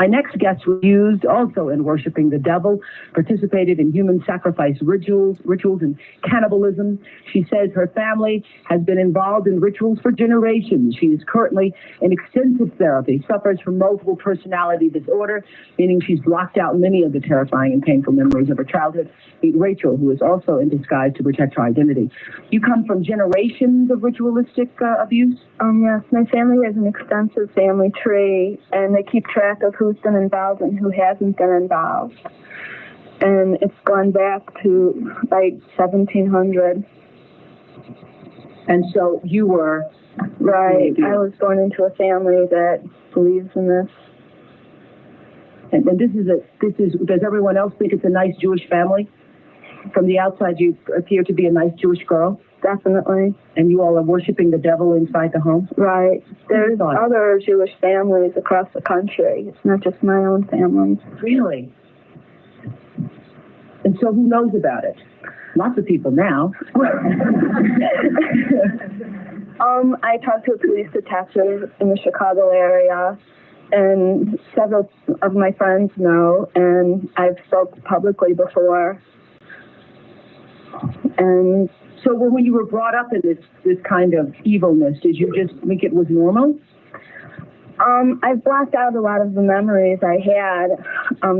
My next guest was used also in worshiping the devil, participated in human sacrifice rituals and cannibalism. She says her family has been involved in rituals for generations. She is currently in extensive therapy, suffers from multiple personality disorder, meaning she's blocked out many of the terrifying and painful memories of her childhood. Meet Rachel, who is also in disguise to protect her identity. You come from generations of ritualistic abuse? Yes, my family has an extensive family tree, and they keep track of who's been involved and who hasn't been involved. And it's gone back to like 1700. And so you were... Right. I was born into a family that believes in this. And does everyone else think it's a nice Jewish family? From the outside, you appear to be a nice Jewish girl. Definitely. And you all are worshiping the devil inside the home? Right. There's other Jewish families across the country. It's not just my own family. Really? And so who knows about it? Lots of people now. I talked to a police detective in the Chicago area, and several of my friends know, and I've spoke publicly before. And so when you were brought up in this kind of evilness, did you just think it was normal? I've blocked out a lot of the memories I had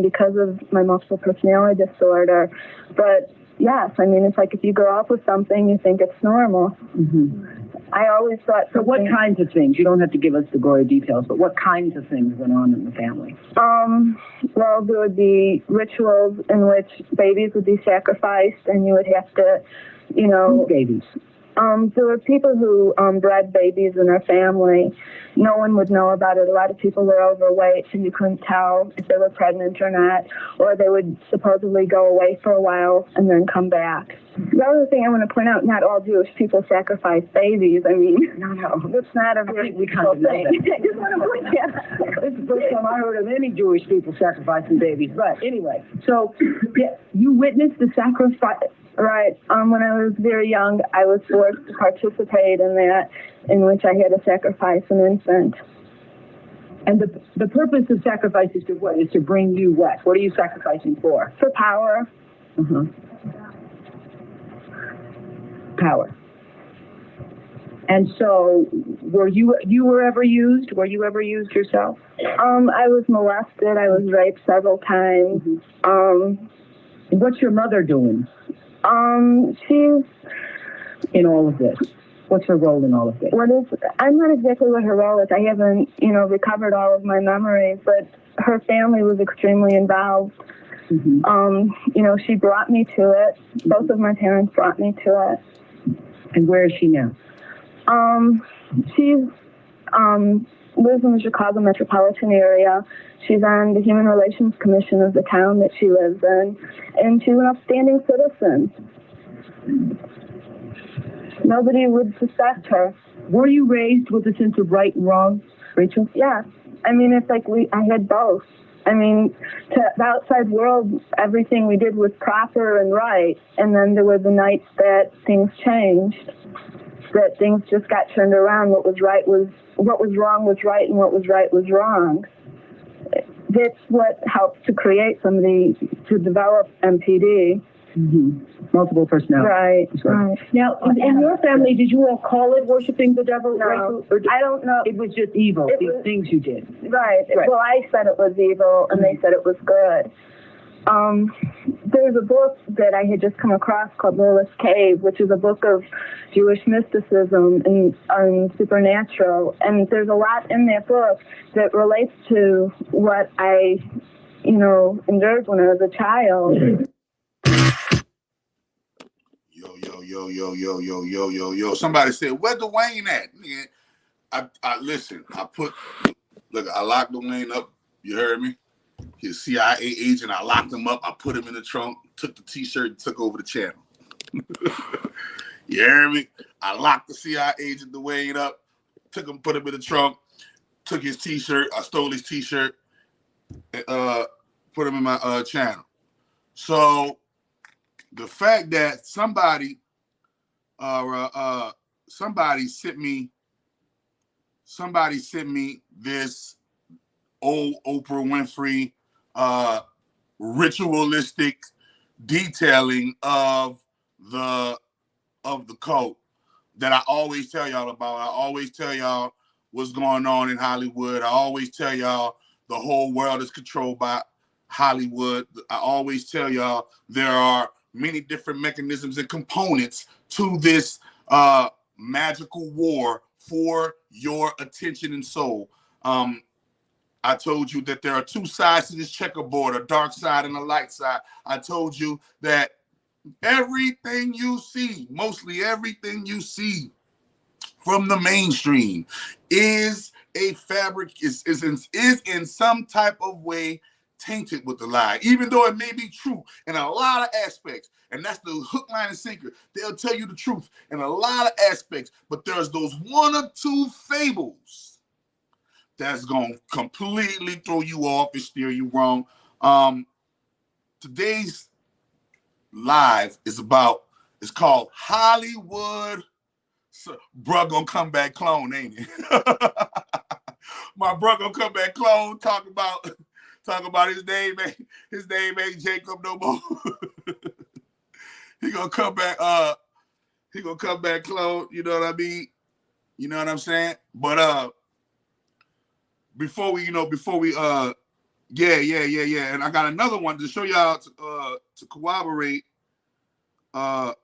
because of my multiple personality disorder. But yes, I mean, it's like if you grow up with something, you think it's normal. Mm-hmm. I always thought... So what kinds of things? You don't have to give us the gory details, but what kinds of things went on in the family? Well, there would be rituals in which babies would be sacrificed, and you would have to, you know... Who's babies? There were people who bred babies in their family. No one would know about it. A lot of people were overweight, so you couldn't tell if they were pregnant or not, or they would supposedly go away for a while and then come back. The other thing I want to point out, not all Jewish people sacrifice babies. I mean, no, it's not a very beautiful thing. I just want to point that out. This is the first time I heard of any Jewish people sacrificing babies. But anyway, so you witnessed the sacrifice. Right. When I was very young, I was forced to participate in that, in which I had to sacrifice an infant. And the purpose of sacrifice is to what? Is to bring you what? What are you sacrificing for? For power. Uh-huh. Power. And so, were you ever used? Were you ever used yourself? I was molested. I was raped several times. Mm-hmm. And what's your mother doing? She's in all of this. What's her role in all of this? I'm not exactly what her role is. I haven't, recovered all of my memories, but her family was extremely involved. Mm-hmm. She brought me to it. Mm-hmm. Both of my parents brought me to it. And where is she now? She's lives in the Chicago metropolitan area. She's on the Human Relations Commission of the town that she lives in, and she's an upstanding citizen. Nobody would suspect her. Were you raised with a sense of right and wrong, Rachel? Yeah. I mean, it's like I had both. I mean, to the outside world, everything we did was proper and right, and then there were the nights that things changed, that things just got turned around. What was wrong was right, and what was right was wrong. That's what helps to create somebody to develop MPD. Mm-hmm. Multiple personality. Right. Now, in your family, did you all call it worshiping the devil? No, I don't know. It was just evil, these things you did. Right. Well, I said it was evil, and they said it was good. There's a book that I had just come across called Lilith's Cave, which is a book of Jewish mysticism and supernatural. And there's a lot in that book that relates to what I, endured when I was a child. Yo. Somebody said, where Dwayne at? I listen, I locked Dwayne up. You heard me? He's a CIA agent. I locked him up. I put him in the trunk, took the T-shirt, and took over the channel. You hear me? I locked the CIA agent Dwayne up, put him in the trunk, took his T-shirt. I stole his T-shirt, put him in my channel. So the fact that somebody sent me this old Oprah Winfrey ritualistic detailing of the cult that I always tell y'all about. I always tell y'all what's going on in Hollywood. I always tell y'all the whole world is controlled by Hollywood. I always tell y'all there are many different mechanisms and components to this magical war for your attention and soul. I told you that there are two sides to this checkerboard, a dark side and a light side. I told you that everything you see, mostly everything you see from the mainstream is a fabric, is in some type of way tainted with the lie, even though it may be true in a lot of aspects. And that's the hook, line, and sinker. They'll tell you the truth in a lot of aspects, but there's those one or two fables that's going to completely throw you off and steer you wrong. Today's live is it's called Hollywood. Bruh gonna come back clone, ain't it? My bruh gonna come back clone, talk about his name ain't Jacob no more. He gonna come back clone, you know what I mean? You know what I'm saying? But before we and I got another one to show y'all to corroborate. I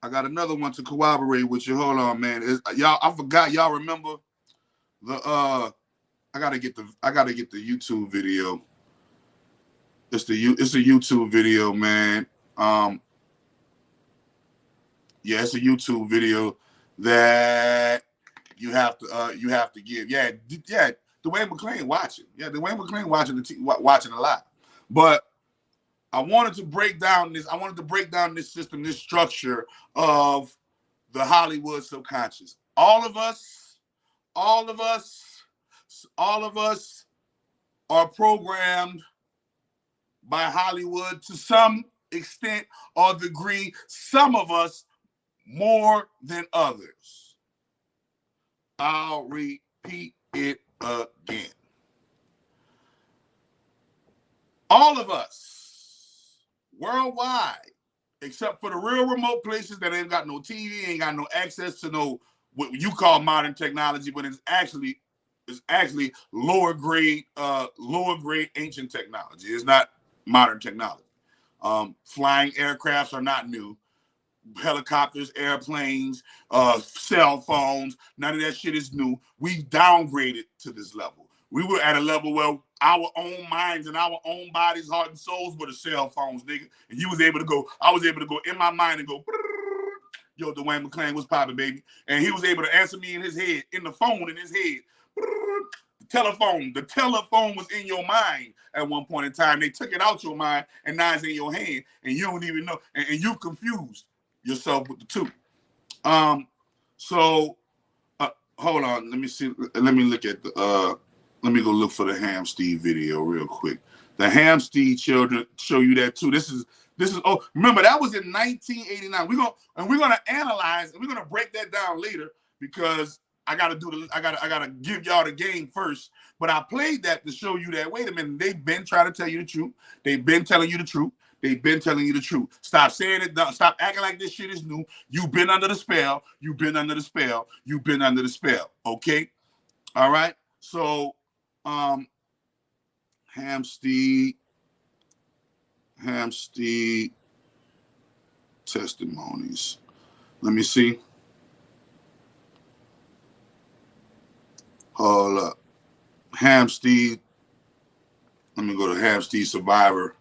got another one to corroborate with you. Hold on, man. I forgot y'all remember the I gotta get the YouTube video. It's a YouTube video, man. Yeah, it's a YouTube video that you have to give. Yeah, Dwayne McClain watching. Yeah, Dwayne McClain watching a lot. But I wanted to break down this system, this structure of the Hollywood subconscious. All of us are programmed by Hollywood to some extent or degree, some of us more than others. I'll repeat it again. All of us worldwide, except for the real remote places that ain't got no TV, ain't got no access to no what you call modern technology, but it's actually lower grade ancient technology. It's not modern technology. Flying aircrafts are not new. Helicopters, airplanes, cell phones, none of that shit is new. We downgraded to this level. We were at a level where our own minds and our own bodies, heart, and souls were the cell phones, nigga. And I was able to go in my mind and go, yo, Dwayne McClain, what's poppin', baby? And he was able to answer me in his head, in the phone in his head. The telephone was in your mind at one point in time. They took it out your mind, and now it's in your hand, and you don't even know, and you confused yourself with the two. So hold on, let me see. Let me look at the let me go look for the Hamsteed video real quick. The Hamsteed children show you that too. This is remember that was in 1989. We're gonna analyze and we're gonna break that down later because I gotta give y'all the game first. But I played that to show you that, wait a minute, they've been trying to tell you the truth. They've been telling you the truth. They've been telling you the truth. Stop saying it. Stop acting like this shit is new. You've been under the spell. You've been under the spell. You've been under the spell. Okay? All right? So, Hamsteed testimonies. Let me see. Hold up. Hamsteed. Let me go to Hamsteed survivor.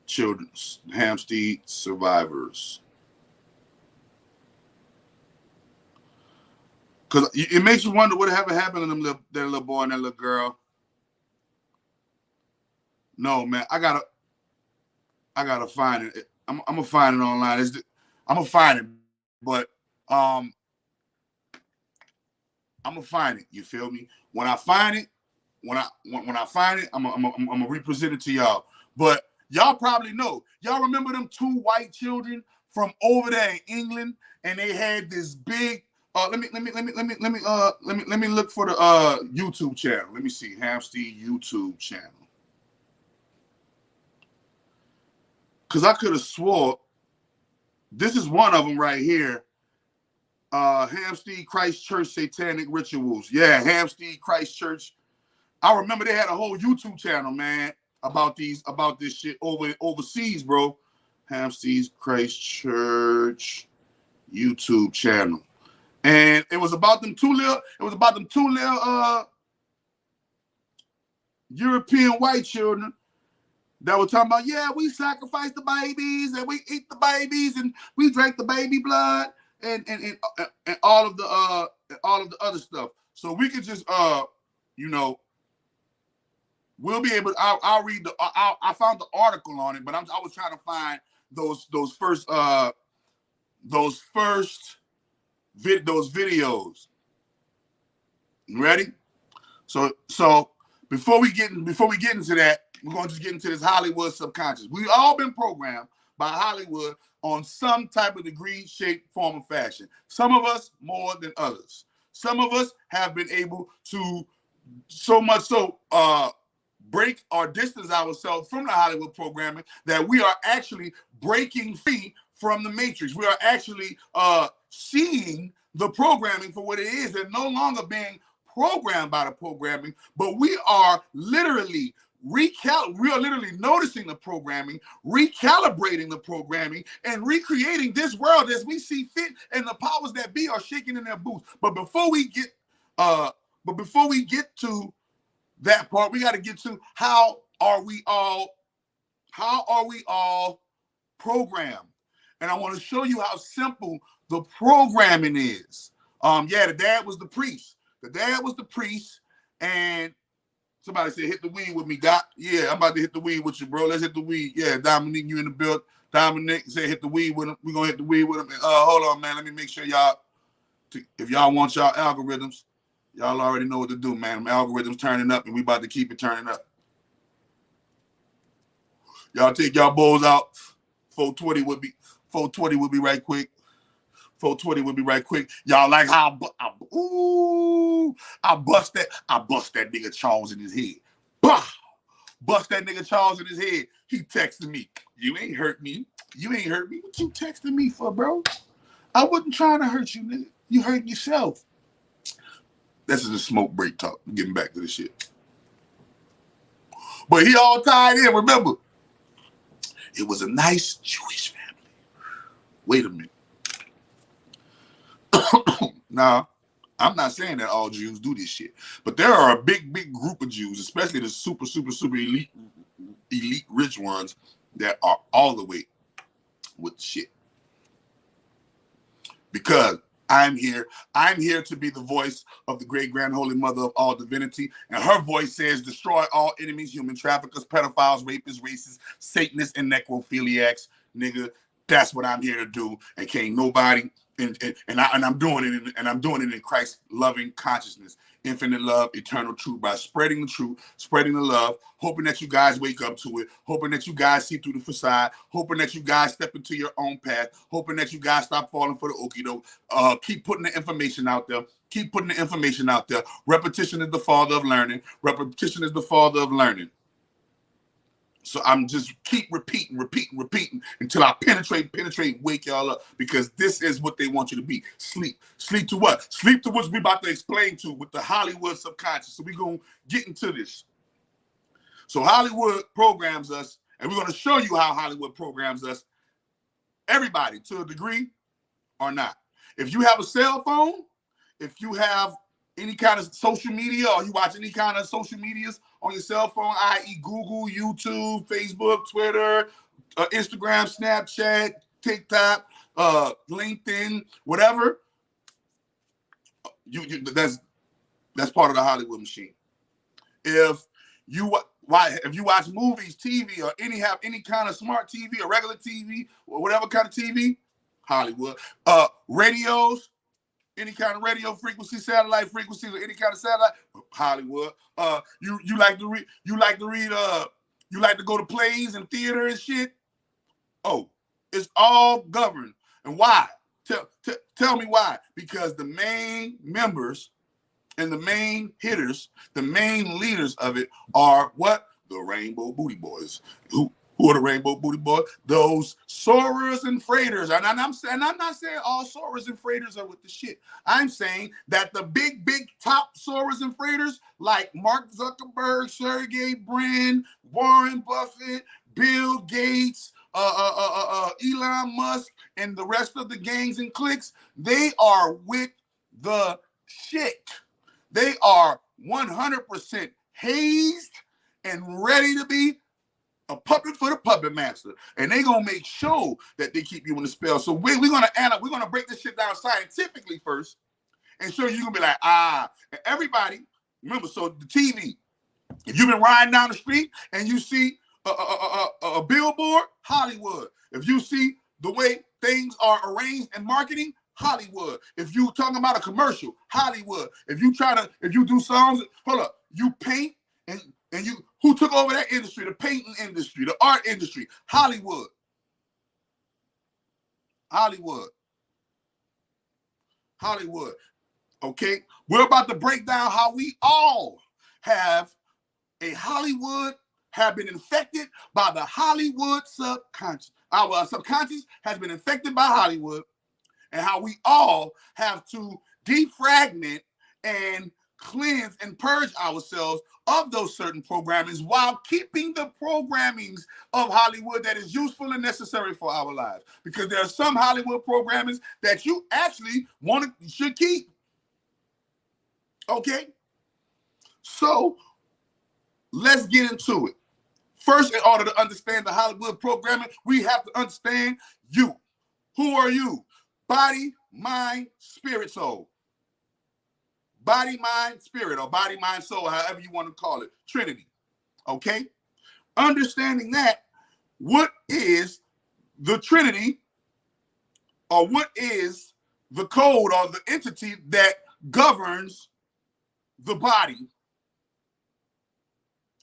Children, Hamsteed survivors. Because it makes you wonder what ever happened to that little boy and that little girl. No, man, I gotta find it. I'm gonna find it online. I'm gonna find it, but I'm gonna find it. You feel me? When I find it, I'm gonna represent it to y'all. But y'all probably know. Y'all remember them two white children from over there in England, and they had this big Let me look for the YouTube channel. Let me see. Hamsteed YouTube channel. Because I could have swore this is one of them right here. Hamsteed Christ Church Satanic Rituals. Yeah, Hamsteed Christ Church. I remember they had a whole YouTube channel, man, about this shit overseas, bro. Hamsteed Christ Church YouTube channel. And it was about them two little European white children that were talking about, yeah, we sacrificed the babies and we eat the babies and we drank the baby blood and all of the other stuff. So we could just you know, we'll be able. I'll read the. I found the article on it, but I was trying to find those videos. You ready? So before we get into that, we're going to just get into this Hollywood subconscious. We've all been programmed by Hollywood on some type of degree, shape, form, or fashion. Some of us more than others. Some of us have been able to so much so break or distance ourselves from the Hollywood programming that we are actually breaking free from the matrix. We are actually seeing the programming for what it is and no longer being programmed by the programming, but we are literally noticing the programming, recalibrating the programming, and recreating this world as we see fit, and the powers that be are shaking in their boots. But before we get to that part, we got to get to how are we all programmed. And I want to show you how simple the programming is. The dad was the priest. And somebody said, hit the weed with me, Doc. Yeah, I'm about to hit the weed with you, bro. Let's hit the weed. Yeah, Dominique, you in the build. Dominic said hit the weed with him. We're going to hit the weed with him. And, hold on, man. Let me make sure y'all, if y'all want y'all algorithms, y'all already know what to do, man. Them algorithms turning up, and we about to keep it turning up. Y'all take y'all bowls out. 420 would be right quick. 420 would be right quick. Y'all like how I bust that nigga Charles in his head. Bah! Bust that nigga Charles in his head. He texted me. You ain't hurt me. What you texting me for, bro? I wasn't trying to hurt you, nigga. You hurt yourself. This is a smoke break talk. I'm getting back to the shit. But he all tied in, remember? It was a nice Jewish family. Wait a minute. Now, I'm not saying that all Jews do this shit, but there are a big group of Jews, especially the super elite rich ones, that are all the way with shit. Because I'm here to be the voice of the great grand holy mother of all divinity, and her voice says, destroy all enemies, human traffickers, pedophiles, rapists, racists, Satanists, and necrophiliacs. Nigga, that's what I'm here to do, and can't nobody. And I'm doing it in Christ's loving consciousness, infinite love, eternal truth, by spreading the truth, spreading the love, hoping that you guys wake up to it, hoping that you guys see through the facade, hoping that you guys step into your own path, hoping that you guys stop falling for the okie doke. Keep putting the information out there. Repetition is the father of learning. So I'm just keep repeating until I penetrate, wake y'all up, because this is what they want you to be. Sleep to what? Sleep to what we about to explain to with the Hollywood subconscious. So we're going to get into this. So Hollywood programs us, and we're going to show you how Hollywood programs us, everybody, to a degree or not. If you have a cell phone, if you have any kind of social media, or you watch any kind of social medias on your cell phone, i.e. Google, YouTube, Facebook, Twitter, Instagram, Snapchat, TikTok, LinkedIn, whatever, that's part of the Hollywood machine. If you watch movies, TV, or have any kind of smart TV or regular TV or whatever kind of TV, Hollywood. Radios, any kind of radio frequency, satellite frequencies, or any kind of satellite, Hollywood. You like to go to plays and theater and shit. Oh, it's all governed. And why? Tell me why. Because the main members and the main hitters, the main leaders of it are what? The Rainbow Booty Boys. Who are the Rainbow Booty Boys? Those soarers and freighters. And I'm not saying all soarers and freighters are with the shit. I'm saying that the big top soarers and freighters like Mark Zuckerberg, Sergey Brin, Warren Buffett, Bill Gates, Elon Musk, and the rest of the gangs and cliques, they are with the shit. They are 100% hazed and ready to be a puppet for the puppet master, and they gonna make sure that they keep you in the spell. So we're gonna break this shit down scientifically first, and so you're gonna be like, and everybody remember. So the TV, if you've been riding down the street and you see a billboard, Hollywood. If you see the way things are arranged in marketing, Hollywood. If you talking about a commercial, Hollywood. If you do songs, hold up, you paint and you, who took over that industry? The painting industry, the art industry, Hollywood. Hollywood. Hollywood. Okay? We're about to break down how we all have been infected by the Hollywood subconscious. Our subconscious has been infected by Hollywood, and how we all have to defragment and cleanse and purge ourselves of those certain programmings while keeping the programmings of Hollywood that is useful and necessary for our lives. Because there are some Hollywood programmings that you actually should keep. Okay? So let's get into it. First, in order to understand the Hollywood programming, we have to understand you. Who are you? Body, mind, spirit, soul. Body, mind, spirit, or body, mind, soul, however you want to call it. Trinity. Okay? Understanding that, what is the Trinity, or what is the code or the entity that governs the body?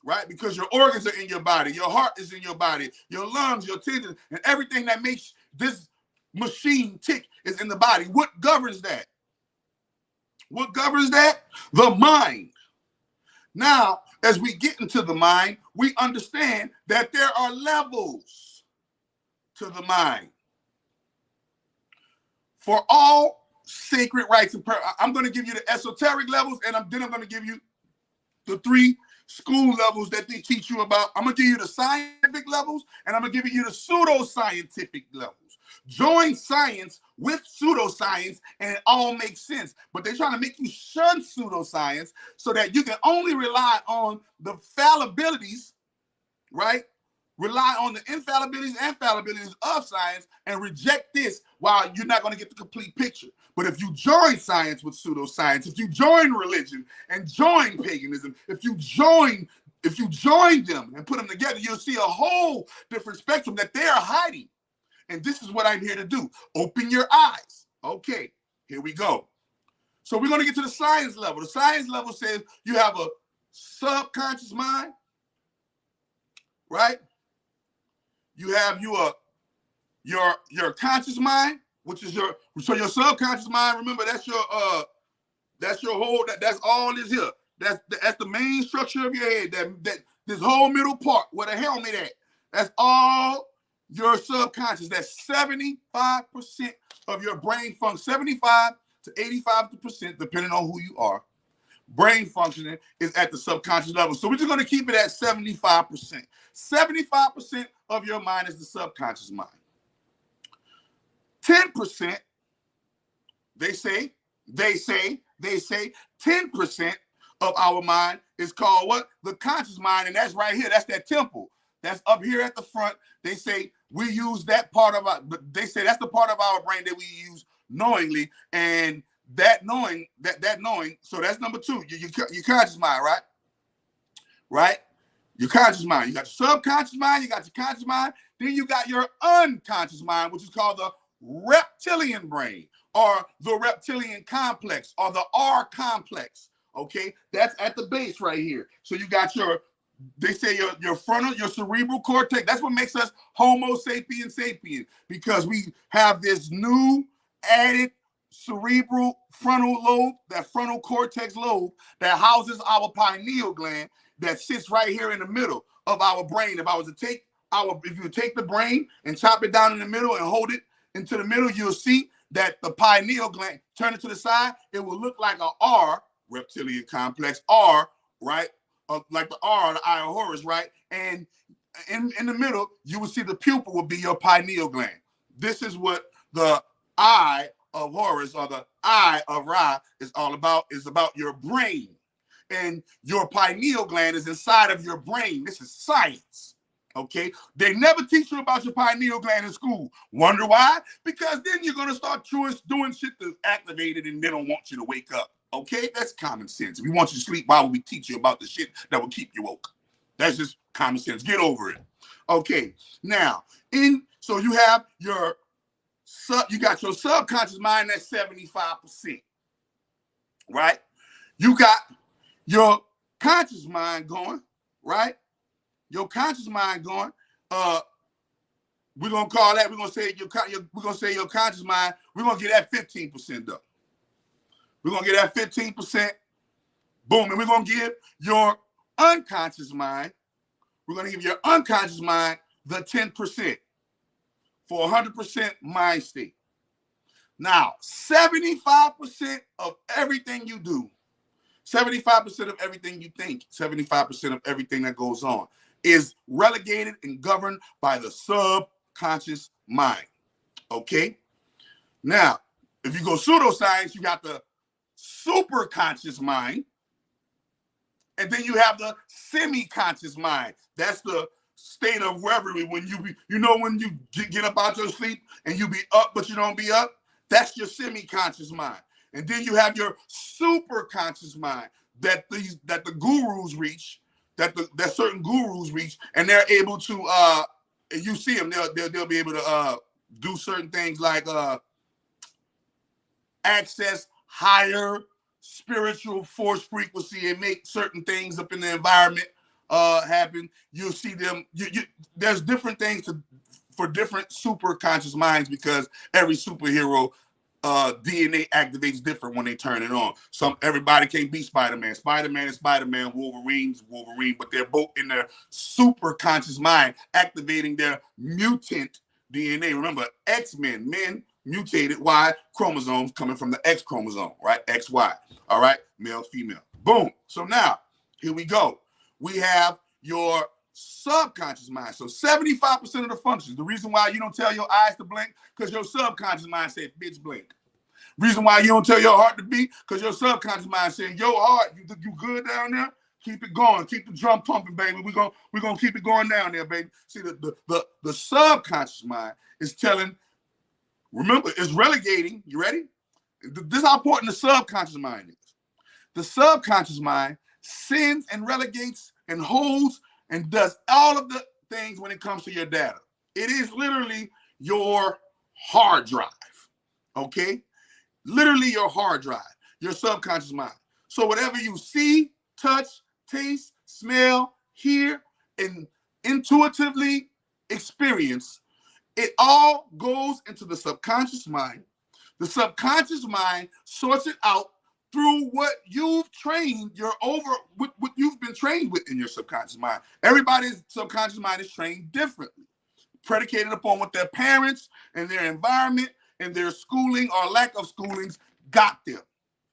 Right? Because your organs are in your body, your heart is in your body, your lungs, your tendons, and everything that makes this machine tick is in the body. What governs that? What governs that? The mind. Now, as we get into the mind, we understand that there are levels to the mind. For all sacred rites and prayer, I'm going to give you the esoteric levels, and then I'm going to give you the 3 school levels that they teach you about. I'm going to give you the scientific levels, and I'm going to give you the pseudoscientific levels. Join science with pseudoscience, and it all makes sense. But they're trying to make you shun pseudoscience so that you can only rely on the fallibilities, right? Rely on the infallibilities and fallibilities of science and reject this while you're not going to get the complete picture. But if you join science with pseudoscience, if you join religion and join paganism, if you join them and put them together, you'll see a whole different spectrum that they are hiding. And this is what I'm here to do. Open your eyes. Okay, here we go. So we're going to get to the science level. The science level says you have a subconscious mind, right? You have your conscious mind, which is your subconscious mind. Remember, that's your whole, that's all this here. That's the main structure of your head. That this whole middle part where the helmet at. That's all your subconscious. That's 75% of your brain function. 75 to 85%, depending on who you are. Brain functioning is at the subconscious level. So we're just going to keep it at 75%. 75% of your mind is the subconscious mind. 10%, they say 10% of our mind is called what? The conscious mind, and that's right here. That's that temple. That's up here at the front. They say we use that part of they say that's the part of our brain that we use knowingly, and that knowing, so that's number 2, your conscious mind, right? Right? Your conscious mind. You got your subconscious mind, you got your conscious mind, then you got your unconscious mind, which is called the reptilian brain, or the reptilian complex, or the R complex. Okay, that's at the base right here. So you got they say your frontal, your cerebral cortex. That's what makes us Homo sapiens sapien, because we have this new added cerebral frontal lobe, that frontal cortex lobe that houses our pineal gland that sits right here in the middle of our brain. If I was to take if you take the brain and chop it down in the middle and hold it into the middle, you'll see that the pineal gland, turn it to the side, it will look like a R, reptilian complex, R, right? Like the R, the eye of Horus, right? And in the middle, you will see the pupil will be your pineal gland. This is what the eye of Horus or the eye of Ra is all about, is about your brain. And your pineal gland is inside of your brain. This is science. Okay, they never teach you about your pineal gland in school. Wonder why? Because then you're gonna start doing shit that's activated, and they don't want you to wake up. Okay, that's common sense. We want you to sleep. Why would we teach you about the shit that will keep you woke? That's just common sense. Get over it. Okay, now so you have your you got your subconscious mind that's 75%, right? You got your conscious mind going, right? Your conscious mind going, we're gonna call that, we're gonna say your conscious mind, we're gonna get that 15% though. We're gonna get that 15%, boom, and we're gonna give your unconscious mind, we're gonna give your unconscious mind the 10% for 100% mind state. Now, 75% of everything you do, 75% of everything you think, 75% of everything that goes on is relegated and governed by the subconscious mind. Okay? Now, if you go pseudoscience, you got the superconscious mind, and then you have the semi-conscious mind. That's the state of reverie when when you get up out your sleep and you be up, but you don't be up. That's your semi-conscious mind. And then you have your superconscious mind that the gurus reach, that certain gurus reach, and they're able to and you see them, they'll be able to do certain things like access higher spiritual force frequency and make certain things up in the environment happen. You'll see them. There's different things for different super conscious minds, because every superhero DNA activates different when they turn it on. Everybody can't be Spider-Man. Spider-Man is Spider-Man. Wolverine's Wolverine, but they're both in their super conscious mind activating their mutant DNA. Remember, X-Men, men mutated Y chromosomes coming from the X chromosome, right? XY. All right, male, female. Boom. So now, here we go. We have your subconscious mind. So 75% of the functions. The reason why you don't tell your eyes to blink, because your subconscious mind said, bitch, blink. Reason why you don't tell your heart to beat, because your subconscious mind saying, yo, heart, you good down there? Keep it going. Keep the drum pumping, baby. We're gonna keep it going down there, baby. See, the subconscious mind is telling, remember, it's relegating. You ready? This is how important the subconscious mind is. The subconscious mind sends and relegates and holds and does all of the things when it comes to your data. It is literally your hard drive, okay? Literally your hard drive, your subconscious mind. So whatever you see, touch, taste, smell, hear, and intuitively experience, it all goes into the subconscious mind. The subconscious mind sorts it out through what you've trained, what you've been trained with in your subconscious mind. Everybody's subconscious mind is trained differently, predicated upon what their parents and their environment and their schooling or lack of schoolings got them.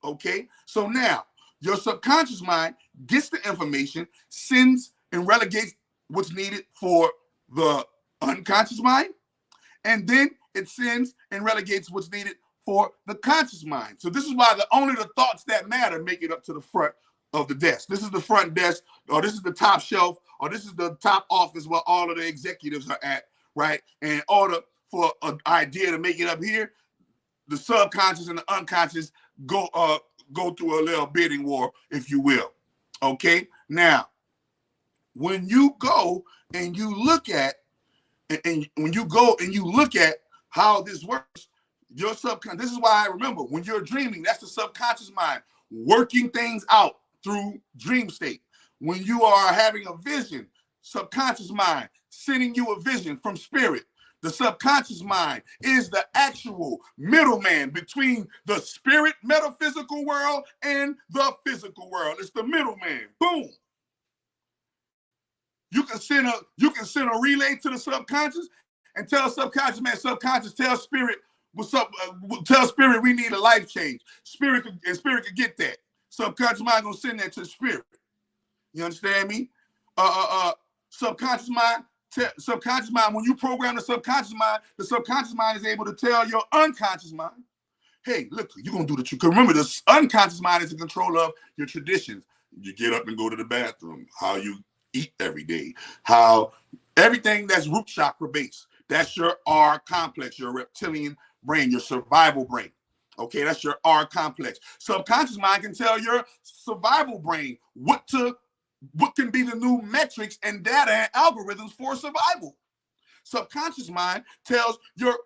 Okay? So now, your subconscious mind gets the information, sends and relegates what's needed for the unconscious mind, and then it sends and relegates what's needed for the conscious mind. So this is why only the thoughts that matter make it up to the front of the desk. This is the front desk, or this is the top shelf, or this is the top office where all of the executives are at, right? And in order for an idea to make it up here, the subconscious and the unconscious go through a little bidding war, if you will. Okay? Now, when you go and you look at, how this works, your subconscious, this is why I remember, when you're dreaming, that's the subconscious mind working things out through dream state. When you are having a vision, subconscious mind sending you a vision from spirit. The subconscious mind is the actual middleman between the spirit metaphysical world and the physical world. It's the middleman. Boom. You can send a relay to the subconscious and tell subconscious, man, subconscious, tell spirit, what's up? Tell spirit we need a life change. Spirit could get that. Subconscious mind gonna send that to the spirit. You understand me? Subconscious mind, when you program the subconscious mind is able to tell your unconscious mind, hey, look, you're gonna do the truth. Remember, the unconscious mind is in control of your traditions. You get up and go to the bathroom, how you eat every day, how everything that's root chakra based. That's your R complex, your reptilian brain, your survival brain. Okay, that's your R complex. Subconscious mind can tell your survival brain what can be the new metrics and data and algorithms for survival. Subconscious mind tells your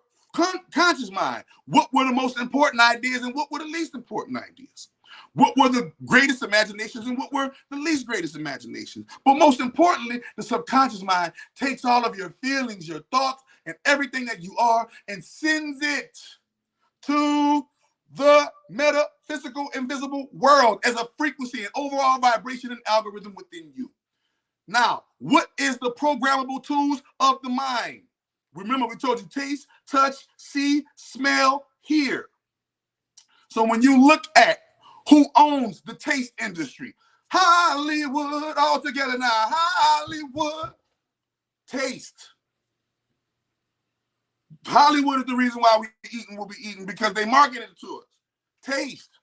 conscious mind what were the most important ideas and what were the least important ideas. What were the greatest imaginations and what were the least greatest imaginations. But most importantly, the subconscious mind takes all of your feelings, your thoughts, and everything that you are and sends it to the metaphysical invisible world as a frequency and overall vibration and algorithm within you. Now, what is the programmable tools of the mind? Remember, we told you taste, touch, see, smell, hear. So when you look at who owns the taste industry, Hollywood, all together now, Hollywood, taste. Hollywood is the reason why we eating will be eating, because they marketed it to us. Taste.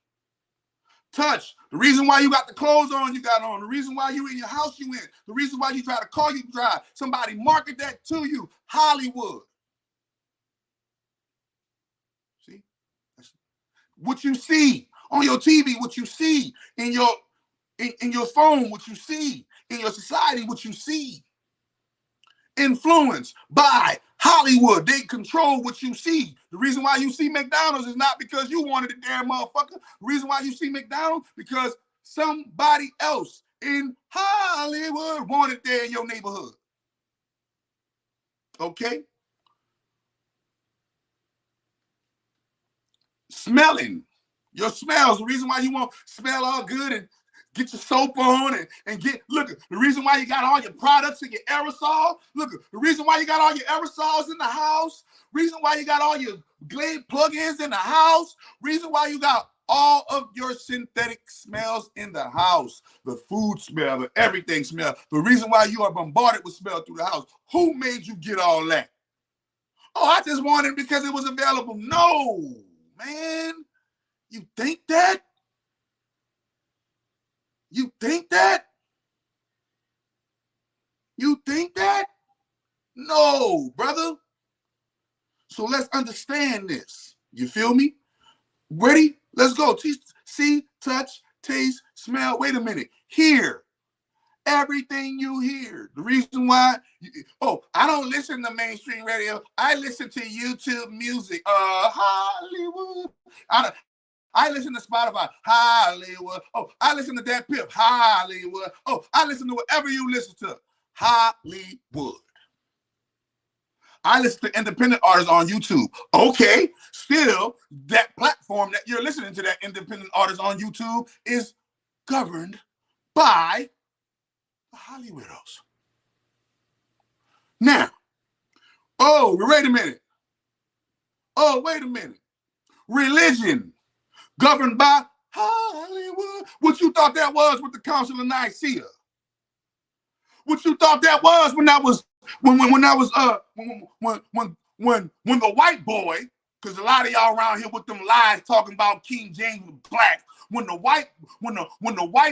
Touch. The reason why you got the clothes on you got on. The reason why you in your house you in. The reason why you try to call you drive. Somebody market that to you. Hollywood. See? That's what you see on your TV, what you see in your phone, what you see in your society, what you see. Influenced by Hollywood. They control what you see. The reason why you see McDonald's is not because you wanted it there, motherfucker. The reason why you see McDonald's, because somebody else in Hollywood wanted it there in your neighborhood. Okay? Smelling. Your smells. The reason why you want to smell all good and get your soap on and get, look, the reason why you got all your products and your aerosol, look, the reason why you got all your aerosols in the house, reason why you got all your Glade plugins in the house, reason why you got all of your synthetic smells in the house, the food smell, the everything smell, the reason why you are bombarded with smell through the house. Who made you get all that? Oh, I just wanted it because it was available. No, man. You think that? You think that? You think that? No, brother. So let's understand this. You feel me? Ready? Let's go. See, touch, taste, smell. Wait a minute. Hear. Everything you hear. The reason why, I don't listen to mainstream radio. I listen to YouTube music. Hollywood. I listen to Spotify, Hollywood. Oh, I listen to that Pip, Hollywood. Oh, I listen to whatever you listen to, Hollywood. I listen to independent artists on YouTube. Okay, still, that platform that you're listening to, that independent artist on YouTube, is governed by the Hollywoodos. Now, wait a minute. Religion. Governed by Hollywood. What you thought that was with the Council of Nicaea? What you thought that was when the white boy, because a lot of y'all around here with them lies talking about King James was black. When the white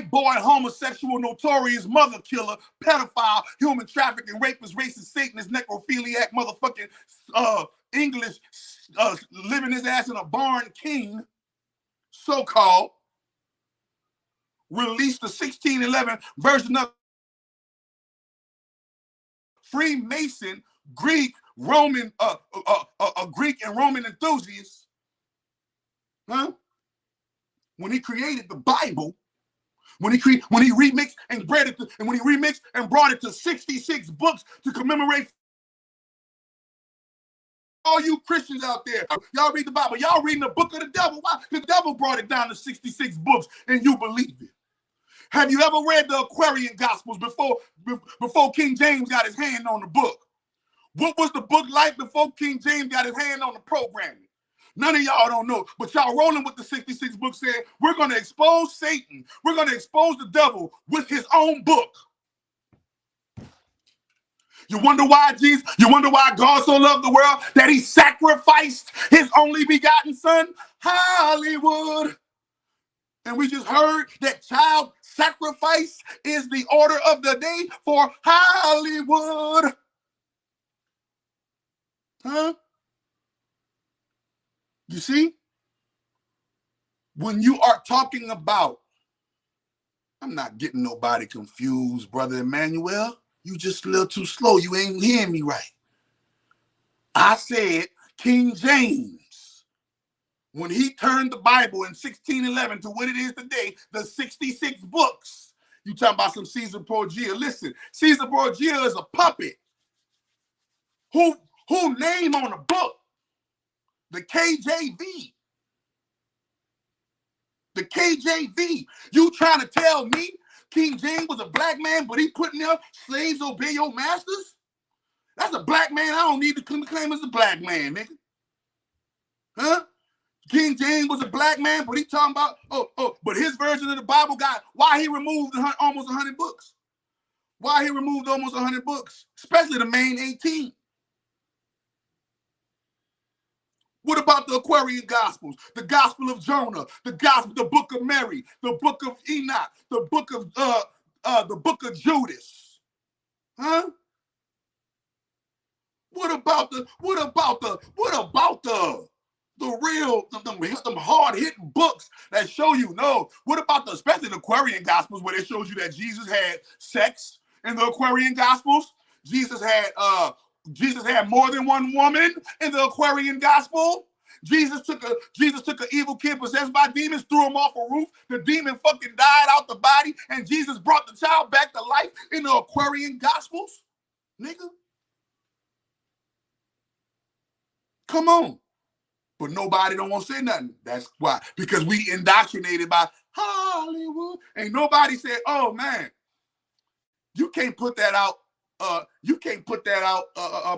boy, homosexual, notorious mother killer, pedophile, human trafficking, rapist, racist, Satanist, necrophiliac, motherfucking English, living his ass in a barn king, so-called, released the 1611 version of Freemason, Greek, Roman, Greek and Roman enthusiasts, huh? When he created the Bible, when he remixed and brought it to 66 books to commemorate all you Christians out there, y'all read the Bible. Y'all reading the book of the devil. Why? The devil brought it down to 66 books, and you believe it. Have you ever read the Aquarian Gospels before King James got his hand on the book? What was the book like before King James got his hand on the programming? None of y'all don't know, but y'all rolling with the 66 books saying, we're going to expose Satan. We're going to expose the devil with his own book. You wonder why God so loved the world that he sacrificed his only begotten son? Hollywood. And we just heard that child sacrifice is the order of the day for Hollywood. Huh? You see? When you are talking about, I'm not getting nobody confused, Brother Emmanuel. You just a little too slow. You ain't hearing me right. I said King James, when he turned the Bible in 1611 to what it is today, the 66 books. You talking about some Caesar Borgia. Listen, Caesar Borgia is a puppet. Who name on a book? The KJV. The KJV. You trying to tell me King James was a black man, but he putting up slaves obey your masters? That's a black man. I don't need to claim as a black man, nigga. Huh? King James was a black man, but he talking about, but his version of the Bible got, why he removed almost 100 books? Why he removed almost 100 books? Especially the main 18. What about the Aquarian Gospels, the Gospel of Jonah, the Book of Mary, the Book of Enoch, the Book of Judas? Huh? What about the real, them hard-hitting books that show you, no? What about especially the Aquarian Gospels, where it shows you that Jesus had sex in the Aquarian Gospels? Jesus had more than one woman in the Aquarian Gospel. Jesus took an evil kid possessed by demons, threw him off a roof. The demon fucking died out the body, and Jesus brought the child back to life in the Aquarian Gospels. Nigga. Come on. But nobody don't want to say nothing. That's why. Because we indoctrinated by Hollywood. Ain't nobody said, oh, man, you can't put that out.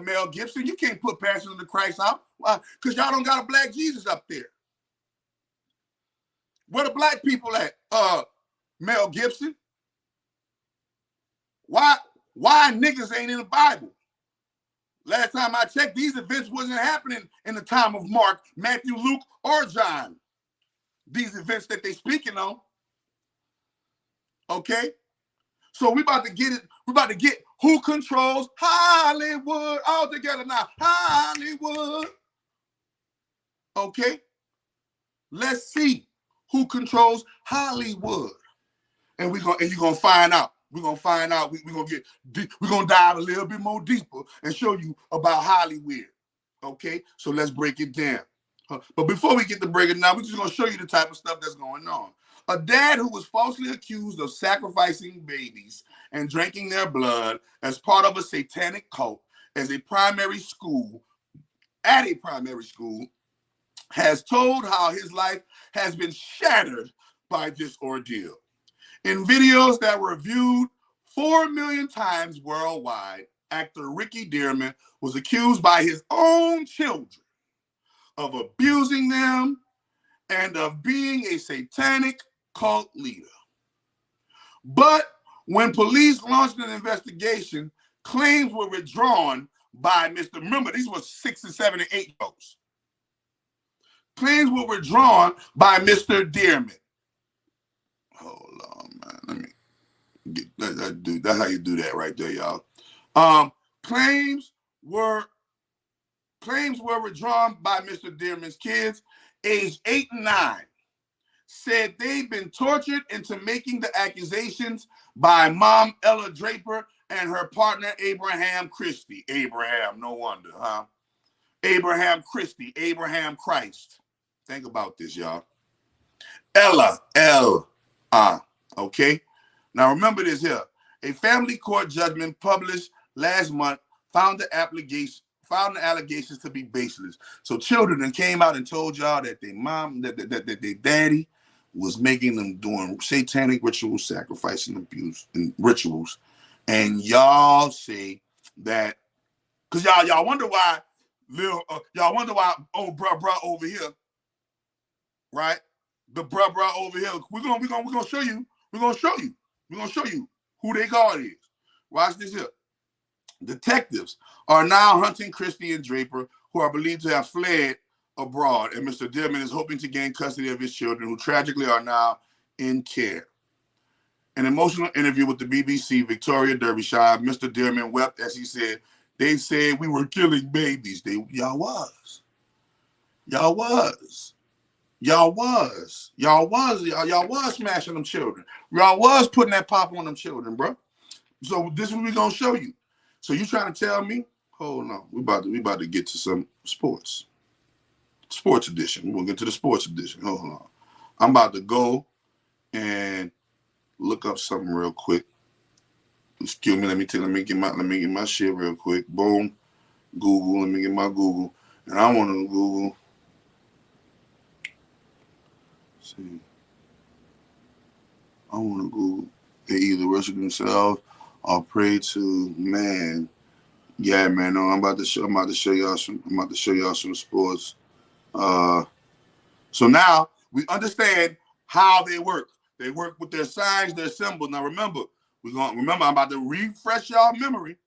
Mel Gibson. You can't put Passion of the Christ out. Why? Because y'all don't got a black Jesus up there. Where the black people at, Mel Gibson? Why niggas ain't in the Bible? Last time I checked, these events wasn't happening in the time of Mark, Matthew, Luke, or John. These events that they speaking on. Okay? So we about to get it. We about to get who controls Hollywood all together now. Hollywood. Okay? Let's see who controls Hollywood. And you're gonna find out. We're gonna find out. We're gonna dive a little bit more deeper and show you about Hollywood. Okay, so let's break it down. But before we get to break it down, we're just gonna show you the type of stuff that's going on. A dad who was falsely accused of sacrificing babies and drinking their blood as part of a satanic cult at a primary school, has told how his life has been shattered by this ordeal. In videos that were viewed 4 million times worldwide, actor Ricky Dearman was accused by his own children of abusing them and of being a satanic cult leader. But when police launched an investigation, claims were withdrawn by Mr. Remember, these were 6 and 7 and 8-year-olds. Claims were withdrawn by Mr. Dearman. Hold on, man. Let me get that. That's how you do that right there, y'all. Claims were withdrawn by Mr. Dearman's kids, aged 8 and 9. Said they've been tortured into making the accusations by mom Ella Draper and her partner Abraham Christie. Abraham, no wonder, huh? Abraham Christie, Abraham Christ. Think about this, y'all. Ella, okay? Now remember this here. A family court judgment published last month found the found the allegations to be baseless. So children then came out and told y'all that their mom, that their daddy was making them doing satanic rituals, sacrificing abuse and rituals. And y'all say that, because y'all wonder why y'all wonder why old bruh over here, right? The bruh over here. We're gonna show you. We're gonna show you who they God is. Watch this here. Detectives are now hunting Christie and Draper, who are believed to have fled abroad, and Mr. Dearman is hoping to gain custody of his children, who tragically are now in care. An emotional interview with the BBC, Victoria Derbyshire, Mr. Dearman wept as he said, "They said we were killing babies. Y'all was smashing them children. Y'all was putting that pop on them children, bro. So this is what we gonna show you. So you trying to tell me? Hold on, we about to get to some sports edition. We're gonna get to the sports edition. Hold on, I'm about to go and look up something real quick. Excuse me. Let me get my shit real quick. Boom, Google. Let me get my Google, and I want to Google. Let's see, I want to Google. They either worship themselves or pray to man. Yeah, man. No, I'm about to show y'all some sports. So now we understand how they work. They work with their signs, their symbols. Now remember, I'm about to refresh y'all memory.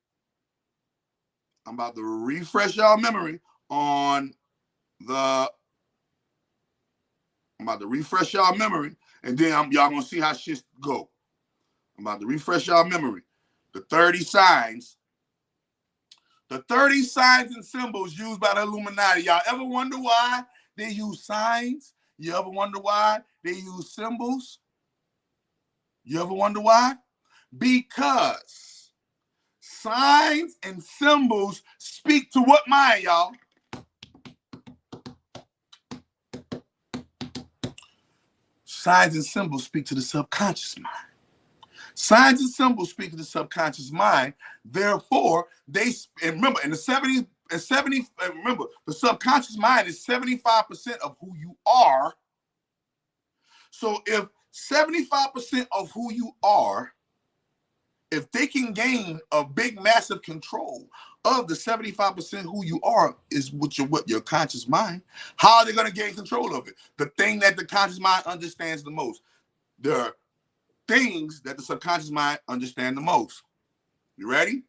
And then y'all gonna see how shit go. I'm about to refresh y'all memory. The 30 signs and symbols used by the Illuminati. Y'all ever wonder why they use signs? You ever wonder why they use symbols? You ever wonder why? Because signs and symbols speak to what mind, y'all? Signs and symbols speak to the subconscious mind. Signs and symbols speak to the subconscious mind. Therefore, remember, in the 70s, remember, the subconscious mind is 75% of who you are. So if 75% of who you are, if they can gain a big, massive control of the 75% who you are is what your conscious mind, how are they going to gain control of it? The thing that the conscious mind understands the most. There are things that the subconscious mind understands the most. You ready?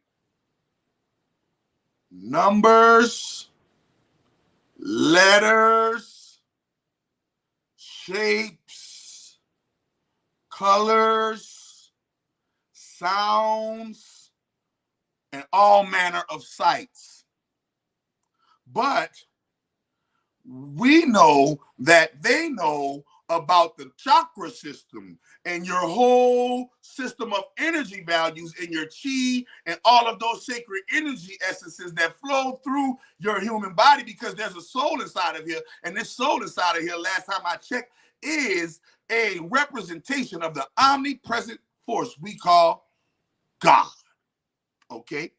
Numbers, letters, shapes, colors, sounds, and all manner of sights. But we know that they know about the chakra system and your whole system of energy values and your chi and all of those sacred energy essences that flow through your human body, because there's a soul inside of here. And this soul inside of here, last time I checked, is a representation of the omnipresent force we call God. Okay?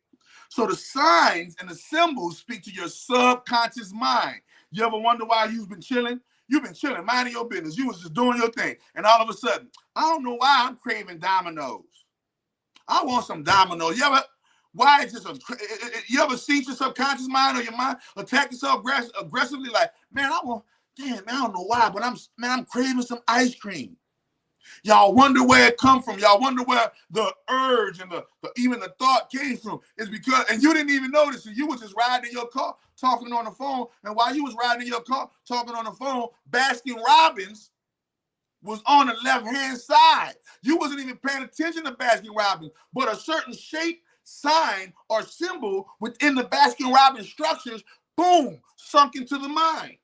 So the signs and the symbols speak to your subconscious mind. You ever wonder why you've been chilling? You've been chilling, minding your business. You was just doing your thing. And all of a sudden, I don't know why I'm craving Dominoes. I want some Dominoes. You ever seen your subconscious mind or your mind attack yourself aggressively? Like, man, I don't know why, but I'm craving some ice cream. Y'all wonder where it come from. Y'all wonder where the urge and even the thought came from. It's because, and you didn't even notice it. You was just riding in your car, talking on the phone. And while you was riding in your car, talking on the phone, Baskin Robbins was on the left-hand side. You wasn't even paying attention to Baskin Robbins, but a certain shape, sign, or symbol within the Baskin Robbins structures, boom, sunk into the mind.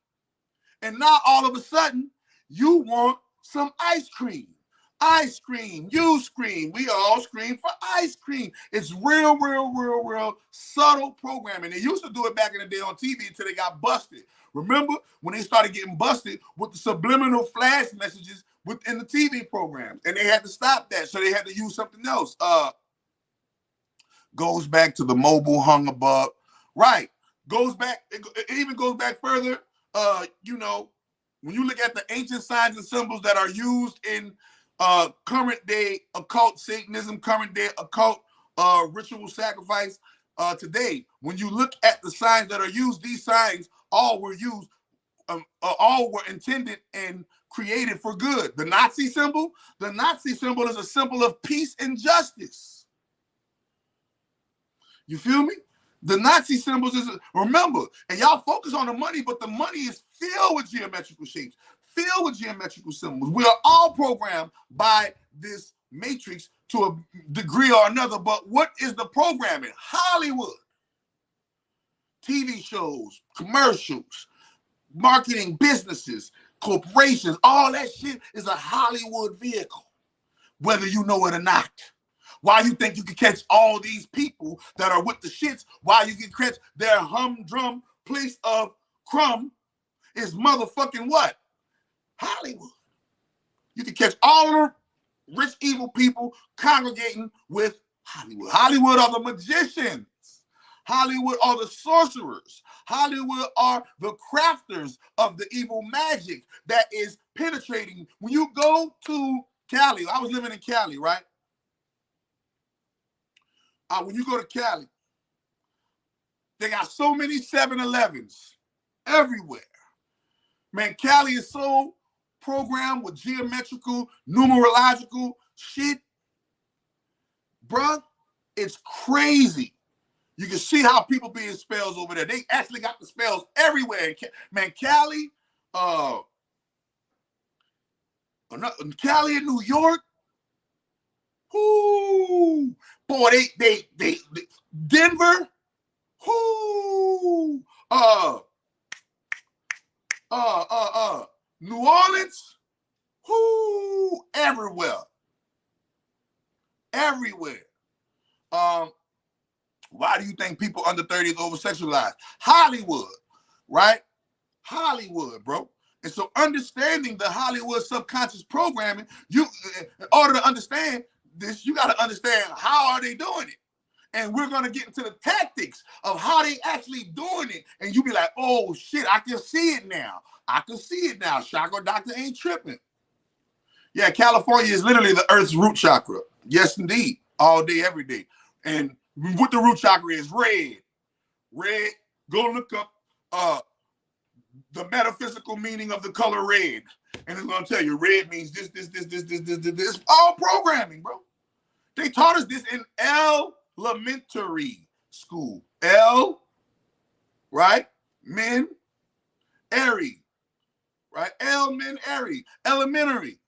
And now all of a sudden, you want some ice cream. I scream, you scream, we all scream for ice cream. It's real subtle programming. They used to do it back in the day on TV until they got busted. Remember when they started getting busted with the subliminal flash messages within the TV programs, and they had to stop that, so they had to use something else. Goes back to the mobile hung above. Right. goes back, it even goes back further. You know, when you look at the ancient signs and symbols that are used in current day occult Satanism, current day occult ritual sacrifice today, when you look at the signs that are used, these signs all were used, all were intended and created for good. The Nazi symbol is a symbol of peace and justice. You feel me? The Nazi symbols is, remember, and y'all focus on the money, but the money is filled with geometrical shapes, filled with geometrical symbols. We are all programmed by this matrix to a degree or another, but what is the programming? Hollywood, TV shows, commercials, marketing businesses, corporations, all that shit is a Hollywood vehicle, whether you know it or not. Why you think you can catch all these people that are with the shits? Why you can catch their humdrum place of crumb is motherfucking what? Hollywood. You can catch all of the rich, evil people congregating with Hollywood. Hollywood are the magicians. Hollywood are the sorcerers. Hollywood are the crafters of the evil magic that is penetrating. When you go to Cali, I was living in Cali, right? When you go to Cali, they got so many 7-Elevens everywhere. Man, Cali is so programmed with geometrical, numerological shit. Bruh, it's crazy. You can see how people being spells over there. They actually got the spells everywhere. Man, Cali, Cali in New York, whoo, boy, they Denver, whoo, New Orleans, whoo, everywhere. Why do you think people under 30 is over-sexualized? Hollywood, right? Hollywood, bro. And so understanding the Hollywood subconscious programming, in order to understand this, you got to understand how are they doing it. And we're going to get into the tactics of how they actually doing it. And you be like, oh, shit, I can see it now. Chakra doctor ain't tripping. Yeah, California is literally the Earth's root chakra. Yes, indeed. All day, every day. And what the root chakra is, red. Red, go look up the metaphysical meaning of the color red. And it's going to tell you red means this. It's all programming, bro. They taught us this in elementary school. Right? Men, airy. Right? Men, airy. Elementary.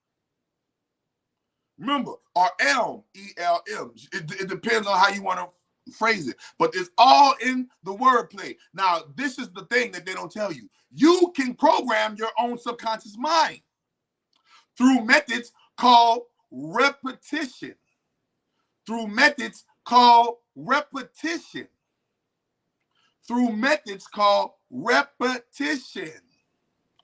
Remember, or elm, E-L-M. It depends on how you want to phrase it. But it's all in the wordplay. Now, this is the thing that they don't tell you. You can program your own subconscious mind through methods called repetition.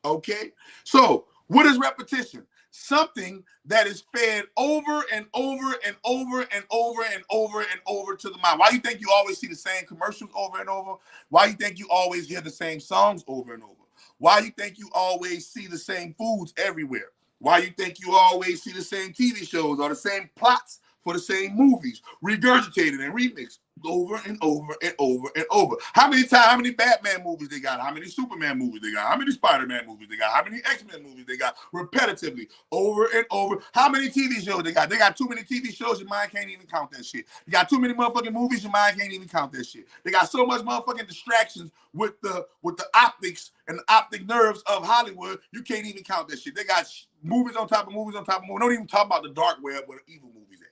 Okay? So, what is repetition? Something that is fed over and over and over and over and over and over to the mind. Why you think you always see the same commercials over and over? Why you think you always hear the same songs over and over? Why you think you always see the same foods everywhere? Why you think you always see the same TV shows or the same plots for the same movies, regurgitated and remixed over and over and over and over? How many Batman movies they got? How many Superman movies they got? How many Spider-Man movies they got? How many X-Men movies they got? Repetitively, over and over. How many TV shows they got? They got too many TV shows, your mind can't even count that shit. You got too many motherfucking movies, your mind can't even count that shit. They got so much motherfucking distractions with the optics and the optic nerves of Hollywood, you can't even count that shit. They got movies on top of movies on top of movies. Don't even talk about the dark web where the evil movies at.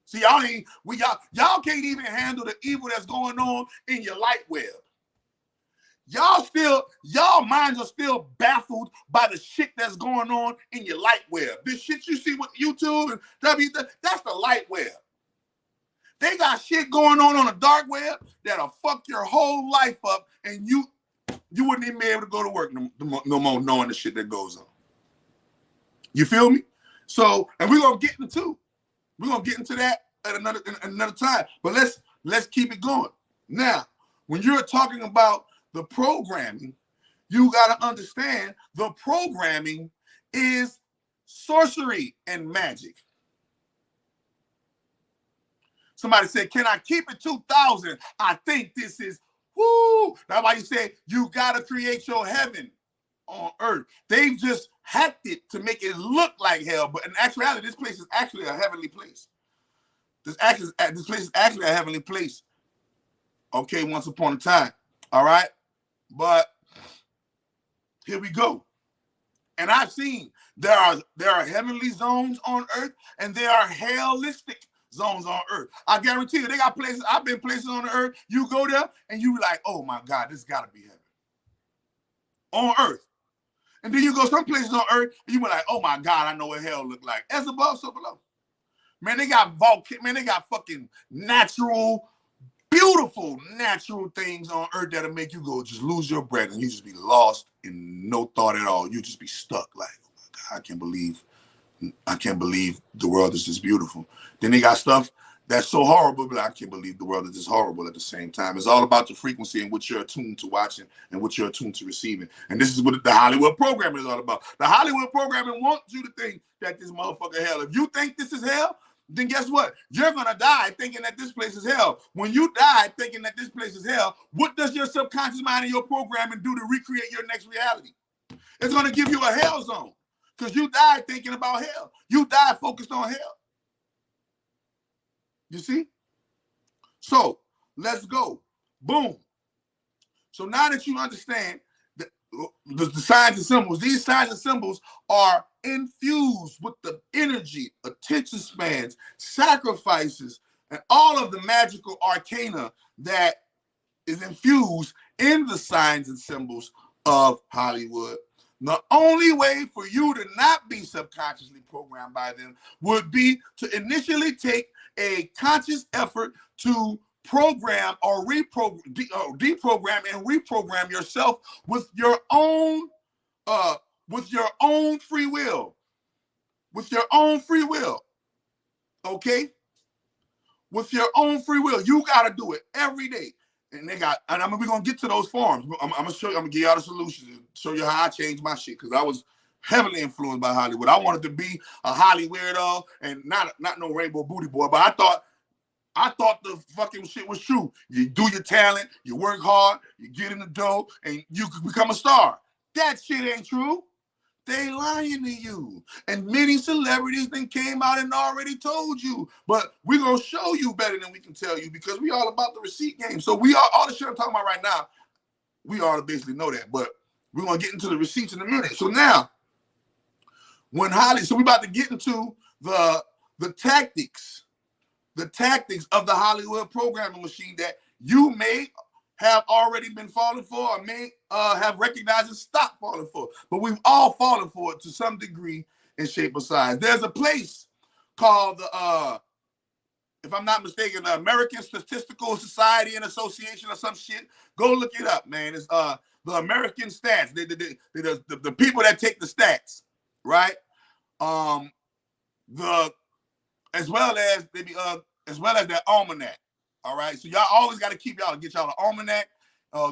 See, y'all can't even handle the evil that's going on in your light web. Y'all minds are still baffled by the shit that's going on in your light web. This shit you see with YouTube and that's the light web. They got shit going on the dark web that'll fuck your whole life up, and you wouldn't even be able to go to work no more knowing the shit that goes on. You feel me? So, and we're gonna get into that at another time. But let's keep it going. Now, when you're talking about the programming, you got to understand the programming is sorcery and magic. Somebody said, can I keep it 2000? I think this is, woo. That's why you say you got to create your heaven on earth. They've just hacked it to make it look like hell. But in actuality, this place is actually a heavenly place. This place is actually a heavenly place. Okay, once upon a time. All right? But here we go. And I've seen there are heavenly zones on earth and there are hellistic zones on earth. I guarantee you, they got places, I've been places on the earth, you go there and you like, oh my God, this gotta be heaven. On earth. And then you go some places on earth and you be like, oh my God, I know what hell look like. As above, so below. Man, they got fucking natural, beautiful natural things on earth that'll make you go just lose your breath and you just be lost in no thought at all. You just be stuck like, oh my God, I can't believe the world is this beautiful. Then they got stuff that's so horrible, but I can't believe the world is this horrible at the same time. It's all about the frequency and what you're attuned to watching and what you're attuned to receiving. And this is what the Hollywood programming is all about. The Hollywood programming wants you to think that this motherfucker hell. If you think this is hell, then guess what? You're going to die thinking that this place is hell. When you die thinking that this place is hell, what does your subconscious mind and your programming do to recreate your next reality? It's going to give you a hell zone because you died thinking about hell. You died focused on hell. You see? So let's go. Boom. So now that you understand the signs and symbols, these signs and symbols are infused with the energy, attention spans, sacrifices, and all of the magical arcana that is infused in the signs and symbols of Hollywood. The only way for you to not be subconsciously programmed by them would be to initially take a conscious effort to program or deprogram and reprogram yourself with your own free will. With your own free will. Okay? With your own free will. You gotta do it every day. And we're gonna get to those forms. I'm gonna show you, I'm gonna give y'all the solutions and show you how I changed my shit, because I was heavily influenced by Hollywood. I wanted to be a Holly weirdo and not no rainbow booty boy, but I thought the fucking shit was true. You do your talent, you work hard, you get in the dough, and you could become a star. That shit ain't true. They lying to you. And many celebrities then came out and already told you. But we're going to show you better than we can tell you, because we all about the receipt game. So we are, all the shit I'm talking about right now, we all basically know that. But we're going to get into the receipts in a minute. So now, so we're about to get into the tactics of the Hollywood programming machine that you may have already been falling for or may have recognized and stopped falling for. But we've all fallen for it to some degree in shape or size. There's a place called, if I'm not mistaken, the American Statistical Society and Association or some shit. Go look it up, man. It's the American stats. The people that take the stats, right? As well as their almanac. All right, so y'all always got to get y'all an almanac,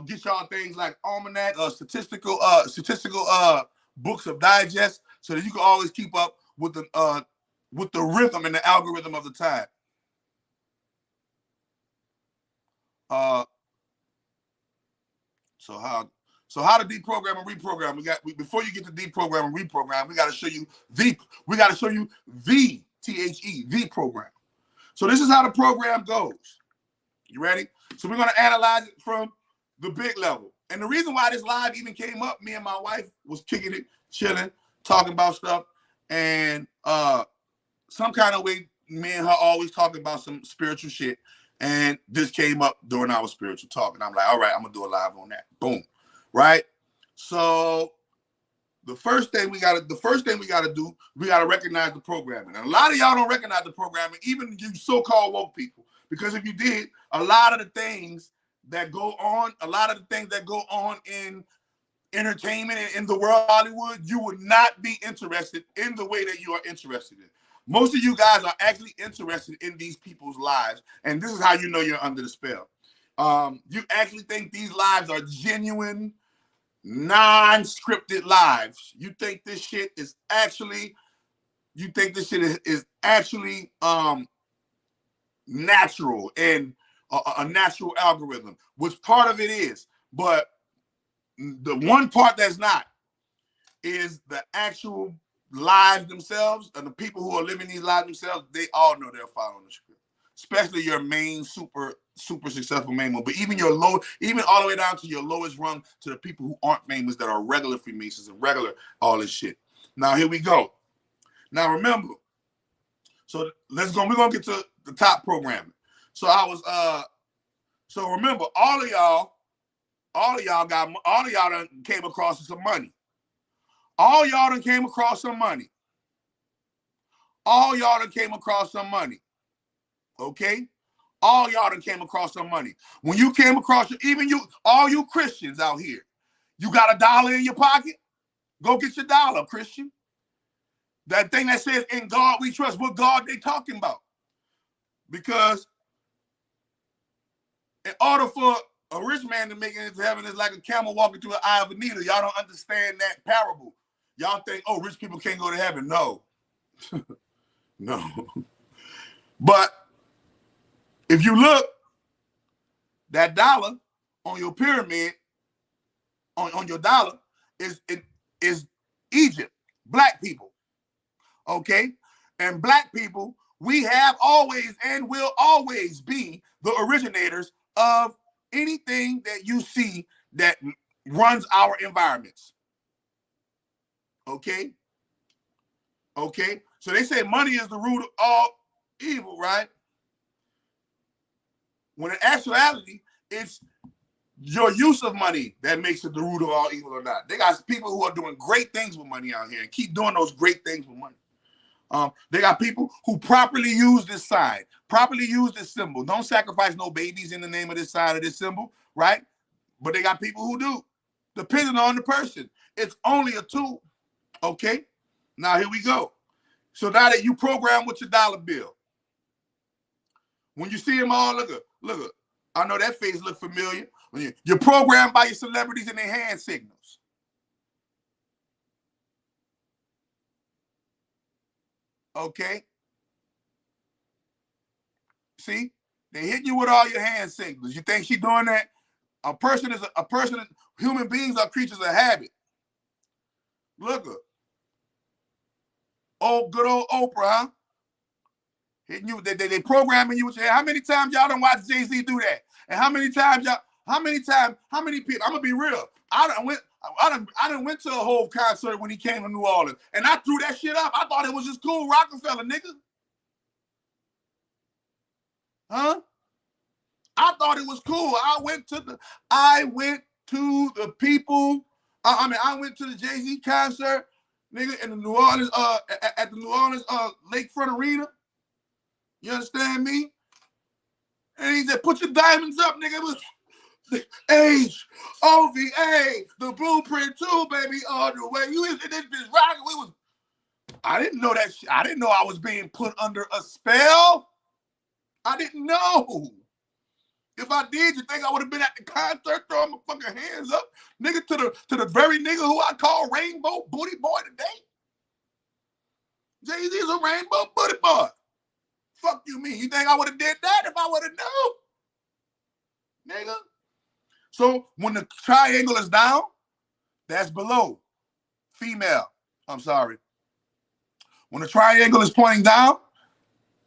get y'all things like almanac, statistical books of digest, so that you can always keep up with the rhythm and the algorithm of the time. So how to deprogram and reprogram? Before you get to deprogram and reprogram, we got to show you the THE program. So this is how the program goes. You ready? So we're going to analyze it from the big level. And the reason why this live even came up, me and my wife was kicking it, chilling, talking about stuff. And some kind of way, me and her always talking about some spiritual shit. And this came up during our spiritual talk. And I'm like, all right, I'm going to do a live on that. Boom. Right? So the first thing we got to do, we got to recognize the programming. And a lot of y'all don't recognize the programming, even you so-called woke people. Because if you did, a lot of the things that go on in entertainment and in the world of Hollywood, you would not be interested in the way that you are interested in. Most of you guys are actually interested in these people's lives. And this is how you know you're under the spell. You actually think these lives are genuine, non-scripted lives. You think this shit is actually, natural and a natural algorithm, which part of it is. But the one part that's not is the actual lives themselves, and the people who are living these lives themselves, they all know they're following the script. Especially your main super successful main one, but even your low, even all the way down to your lowest rung, to the people who aren't famous, that are regular Freemasons and regular all this shit. Now here we go. Now remember, so we're gonna get to the top programming. So so remember, all of y'all done came across some money. All y'all done came across some money. Okay? All y'all done came across some money. When you came across, all you Christians out here, you got $1 in your pocket? Go get your dollar, Christian. That thing that says, "In God we trust," what God they talking about? Because in order for a rich man to make it into heaven, it's like a camel walking through the eye of a needle. Y'all don't understand that parable. Y'all think, oh, rich people can't go to heaven. No. No. But if you look, that dollar on your pyramid, on your dollar, is Egypt, black people. Okay? And black people, we have always and will always be the originators of anything that you see that runs our environments. Okay? Okay? So they say money is the root of all evil, right? When in actuality, it's your use of money that makes it the root of all evil or not. They got people who are doing great things with money out here and keep doing those great things with money. They got people who properly use this sign, properly use this symbol. Don't sacrifice no babies in the name of this sign or this symbol, right? But they got people who do, depending on the person. It's only a tool, okay? Now, here we go. So now that you program with your dollar bill, when you see them all, look, I know that face look familiar. When you're programmed by your celebrities and their hand signals. Okay? See? They hitting you with all your hand signals. You think she's doing that? Human beings are creatures of habit. Look, good old Oprah, huh? Hitting you, they programming you with your hand. How many times y'all done watch Jay-Z do that? And how many people, I'm gonna be real. I done went to a whole concert when he came to New Orleans, and I threw that shit up. I thought it was just cool, Rockefeller, nigga. Huh? I thought it was cool. I went to the people. I went to the Jay-Z concert, nigga, in the New Orleans, at the New Orleans Lakefront Arena. You understand me? And he said, "Put your diamonds up, nigga." It was HOVA, the blueprint too, baby, all the way. You in this bitch rocking. I didn't know that shit. I didn't know I was being put under a spell. I didn't know. If I did, you think I would have been at the concert throwing my fucking hands up? Nigga, to the very nigga who I call Rainbow Booty Boy today. Jay-Z's a Rainbow Booty Boy. Fuck you mean? You think I would have did that if I would have known? Nigga. So when the triangle is down, that's below. Female. I'm sorry. When the triangle is pointing down,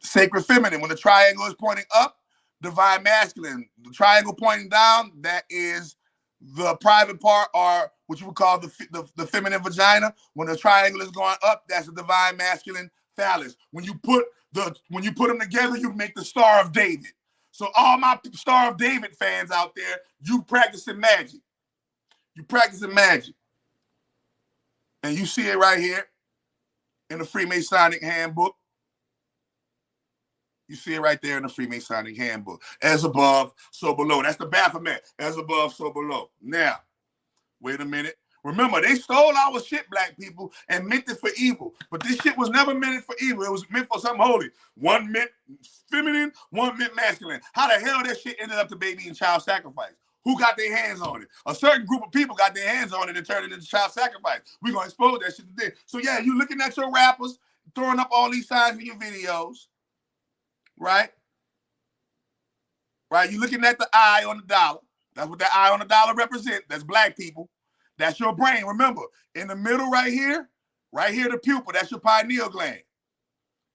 sacred feminine. When the triangle is pointing up, divine masculine. The triangle pointing down, that is the private part, or what you would call the feminine vagina. When the triangle is going up, that's the divine masculine phallus. When you put them together, you make the Star of David. So all my Star of David fans out there, you practicing magic. You practicing magic. And you see it right here in the Freemasonic handbook. You see it right there in the Freemasonic handbook. As above, so below. That's the Baphomet. As above, so below. Now, wait a minute. Remember, they stole our shit, black people, and meant it for evil. But this shit was never meant for evil. It was meant for something holy. One meant feminine, one meant masculine. How the hell that shit ended up to baby and child sacrifice? Who got their hands on it? A certain group of people got their hands on it and turned it into child sacrifice. We're going to expose that shit today. So, yeah, you looking at your rappers, throwing up all these signs in your videos, right? Right? You looking at the eye on the dollar. That's what that eye on the dollar represents. That's black people. That's your brain. Remember, in the middle right here, the pupil, that's your pineal gland.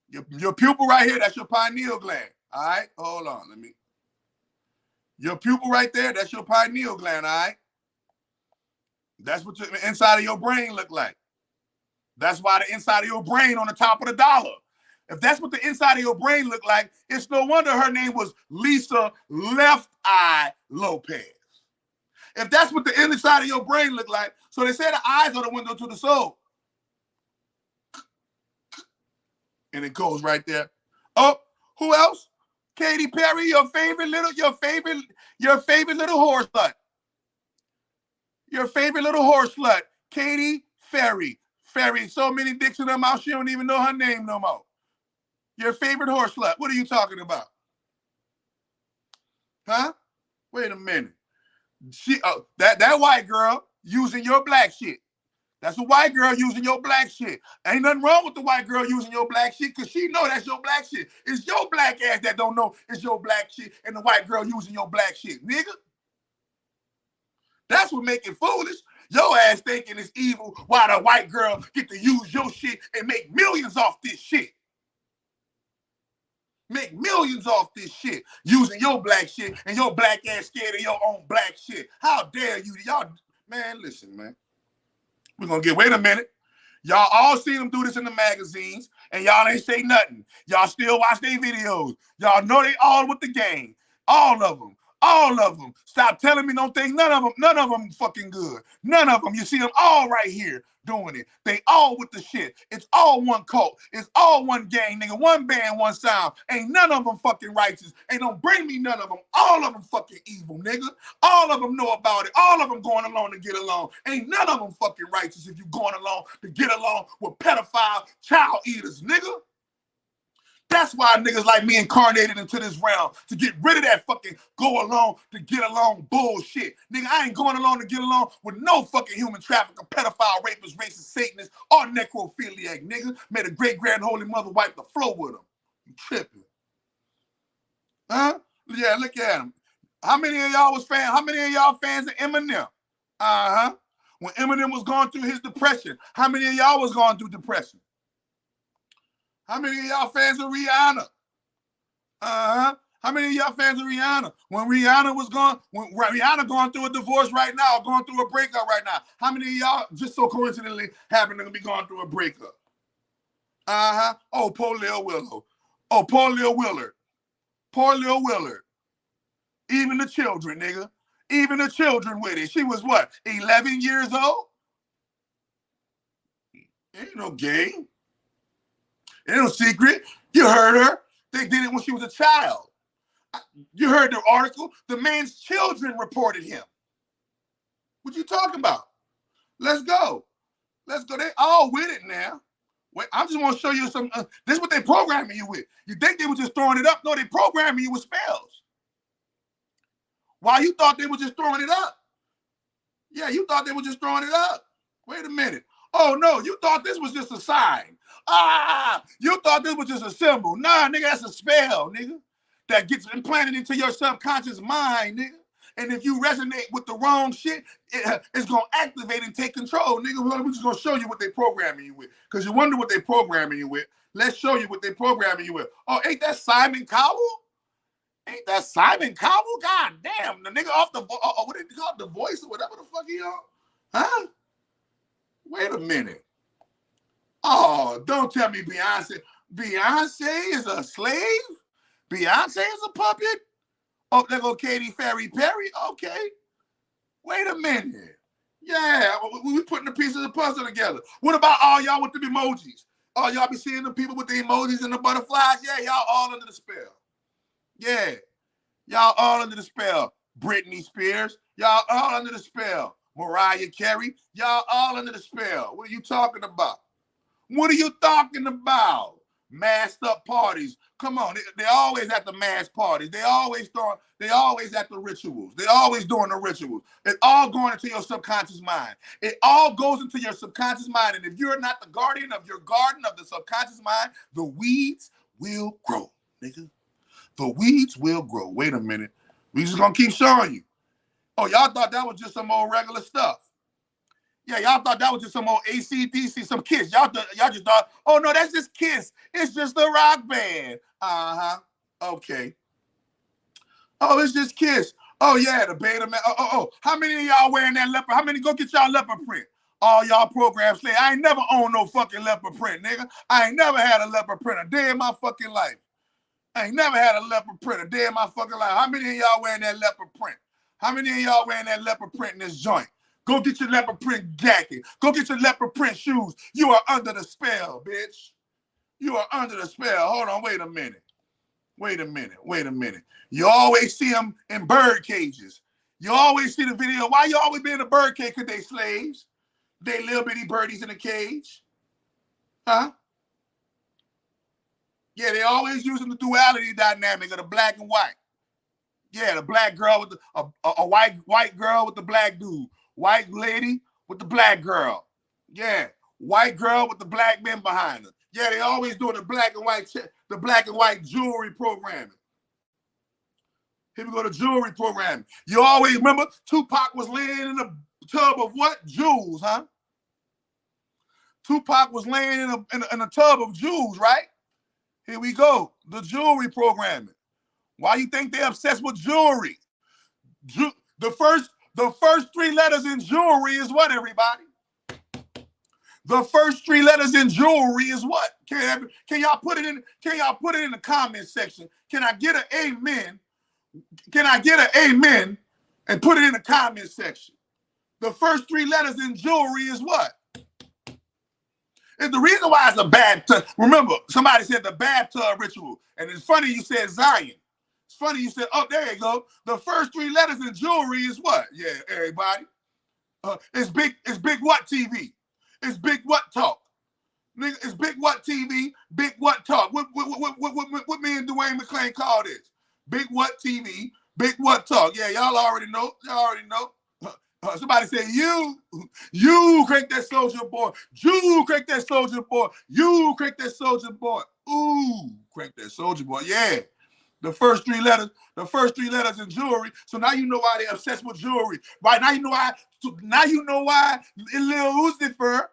Your pupil right here, that's your pineal gland. All right? Hold on. Your pupil right there, that's your pineal gland, all right? That's what the inside of your brain look like. That's why the inside of your brain on the top of the dollar. If that's what the inside of your brain look like, it's no wonder her name was Lisa Left Eye Lopez. If that's what the inside of your brain look like, so they say the eyes are the window to the soul. And it goes right there. Oh, who else? Katy Perry, your favorite little whore slut. Your favorite little whore slut. Katy Perry. So many dicks in her mouth, she don't even know her name no more. Your favorite whore slut. What are you talking about? Huh? Wait a minute. That white girl using your black shit. That's a white girl using your black shit. Ain't nothing wrong with the white girl using your black shit because she know that's your black shit. It's your black ass that don't know it's your black shit and the white girl using your black shit, nigga. That's what make it foolish. Your ass thinking it's evil while the white girl get to use your shit and make millions off this shit. Make millions off this shit using your black shit and your black ass scared of your own black shit. How dare you? Y'all, man, listen, man. We're going to wait a minute. Y'all all seen them do this in the magazines and y'all ain't say nothing. Y'all still watch their videos. Y'all know they all with the gang. All of them. All of them. Stop telling me no things. None of them fucking good. None of them. You see them all right here doing it. They all with the shit. It's all one cult. It's all one gang, nigga. One band, one sound. Ain't none of them fucking righteous. Ain't don't bring me none of them. All of them fucking evil, nigga. All of them know about it. All of them going along to get along. Ain't none of them fucking righteous if you going along to get along with pedophile child eaters, nigga. That's why niggas like me incarnated into this realm, to get rid of that fucking go along to get along bullshit. Nigga, I ain't going along to get along with no fucking human trafficker, pedophile, rapist, racist, Satanist, or necrophiliac, nigga. May the great grand holy mother wipe the floor with him. You tripping. Huh? Yeah, look at him. How many of y'all was fans? How many of y'all fans of Eminem? Uh-huh. When Eminem was going through his depression, how many of y'all was going through depression? How many of y'all fans of Rihanna? Uh-huh. How many of y'all fans of Rihanna? When Rihanna going through a divorce right now, going through a breakup right now, how many of y'all just so coincidentally happen to be going through a breakup? Uh-huh. Oh, poor Lil Willow. Oh, poor Lil Willard. Poor Lil Willard. Even the children, nigga. Even the children with it. She was what, 11 years old? Ain't no game. Ain't no secret. You heard her. They did it when she was a child. You heard the article. The man's children reported him. What you talking about? Let's go. Let's go. They all with it now. Wait, I just want to show you some. This is what they programming you with. You think they were just throwing it up? No, they programming you with spells. Why you thought they were just throwing it up? Yeah, you thought they were just throwing it up. Wait a minute. Oh, no, you thought this was just a sign. You thought this was just a symbol. Nah, nigga, that's a spell, nigga. That gets implanted into your subconscious mind, nigga. And if you resonate with the wrong shit, it's going to activate and take control, nigga. We're just going to show you what they programming you with. Because you wonder what they programming you with. Let's show you what they programming you with. Oh, ain't that Simon Cowell? Ain't that Simon Cowell? God damn, the nigga off the, what they call it, The Voice or whatever the fuck he on? Huh? Wait a minute. Oh, don't tell me Beyonce. Beyonce is a slave? Beyonce is a puppet? Oh, there go Katy Perry. Okay. Wait a minute. Yeah, we putting the pieces of the puzzle together. What about all y'all with the emojis? Oh, y'all be seeing the people with the emojis and the butterflies? Yeah, y'all all under the spell. Yeah. Y'all all under the spell. Britney Spears. Y'all all under the spell. Mariah Carey. Y'all all under the spell. What are you talking about? What are you talking about? Masked up parties. Come on, they always at the mass parties. They always at the rituals. They always doing the rituals. It's all going into your subconscious mind. It all goes into your subconscious mind. And if you're not the guardian of your garden of the subconscious mind, the weeds will grow, nigga. The weeds will grow. Wait a minute. We just gonna keep showing you. Oh, y'all thought that was just some old regular stuff. Yeah, y'all thought that was just some old AC/DC, some Kiss. Y'all just thought, oh no, that's just Kiss. It's just a rock band. Okay. Oh, it's just Kiss. Oh yeah, the Beta Man. Oh. How many of y'all wearing that leopard? How many go get y'all leopard print? All y'all programs say, I ain't never owned no fucking leopard print, nigga. I ain't never had a leopard print a day in my fucking life. I ain't never had a leopard print a day in my fucking life. How many of y'all wearing that leopard print? How many of y'all wearing that leopard print in this joint? Go get your leopard print jacket. Go get your leopard print shoes. You are under the spell, bitch. You are under the spell. Hold on, wait a minute. You always see them in bird cages. You always see the video. Why you always be in a bird cage? Because they slaves. They little bitty birdies in a cage. Huh? Yeah, they always using the duality dynamic of the black and white. Yeah, the black girl with a white girl with the black dude. White lady with the black girl. Yeah, white girl with the black men behind her. Yeah, they always doing the black and white jewelry programming. Here we go to jewelry programming. You always remember Tupac was laying in a tub of what? Jewels, huh? Tupac was laying in a tub of jewels, right? Here we go. The jewelry programming. Why you think they're obsessed with jewelry? The first three letters in jewelry is what, everybody? The first three letters in jewelry is what? Can y'all put it in? Can y'all put it in the comment section? Can I get an amen? Can I get an amen and put it in the comment section? The first three letters in jewelry is what? It's the reason why it's a bathtub. Remember, somebody said the bathtub ritual, and it's funny you said Zion. It's funny you said, oh, there you go. The first three letters in jewelry is what? Yeah, everybody. It's big what TV? It's big what talk? Nigga, it's big what TV? Big what talk? What me and Dwayne McClain call this? Big what TV? Big what talk? Yeah, y'all already know. Y'all already know. Somebody say, you crank that soldier boy. You crank that soldier boy. You crank that soldier boy. Ooh, crank that soldier boy. Yeah. The first three letters in jewelry. So now you know why they're obsessed with jewelry. Right? Now you know why. Lil Uzi Vert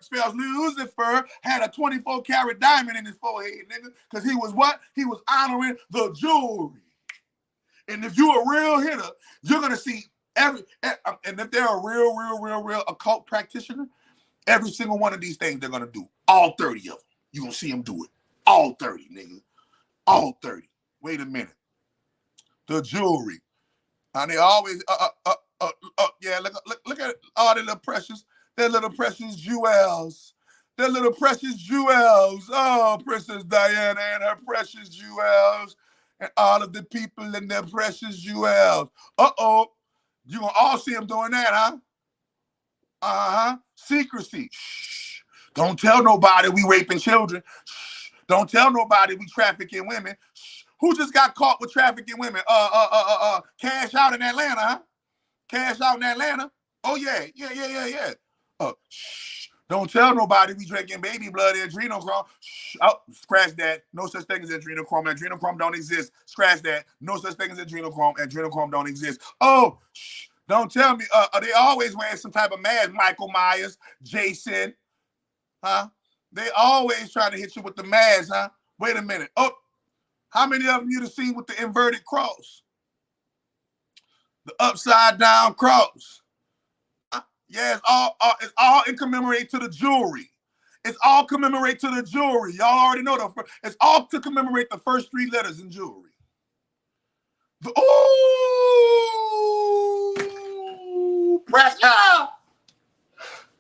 spells Lil Uzi Vert had a 24 karat diamond in his forehead, nigga. Because he was what? He was honoring the jewelry. And if you're a real hitter, you're gonna see and if they're a real occult practitioner, every single one of these things they're gonna do. All 30 of them. You're gonna see them do it. All 30, nigga. All 30. Wait a minute. The jewelry. And they always yeah, look at all their little precious jewels. Their little precious jewels. Oh, Princess Diana and her precious jewels. And all of the people in their precious jewels. Uh-oh. You're going to all see them doing that, huh? Uh-huh. Secrecy. Shh. Don't tell nobody we raping children. Shh. Don't tell nobody we trafficking women. Shh. Who just got caught with trafficking women? Cash Out in Atlanta, huh? Cash Out in Atlanta? Oh, yeah. Shh. Don't tell nobody we drinking baby blood and adrenochrome. Shh. Oh, scratch that. No such thing as adrenochrome. Adrenochrome don't exist. Scratch that. No such thing as adrenochrome. Adrenochrome don't exist. Oh, shh. Don't tell me. They always wearing some type of mask. Michael Myers, Jason. Huh? They always trying to hit you with the mask, huh? Wait a minute. Oh, how many of them you've seen with the inverted cross? The upside down cross. Yeah, it's all in commemorate to the jewelry. It's all commemorate to the jewelry. Y'all already know it's all to commemorate the first three letters in jewelry. Ooh, pressure.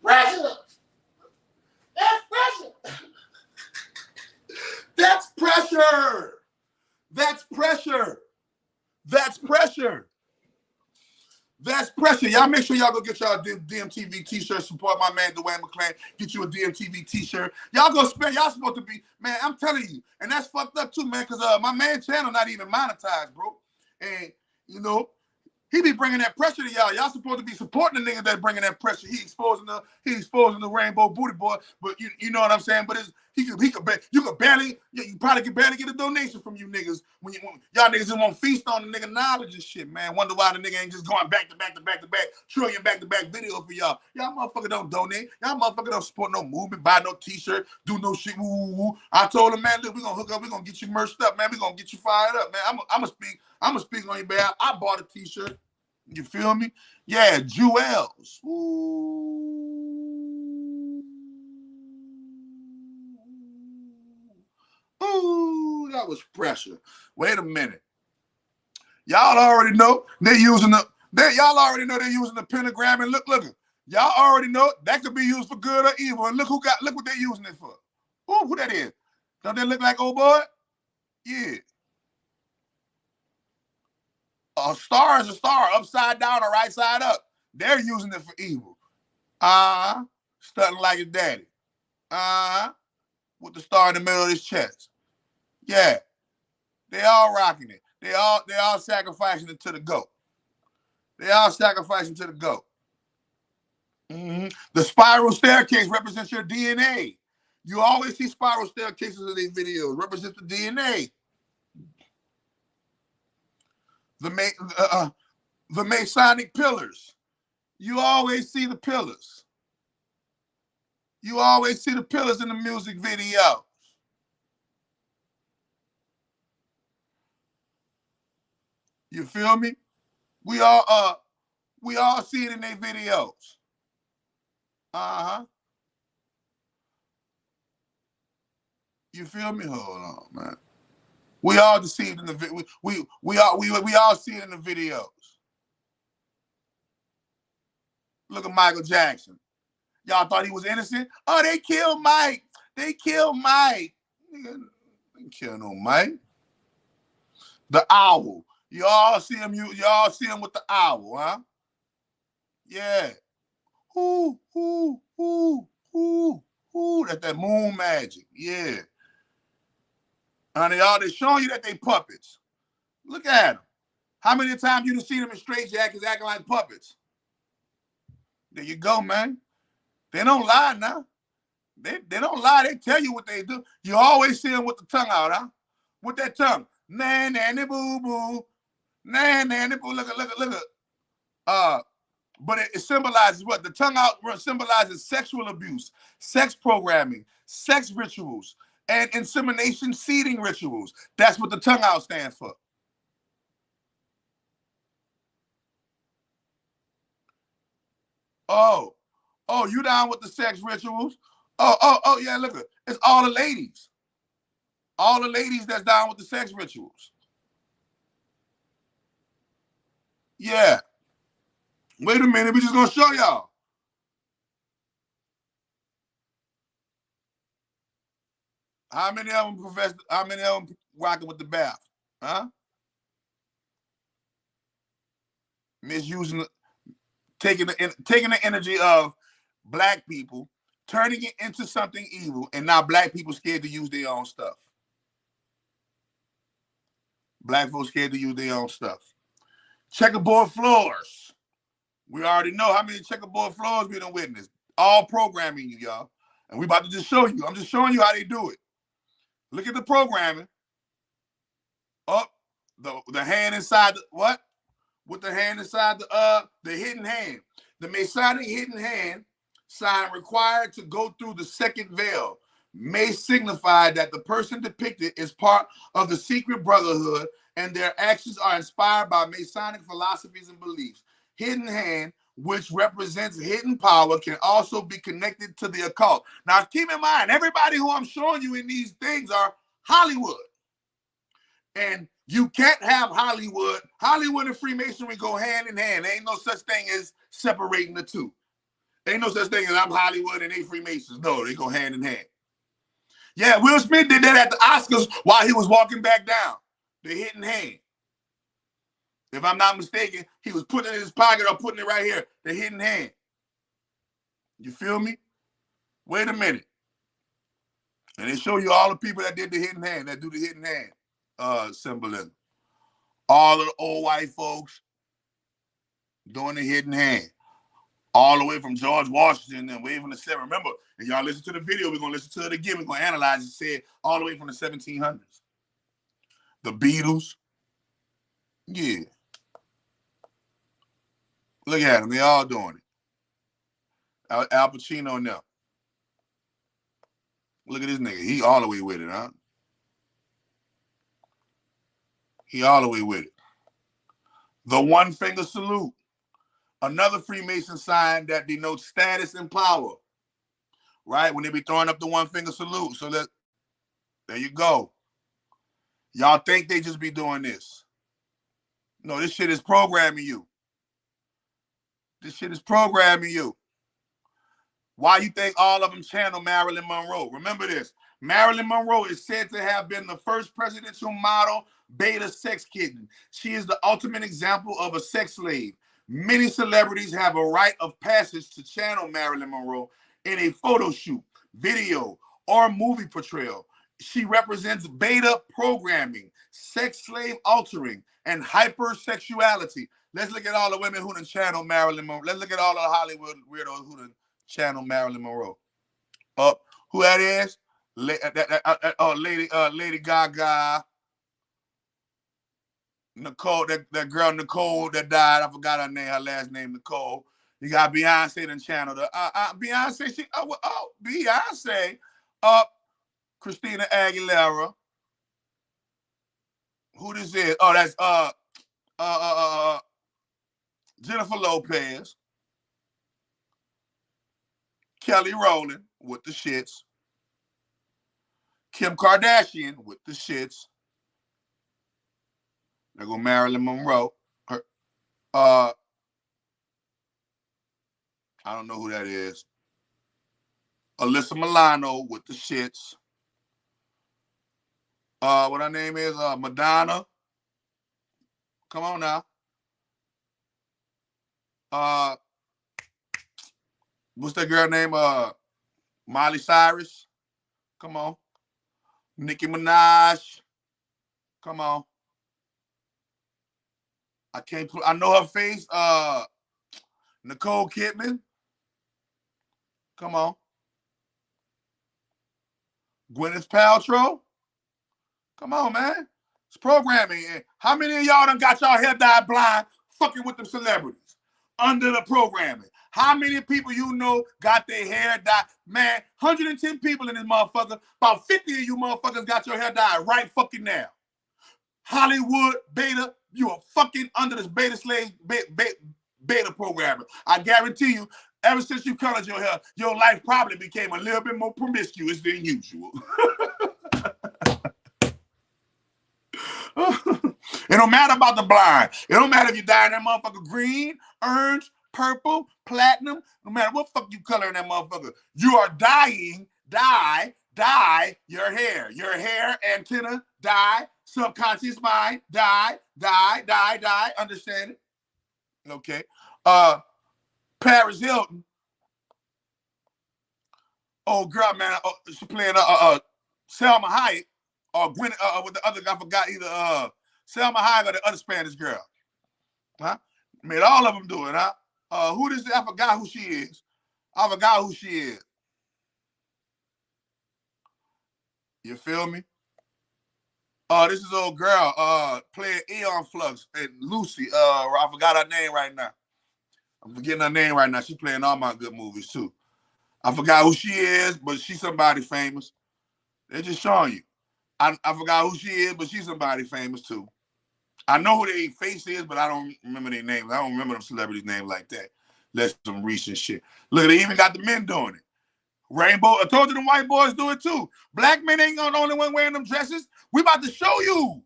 Pressure. That's pressure. That's pressure. That's pressure. That's pressure. That's pressure. Y'all make sure y'all go get y'all DMTV t-shirt. Support my man Dwayne McClain. Get you a DMTV t-shirt. Y'all go spend. Y'all supposed to be, man, I'm telling you. And that's fucked up too, man, because my man channel not even monetized, bro. And, you know, he be bringing that pressure to y'all. Y'all supposed to be supporting the niggas that bringing that pressure. He exposing the rainbow booty boy. But you know what I'm saying? But you probably could barely get a donation from you niggas when y'all niggas just want to feast on the nigga knowledge and shit, man. Wonder why the nigga ain't just going back to back trillion back to back videos for y'all. Y'all motherfucker don't donate. Y'all motherfucker don't support no movement, buy no t-shirt, do no shit. Woo. I told him, man, look, we gonna hook up. We gonna get you merched up, man. We gonna get you fired up, man. I'm gonna speak on your behalf. I bought a t-shirt. You feel me? Yeah, Jewels. Ooh, that was pressure. Wait a minute. Y'all already know they're using the pentagram, and look. Y'all already know that could be used for good or evil. And look what they're using it for. Ooh, who that is? Don't they look like old boy? Yeah. A star is a star, upside down or right side up. They're using it for evil. Stunting like his daddy. With the star in the middle of his chest. Yeah. They all rocking it. They all sacrificing it to the goat. They all sacrificing to the goat. The spiral staircase represents your DNA. You always see spiral staircases in these videos. Represents the DNA. The Masonic pillars. You always see the pillars. You always see the pillars in the music videos. You feel me? We all see it in their videos. You feel me? Hold on, man. We all deceived in the we all see it in the videos. Look at Michael Jackson. Y'all thought he was innocent? Oh, they killed Mike. They killed Mike. Nigga, they didn't kill no Mike. The owl. You all see him with the owl, huh? Yeah. That's that moon magic. Yeah. Honey, y'all, they showing you that they puppets. Look at them. How many times you done seen them in straitjackets acting like puppets? There you go, man. They don't lie now. They don't lie. They tell you what they do. You always see them with the tongue out, huh? With that tongue. Nanny boo boo. Nanny boo. Look at. But it symbolizes what? The tongue out symbolizes sexual abuse, sex programming, sex rituals, and insemination seeding rituals. That's what the tongue out stands for. Oh, you down with the sex rituals? Oh, yeah, look, it's all the ladies. All the ladies that's down with the sex rituals. Yeah. Wait a minute, we're just gonna show y'all. How many of them rocking with the bath? Huh? Misusing taking the energy of black people, turning it into something evil, and now black people scared to use their own stuff. Black folks scared to use their own stuff. Checkerboard floors. We already know how many checkerboard floors we done witnessed. All programming you, y'all. And we about to just show you. I'm just showing you how they do it. Look at the programming. Up, the hand inside the what? With the hand inside the hidden hand. The Masonic hidden hand sign required to go through the second veil may signify that the person depicted is part of the secret brotherhood and their actions are inspired by Masonic philosophies and beliefs. Hidden hand, which represents hidden power, can also be connected to the occult. Now, keep in mind, everybody who I'm showing you in these things are Hollywood. And you can't have Hollywood. Hollywood and Freemasonry go hand in hand. There ain't no such thing as separating the two. There ain't no such thing as I'm Hollywood and they Freemasons. No, they go hand in hand. Yeah, Will Smith did that at the Oscars while he was walking back down. The hidden hand. If I'm not mistaken, he was putting it in his pocket or putting it right here, the hidden hand. You feel me? Wait a minute. And they show you all the people that did the hidden hand, that do the hidden hand symbolism. All of the old white folks doing the hidden hand. All the way from George Washington and way from the 7th. Remember, and y'all listen to the video, we're going to listen to it again. We're going to analyze it, say it all the way from the 1700s. The Beatles. Yeah. Look at them. They all doing it. Al Pacino now. Look at this nigga. He all the way with it, huh? He all the way with it. The one finger salute. Another Freemason sign that denotes status and power. Right? When they be throwing up the one finger salute. So that, there you go. Y'all think they just be doing this. No, this shit is programming you. This shit is programming you. Why you think all of them channel Marilyn Monroe? Remember this. Marilyn Monroe is said to have been the first presidential model beta sex kitten. She is the ultimate example of a sex slave. Many celebrities have a rite of passage to channel Marilyn Monroe in a photo shoot, video, or movie portrayal. She represents beta programming, sex slave altering, and hypersexuality. Let's look at all the women who done channel Marilyn Monroe. Let's look at all the Hollywood weirdos who done channel Marilyn Monroe. Who that is? Lady Gaga. Nicole, that girl Nicole that died. I forgot her name. Her last name Nicole. You got Beyonce done channeled her. Beyonce. Beyonce. Christina Aguilera. Who this is? Oh, that's Jennifer Lopez. Kelly Rowland with the shits. Kim Kardashian with the shits. There go Marilyn Monroe. Her, I don't know who that is. Alyssa Milano with the shits. What her name is? Madonna. Come on now. What's that girl name? Miley Cyrus. Come on. Nicki Minaj. Come on. I know her face. Nicole Kidman. Come on. Gwyneth Paltrow. Come on, man. It's programming. How many of y'all done got y'all hair dyed blind fucking with them celebrities under the programming? How many people you know got their hair dyed? Man, 110 people in this motherfucker. About 50 of you motherfuckers got your hair dyed right fucking now. Hollywood beta, you are fucking under this beta slave beta programming. I guarantee you, ever since you colored your hair, your life probably became a little bit more promiscuous than usual. It don't matter about the blind. It don't matter if you dye that motherfucker green, orange, purple, platinum. No matter what fuck you color in that motherfucker. You are dye your hair. Your hair, antenna, dye, subconscious mind, dye. Understand it? Okay. Paris Hilton. Oh, girl, man. She playing Selma Hayek. Or Gwyneth, with the other guy, I forgot either Selma Hayek or the other Spanish girl. Huh? Made all of them do it, huh? Who this is? I forgot who she is. You feel me? This is old girl playing Aeon Flux and Lucy. I forgot her name right now. I'm forgetting her name right now. She's playing all my good movies too. I forgot who she is, but she's somebody famous. They're just showing you. I forgot who she is, but she's somebody famous too. I know who their face is, but I don't remember their names. I don't remember them celebrities' names like that. That's some recent shit. Look, they even got the men doing it. Rainbow, I told you the white boys do it too. Black men ain't the only one wearing them dresses. We about to show you.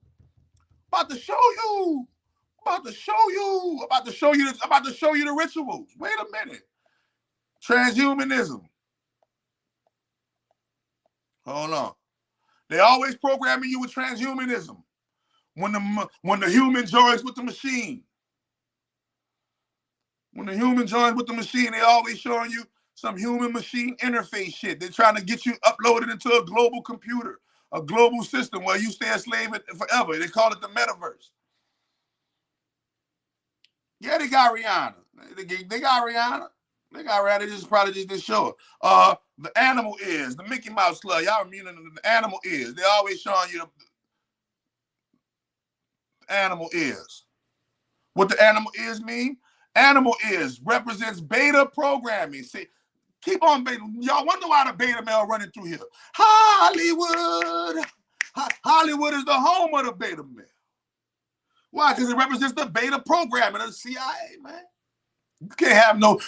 I'm about to show you the rituals. Wait a minute. Transhumanism. Hold on. They always programming you with transhumanism. when the human joins with the machine. When the human joins with the machine, they always showing you some human-machine interface shit. They're trying to get you uploaded into a global computer, a global system where you stay a slave forever. They call it the metaverse. Yeah, they got Rihanna. They got Rihanna. They got Rihanna. They just probably just show her. The animal is the Mickey Mouse slug. Y'all remember the animal is. They always showing you the animal is. What the animal is mean? Animal is represents beta programming. See, keep on beta. Y'all wonder why the beta male running through here. Hollywood. Hollywood is the home of the beta male. Why? Because it represents the beta programming of the CIA, man.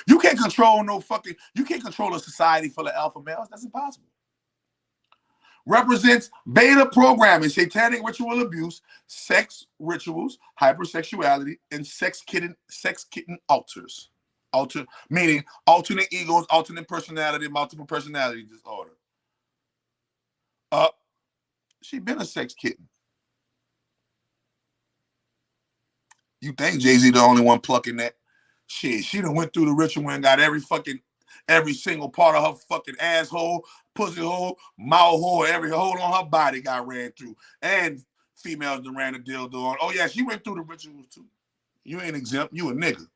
You can't control a society full of alpha males. That's impossible. Represents beta programming, satanic ritual abuse, sex rituals, hypersexuality, and sex kitten alters. Meaning alternate egos, alternate personality, multiple personality disorder. She been a sex kitten. You think Jay-Z the only one plucking that? Shit, she done went through the ritual and got every single part of her fucking asshole, pussy hole, mouth hole, every hole on her body got ran through. And females done ran the dildo on. Oh yeah, she went through the rituals too. You ain't exempt. You a nigga.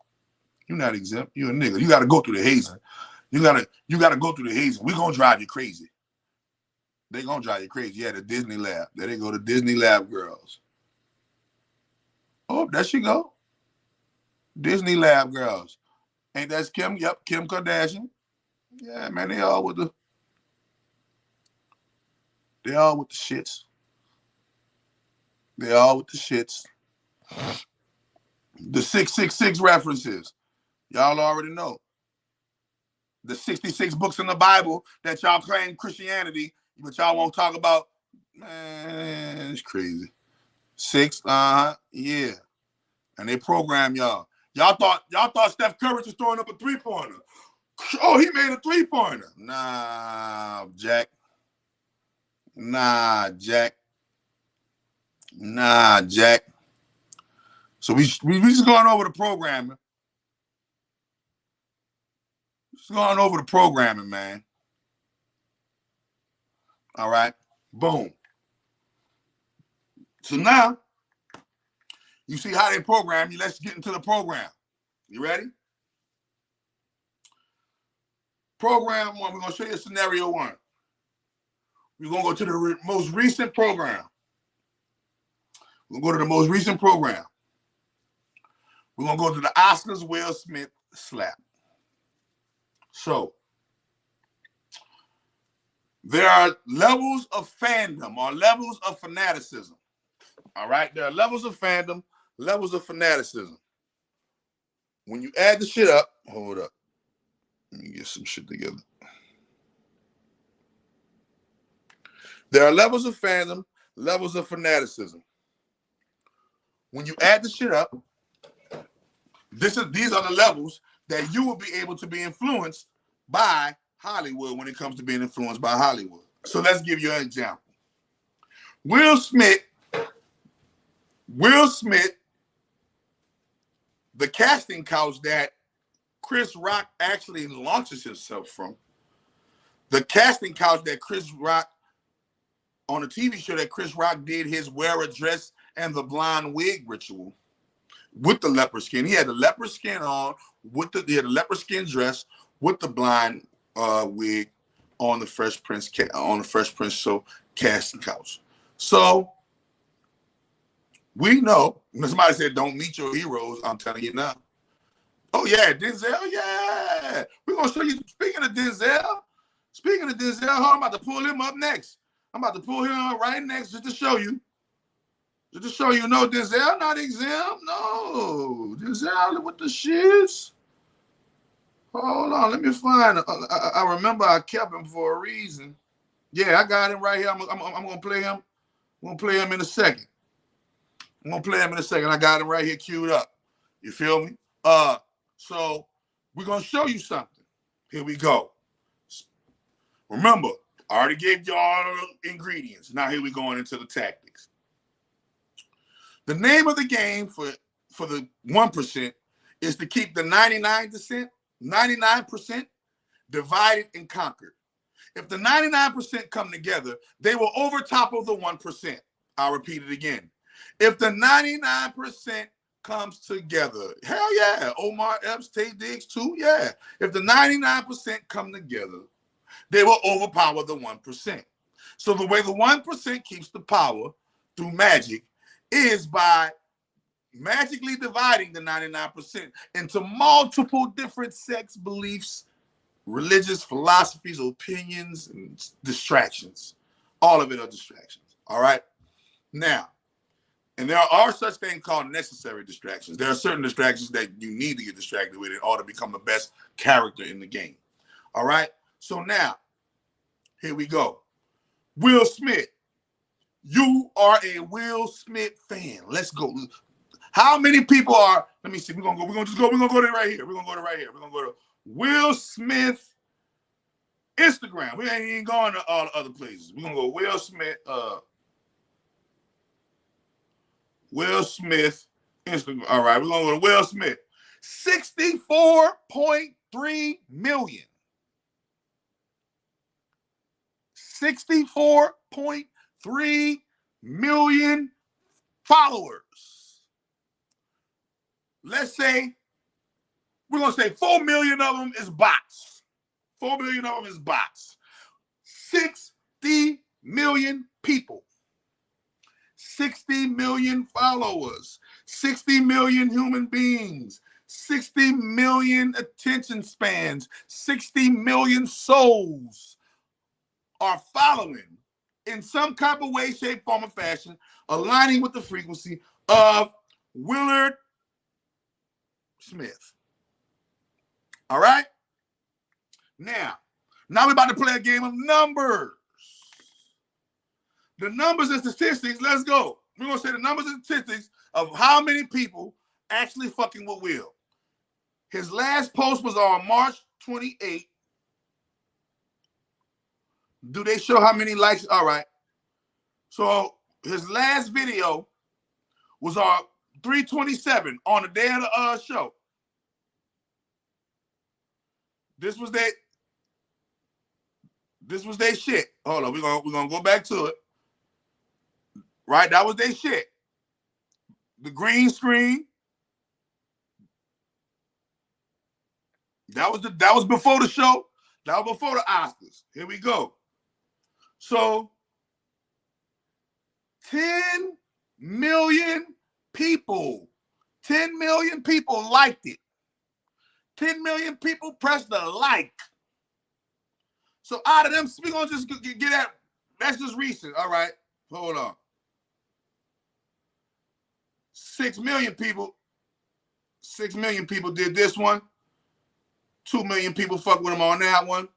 You not exempt. You a nigga. You got to go through the hazing. You gotta go through the hazing. We gonna drive you crazy. They gonna drive you crazy. Yeah, the Disney Lab. There they go, the Disney Lab girls. Oh, there she go. Disney Lab girls. Ain't that Kim? Yep, Kim Kardashian. Yeah, man, they all with the shits. They all with the shits. The 666 references. Y'all already know. The 66 books in the Bible that y'all claim Christianity, but y'all won't talk about. Man, it's crazy. 6, yeah. And they program y'all. Y'all thought Steph Curry was throwing up a 3-pointer. Oh, he made a 3-pointer. Nah, Jack. So we just going over the programming. Just going over the programming, man. All right. Boom. So now, you see how they program you. Let's get into the program. You ready? Program 1, we're going to show you scenario 1. We're going to go to the most recent program. We're going to go to the most recent program. We're going to go to the Oscars Will Smith slap. So, there are levels of fandom or levels of fanaticism. All right? There are levels of fandom, levels of fanaticism. When you add the shit up, hold up. Let me get some shit together. There are levels of fandom, levels of fanaticism. When you add the shit up, these are the levels that you will be able to be influenced by Hollywood when it comes to being influenced by Hollywood. So let's give you an example. Will Smith, the casting couch that Chris Rock actually launches himself from, the casting couch that Chris Rock, on a TV show that Chris Rock did his wear a dress and the blonde wig ritual with the leopard skin. He had the leopard skin on, he had the leopard skin dress with the blonde wig on the Fresh Prince show casting couch. So we know, when somebody said don't meet your heroes, I'm telling you now. Oh yeah, Denzel, yeah. We're gonna show you. Speaking of Denzel, I'm about to pull him up next. I'm about to pull him up right next just to show you. No, Denzel not exempt. No, Denzel with the shits. Hold on, let me find. I remember I kept him for a reason. Yeah, I got him right here. I'm gonna play him. I'm gonna play him in a second. I got him right here queued up. You feel me? So we're gonna show you something. Here we go. Remember, I already gave you all the ingredients. Now here we going into the tactics. The name of the game for the 1% is to keep the 99% divided and conquered. If the 99% come together, they will overtopple the 1%. I'll repeat it again. If the 99% comes together, hell yeah. Omar Epps, Tay Diggs too, yeah. If the 99% come together, they will overpower the 1%. So the way the 1% keeps the power through magic is by magically dividing the 99% into multiple different sects, beliefs, religious philosophies, opinions, and distractions. All of it are distractions. All right. Now, and there are such things called necessary distractions. There are certain distractions that you need to get distracted with in order to become the best character in the game. All right. So now, here we go. Will Smith. You are a Will Smith fan. Let's go. How many people are? Let me see. We're gonna go to right here. We're gonna go to Will Smith Instagram. We ain't even going to all the other places. We're gonna go Will Smith. Will Smith Instagram. All right, we're gonna go to Will Smith. 64.3 million. 64.3 million followers. Let's say, we're going to say 4 million of them is bots. 4 million of them is bots. 60 million people. 60 million followers. 60 million human beings. 60 million attention spans. 60 million souls are following in some type of way, shape, form, or fashion, aligning with the frequency of Willard Smith. All right? Now we're about to play a game of numbers. The numbers and statistics, let's go. We're going to say the numbers and statistics of how many people actually fucking with Will. His last post was on March 28th. Do they show how many likes? All right. So his last video was on 3/27 on the day of the show. This was their shit. Hold on, we're gonna go back to it. Right, that was their shit. The green screen. That was before the show. That was before the Oscars. Here we go. So 10 million people. 10 million people liked it. 10 million people pressed the like. So out of them, we're going to just get at, that's just recent. All right, hold on. 6 million people. 6 million people did this one. 2 million people fuck with him on that one.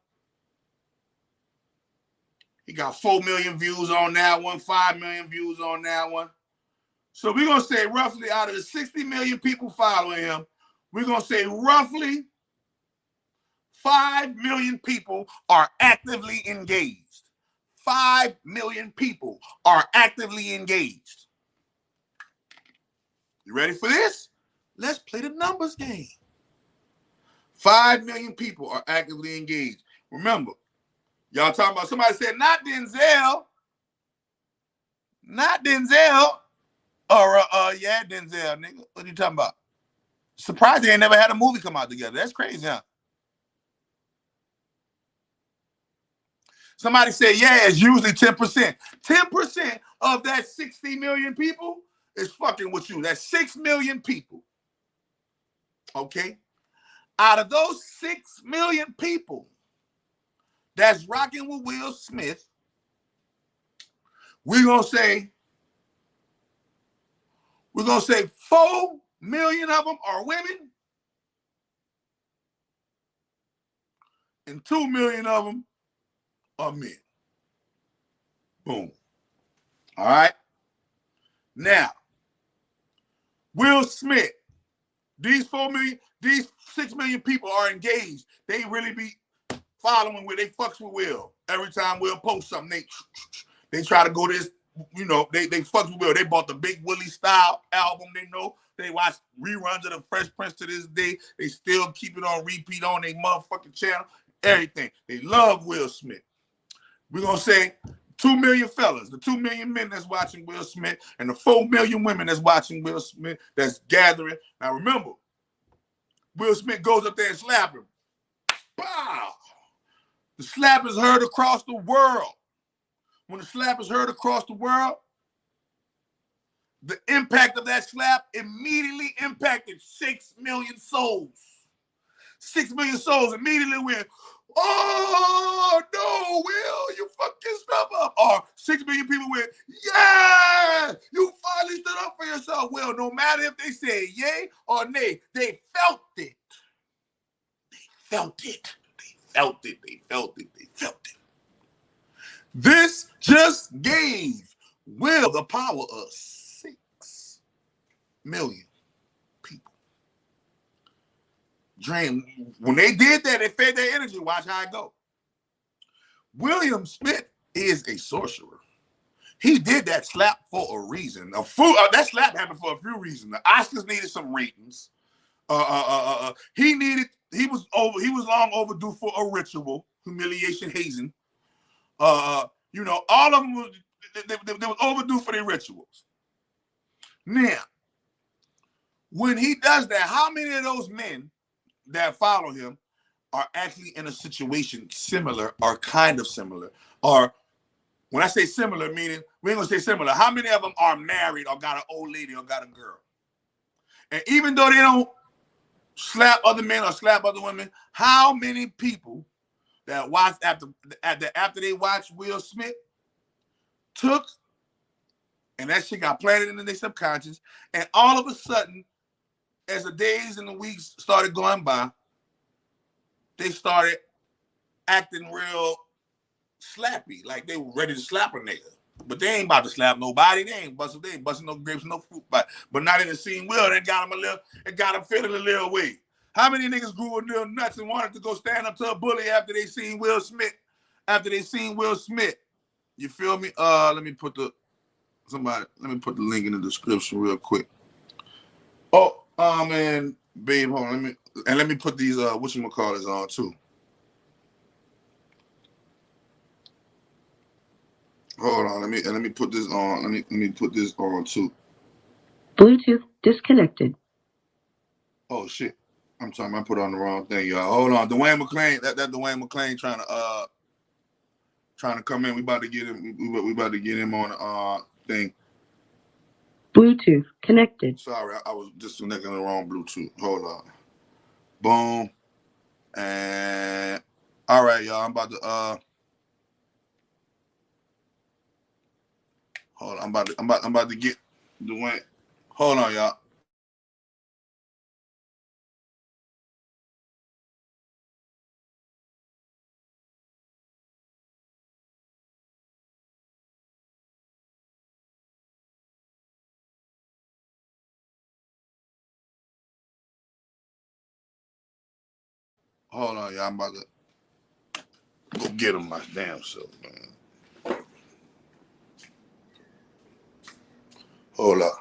He got 4 million views on that one, 5 million views on that one. So we're going to say roughly out of the 60 million people following him, we're going to say roughly 5 million people are actively engaged. 5 million people are actively engaged. You ready for this? Let's play the numbers game. 5 million people are actively engaged. Remember, y'all talking about, somebody said, not Denzel. Not Denzel. Or, yeah, Denzel, nigga. What are you talking about? Surprised they ain't never had a movie come out together. That's crazy, huh? Somebody said, yeah, it's usually 10%. 10% of that 60 million people is fucking with you. That's 6 million people. Okay? Out of those 6 million people that's rocking with Will Smith, we're gonna say 4 million of them are women and 2 million of them are men. Boom. All right. Now, Will Smith, these 6 million people are engaged. They really be following where they fucks with Will. Every time Will posts something, they try to go this, you know, they fucked with Will. They bought the Big Willie Style album. They know. They watch reruns of the Fresh Prince to this day. They still keep it on repeat on their motherfucking channel. Everything. They love Will Smith. We're gonna say 2 million fellas, the 2 million men that's watching Will Smith, and the 4 million women that's watching Will Smith that's gathering. Now remember, Will Smith goes up there and slaps him. Pow! The slap is heard across the world. When the slap is heard across the world, the impact of that slap immediately impacted 6 million souls. 6 million souls immediately went, oh, no, Will, you fucked your stuff up. Or 6 million people went, yeah, you finally stood up for yourself, Will. No matter if they say yay or nay, they felt it. They felt it. They felt it. They felt it. They felt it. This just gave Will the power of 6 million people. Drain. When they did that, they fed their energy. Watch how it go. William Smith is a sorcerer. He did that slap for a reason. That slap happened for a few reasons. The Oscars needed some ratings. He was long overdue for a ritual, humiliation, hazing. You know, all of them was they was overdue for their rituals. Now, when he does that, how many of those men that follow him are actually in a situation similar or kind of similar? Or when I say similar, meaning we ain't gonna say similar, how many of them are married or got an old lady or got a girl? And even though they don't slap other men or slap other women, how many people that watch after they watch Will Smith took, and that shit got planted into their subconscious, and all of a sudden, as the days and the weeks started going by, they started acting real slappy, like they were ready to slap a nigga. But they ain't about to slap nobody. They ain't busting no grapes, no fruit. But not in the scene. Will, it got him feeling a little way. How many niggas grew a little nuts and wanted to go stand up to a bully after they seen Will Smith? You feel me? Let me put the link in the description real quick. Oh, man, babe, hold on. Let me put these whatchamacallits on too. Hold on, let me put this on. Let me put this on too. Bluetooth disconnected. Oh shit. I'm sorry, I put on the wrong thing, y'all. Hold on. Dwayne McClain, that Dwayne McClain trying to come in. We about to get him. We about to get him on the thing. Bluetooth connected. Sorry, I was disconnecting the wrong Bluetooth. Hold on. Boom. And all right, y'all. I'm about to hold on. I'm about to get Dwayne. Hold on, y'all. Hold on, y'all. I'm about to go get him my damn self, man. Hold up.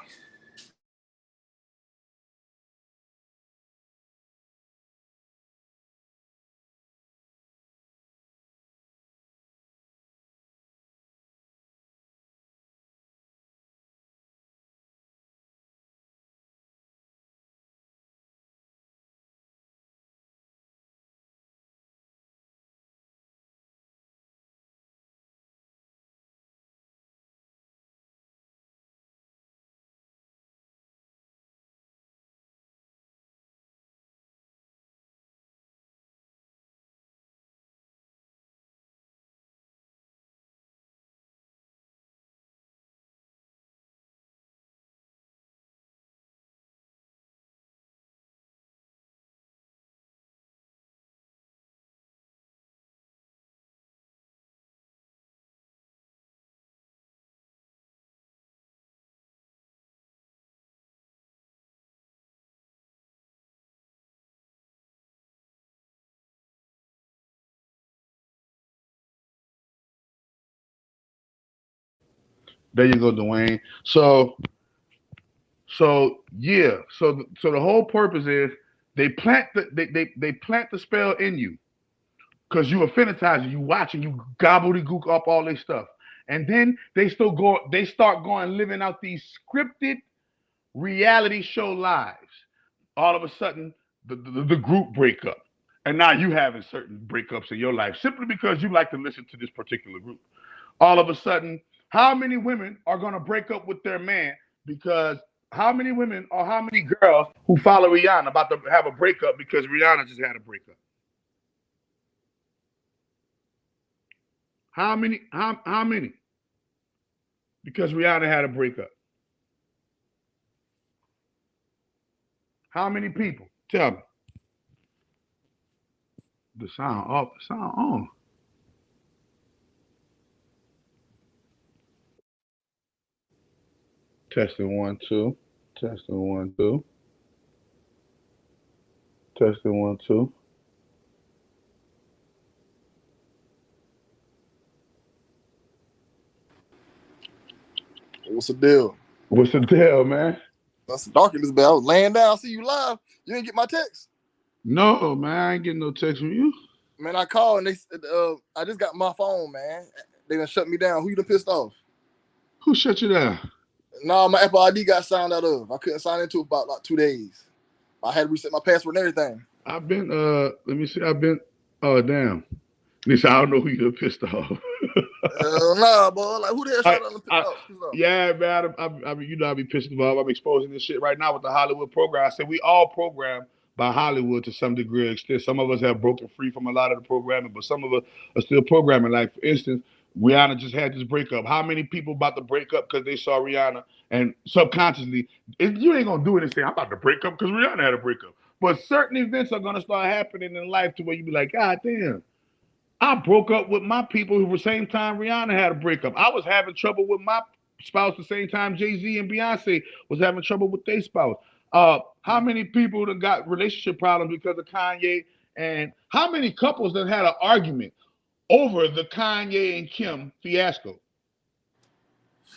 There you go, Dwayne. So yeah. So the whole purpose is they plant the spell in you because you affinitize, you watch and you gobbledygook up all this stuff, and then they start going living out these scripted reality show lives. All of a sudden, the group break up, and now you having certain breakups in your life simply because you like to listen to this particular group. All of a sudden, how many women are going to break up with their man because how many women or how many girls who follow Rihanna about to have a breakup because Rihanna just had a breakup? How many? How many? Because Rihanna had a breakup. How many people? Tell me. The sound off. The sound on. Testing 1 2. Testing 1 2. Testing 1 2. What's the deal? What's the deal, man? That's dark in this bed. I was laying down. I see you live. You didn't get my text? No, man. I ain't getting no text from you. Man, I called and they said, I just got my phone, man. They gonna shut me down. Who you done pissed off? Who shut you down? No, my Apple ID got signed out of. I couldn't sign into it for about like 2 days. I had to reset my password and everything. I've been, let me see. Oh, damn. At least I don't know who you pissed off. Nah, boy. Like, who the hell shut up and pissed off? Yeah, man. I mean, you know, I be pissed off. I'm exposing this shit right now with the Hollywood program. I said we all programmed by Hollywood to some degree or extent. Some of us have broken free from a lot of the programming, but some of us are still programming. Like, for instance, Rihanna just had this breakup. How many people about to break up because they saw Rihanna and subconsciously, you ain't going to do anything. I'm about to break up because Rihanna had a breakup. But certain events are going to start happening in life to where you be like, God damn, I broke up with my people who were the same time Rihanna had a breakup. I was having trouble with my spouse the same time Jay-Z and Beyonce was having trouble with their spouse. How many people that got relationship problems because of Kanye? And how many couples that had an argument over the Kanye and Kim fiasco?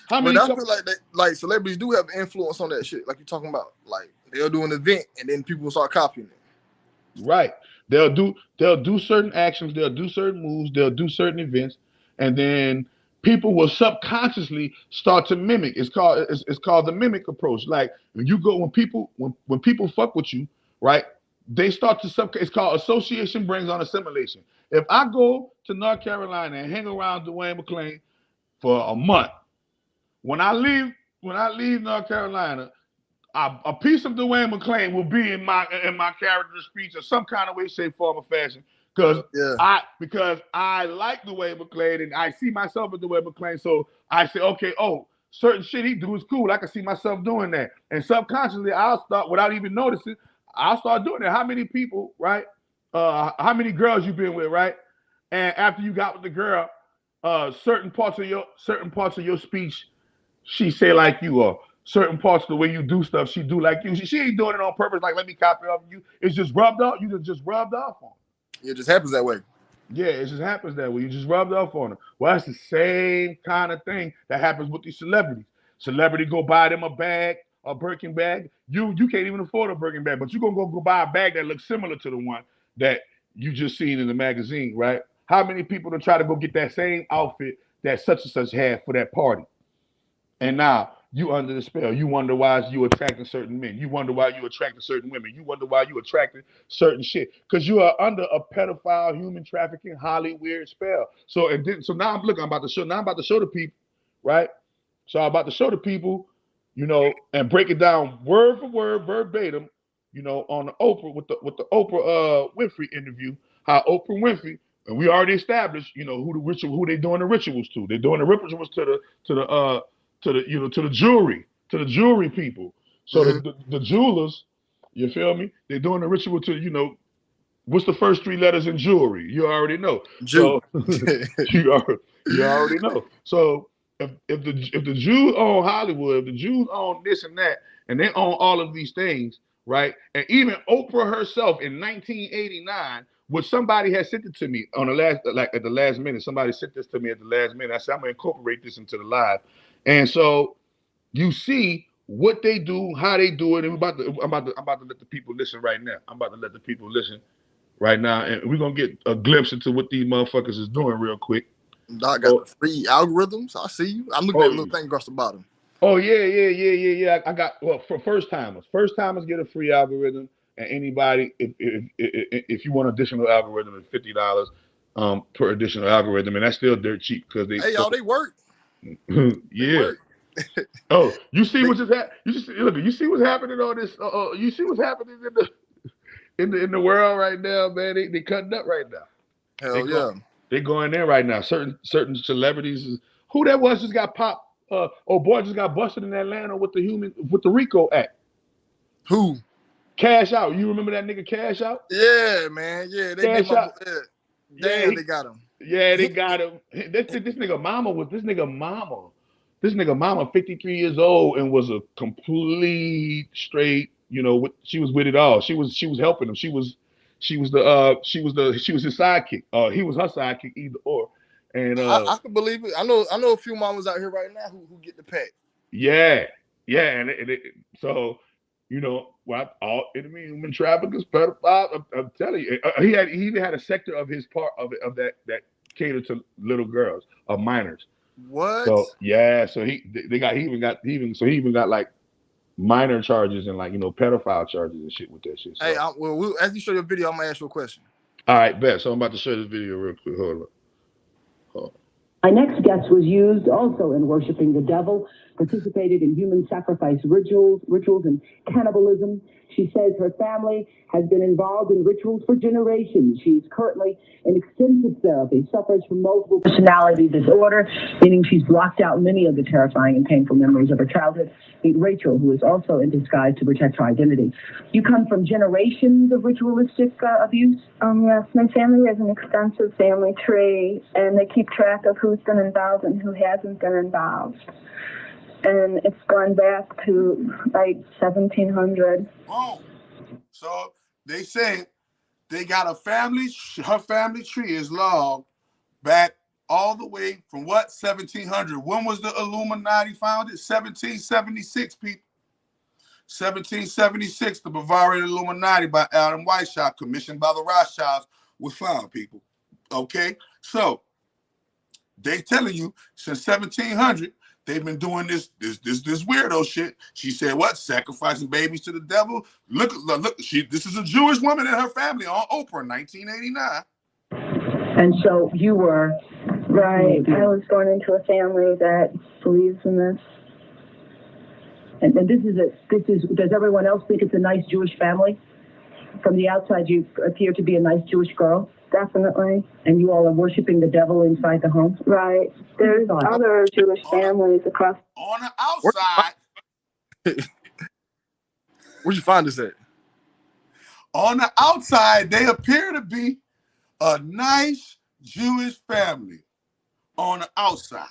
How many? But I feel like that, like celebrities do have influence on that shit. Like you're talking about, like they'll do an event and then people will start copying it. Right. They'll do certain actions. They'll do certain moves. They'll do certain events, and then people will subconsciously start to mimic. It's called the mimic approach. Like when people fuck with you, right? They start to it's called association brings on assimilation. If I go to North Carolina and hang around Dwayne McClain for a month, when I leave North Carolina, a piece of Dwayne McClain will be in my character speech in some kind of way, shape, form, or fashion. Because I like Dwayne McClain and I see myself as Dwayne McClain. So I say, okay, certain shit he do is cool. I can see myself doing that. And subconsciously, I'll start, without even noticing, I'll start doing it. How many people, right? How many girls you been with, right? And after you got with the girl, certain parts of your speech, she say like you, or certain parts of the way you do stuff, she do like you. She ain't doing it on purpose, like let me copy off you. It's just rubbed off. You just rubbed off on her. It just happens that way. Yeah, it just happens that way. You just rubbed off on her. Well, that's the same kind of thing that happens with these celebrities. Celebrity go buy them a bag, a Birkin bag. You can't even afford a Birkin bag, but you're gonna go buy a bag that looks similar to the one that you just seen in the magazine, right? How many people to try to go get that same outfit that such and such had for that party? And now you under the spell. You wonder why you attracting certain men. You wonder why you attracting certain women. You wonder why you attracting certain shit. Because you are under a pedophile, human trafficking, Hollywood spell. So now I'm about to show the people, right? So I'm about to show the people, and break it down word for word, verbatim, on the Oprah with the Oprah Winfrey interview, how Oprah Winfrey, and we already established, who they doing the rituals to. They're doing the rituals to the jewelry people. So the jewelers, you feel me? They're doing the ritual to, what's the first 3 letters in jewelry? You already know. Jew. So, you already know. So if the Jews own Hollywood, if the Jews own this and that, and they own all of these things, right? And even Oprah herself in 1989, which somebody had sent it to me at the last minute. Somebody sent this to me at the last minute. I said, I'm gonna incorporate this into the live. And so you see what they do, how they do it, and I'm about to let the people listen right now. I'm about to let the people listen right now, and we're gonna get a glimpse into what these motherfuckers is doing real quick. Doc got the free algorithms. I see you. I'm looking at the little thing across the bottom. Oh yeah. I got for first timers. First timers get a free algorithm, and anybody if you want additional algorithm, it's $50 per additional algorithm, and that's still dirt cheap because they. Hey y'all, they work. Yeah. They work. Oh, you see what just happened? You see what's happening on this? You see what's happening in the world right now, man. They cutting up right now. Hell yeah. They going in right now. Certain celebrities. Who that was just got popped. Boy just got busted in Atlanta with the RICO Act. Who? Cash Out. You remember that nigga Cash Out? Yeah, man. Yeah, they Cash Out. Damn, they got him. Yeah, they got him. This nigga mama 53 years old and was a complete straight, she was with it all. She was helping him. She was his sidekick. He was her sidekick, either or. And I can believe it. I know a few mamas out here right now who get the pack. Yeah. And so human traffickers, pedophiles. I'm telling you, he even had a sector of his part of that catered to little girls, minors. What? So yeah, so he even got like minor charges and like pedophile charges and shit with that shit. So. Hey, as you show your video, I'm gonna ask you a question. All right, bet. So I'm about to show this video real quick. Hold on. My next guest was used also in worshiping the devil, participated in human sacrifice rituals and cannibalism. She says her family has been involved in rituals for generations. She's currently in extensive therapy, suffers from multiple personality disorder, meaning she's blocked out many of the terrifying and painful memories of her childhood. Meet Rachel, who is also in disguise to protect her identity. You come from generations of ritualistic abuse? Yes, my family has an extensive family tree, and they keep track of who's been involved and who hasn't been involved. And it's gone back to like 1700. Oh, so they say they got her family tree is logged back all the way from what? 1700. When was the Illuminati founded? 1776, people. 1776, the Bavarian Illuminati by Adam Weishaupt, commissioned by the Rothschilds, was found, people. Okay? So they telling you since 1700, they've been doing this weirdo shit. She said, what? Sacrificing babies to the devil? Look, this is a Jewish woman and her family on Oprah in 1989. And so you were... Right. I was born into a family that believes in this. And does everyone else think it's a nice Jewish family? From the outside, you appear to be a nice Jewish girl. Definitely. And you all are worshiping the devil inside the home? Right. There's other Jewish families across. On the outside. Where'd you find this at? On the outside, they appear to be a nice Jewish family. On the outside.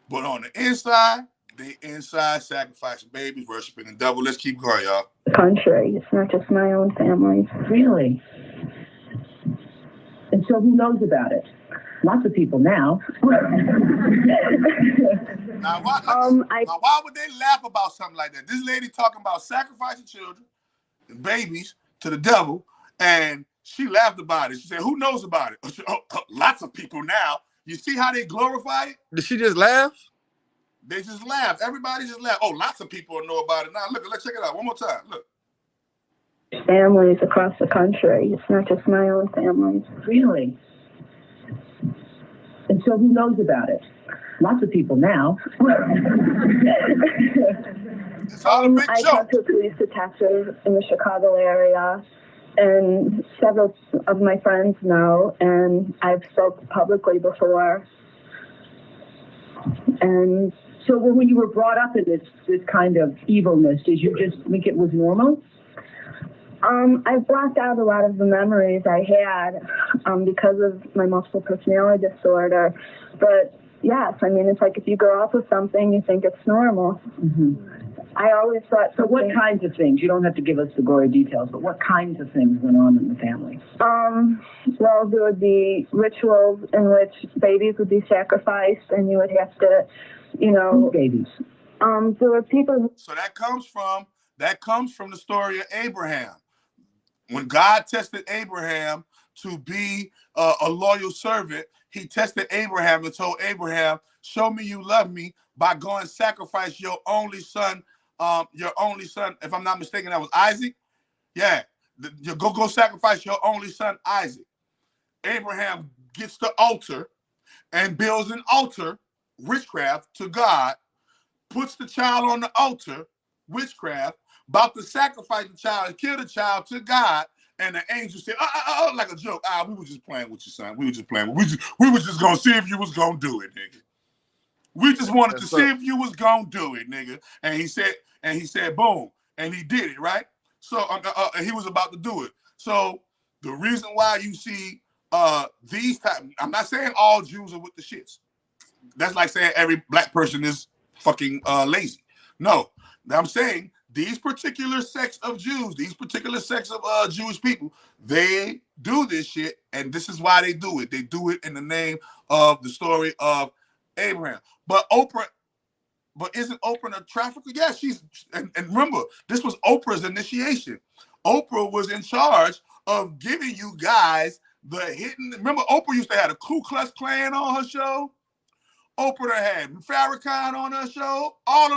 But on the inside, they inside sacrificing babies, worshiping the devil. Let's keep going, y'all. Country. It's not just my own family. Really? And so who knows about it? Lots of people now. Now, why would they laugh about something like that? This lady talking about sacrificing children and babies to the devil, and she laughed about it. She said, who knows about it? Lots of people now. You see how they glorify it? Did she just laugh? They just laugh. Everybody just laugh. Oh, lots of people know about it now. Look, let's check it out one more time. Look. Families across the country. It's not just my own family. Really? And so who knows about it? Lots of people now. It's all a big I joke. talked to a police detective in the Chicago area, and several of my friends know, and I've spoken publicly before. And so when you were brought up in this kind of evilness, did you just think it was normal? I blocked out a lot of the memories I had because of my multiple personality disorder. But yes, I mean, it's like if you grow up with something, you think it's normal. Mm-hmm. I always thought. So what kinds of things? You don't have to give us the gory details, but what kinds of things went on in the family? Well, there would be rituals in which babies would be sacrificed, and you would have to you know, babies. There were people. So that comes from the story of Abraham. When God tested Abraham to be a loyal servant, he tested Abraham and told Abraham, show me you love me by going and sacrifice your only son. If I'm not mistaken, that was Isaac. Yeah, you go sacrifice your only son, Isaac. Abraham gets the altar and builds an altar, witchcraft, to God, puts the child on the altar, witchcraft, about to sacrifice the child and kill the child to God. And the angel said, like a joke, we were just playing with you, son. We were just playing. We were just gonna see if you was gonna do it, nigga. We just wanted to see if you was gonna do it, nigga. And he said, boom, and he did it, right? So he was about to do it. So the reason why you see these type, I'm not saying all Jews are with the shits. That's like saying every black person is fucking lazy. No, I'm saying these particular sects of Jews, these particular sects of Jewish people, they do this shit, and this is why they do it. They do it in the name of the story of Abraham. But isn't Oprah a trafficker? Yeah, and remember, this was Oprah's initiation. Oprah was in charge of giving you guys the hidden. Remember, Oprah used to have a Ku Klux Klan on her show. Oprah had Farrakhan on her show. All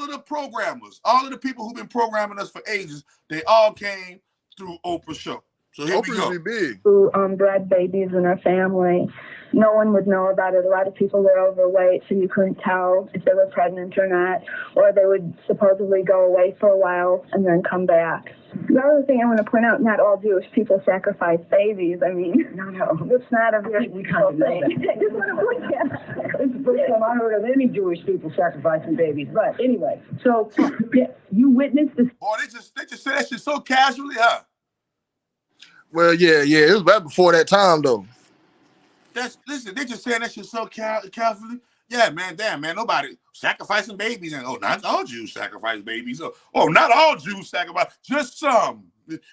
of the programmers, all of the people who've been programming us for ages, they all came through Oprah's show. So here we go. Oprah's big. Who bred babies in her family. No one would know about it. A lot of people were overweight, so you couldn't tell if they were pregnant or not. Or they would supposedly go away for a while and then come back. The other thing I want to point out, not all Jewish people sacrifice babies. I mean, no, it's not a very typical thing. Just want to point that out. This is the first time I heard of any Jewish people sacrificing babies. But anyway, so you witnessed this. Boy, they just said that shit so casually, huh? Well, yeah, it was right before that time though. Listen, they just saying that shit so carefully. Yeah, man, damn, man, nobody sacrificing babies, and not all Jews sacrifice babies. Not all Jews sacrifice, just some.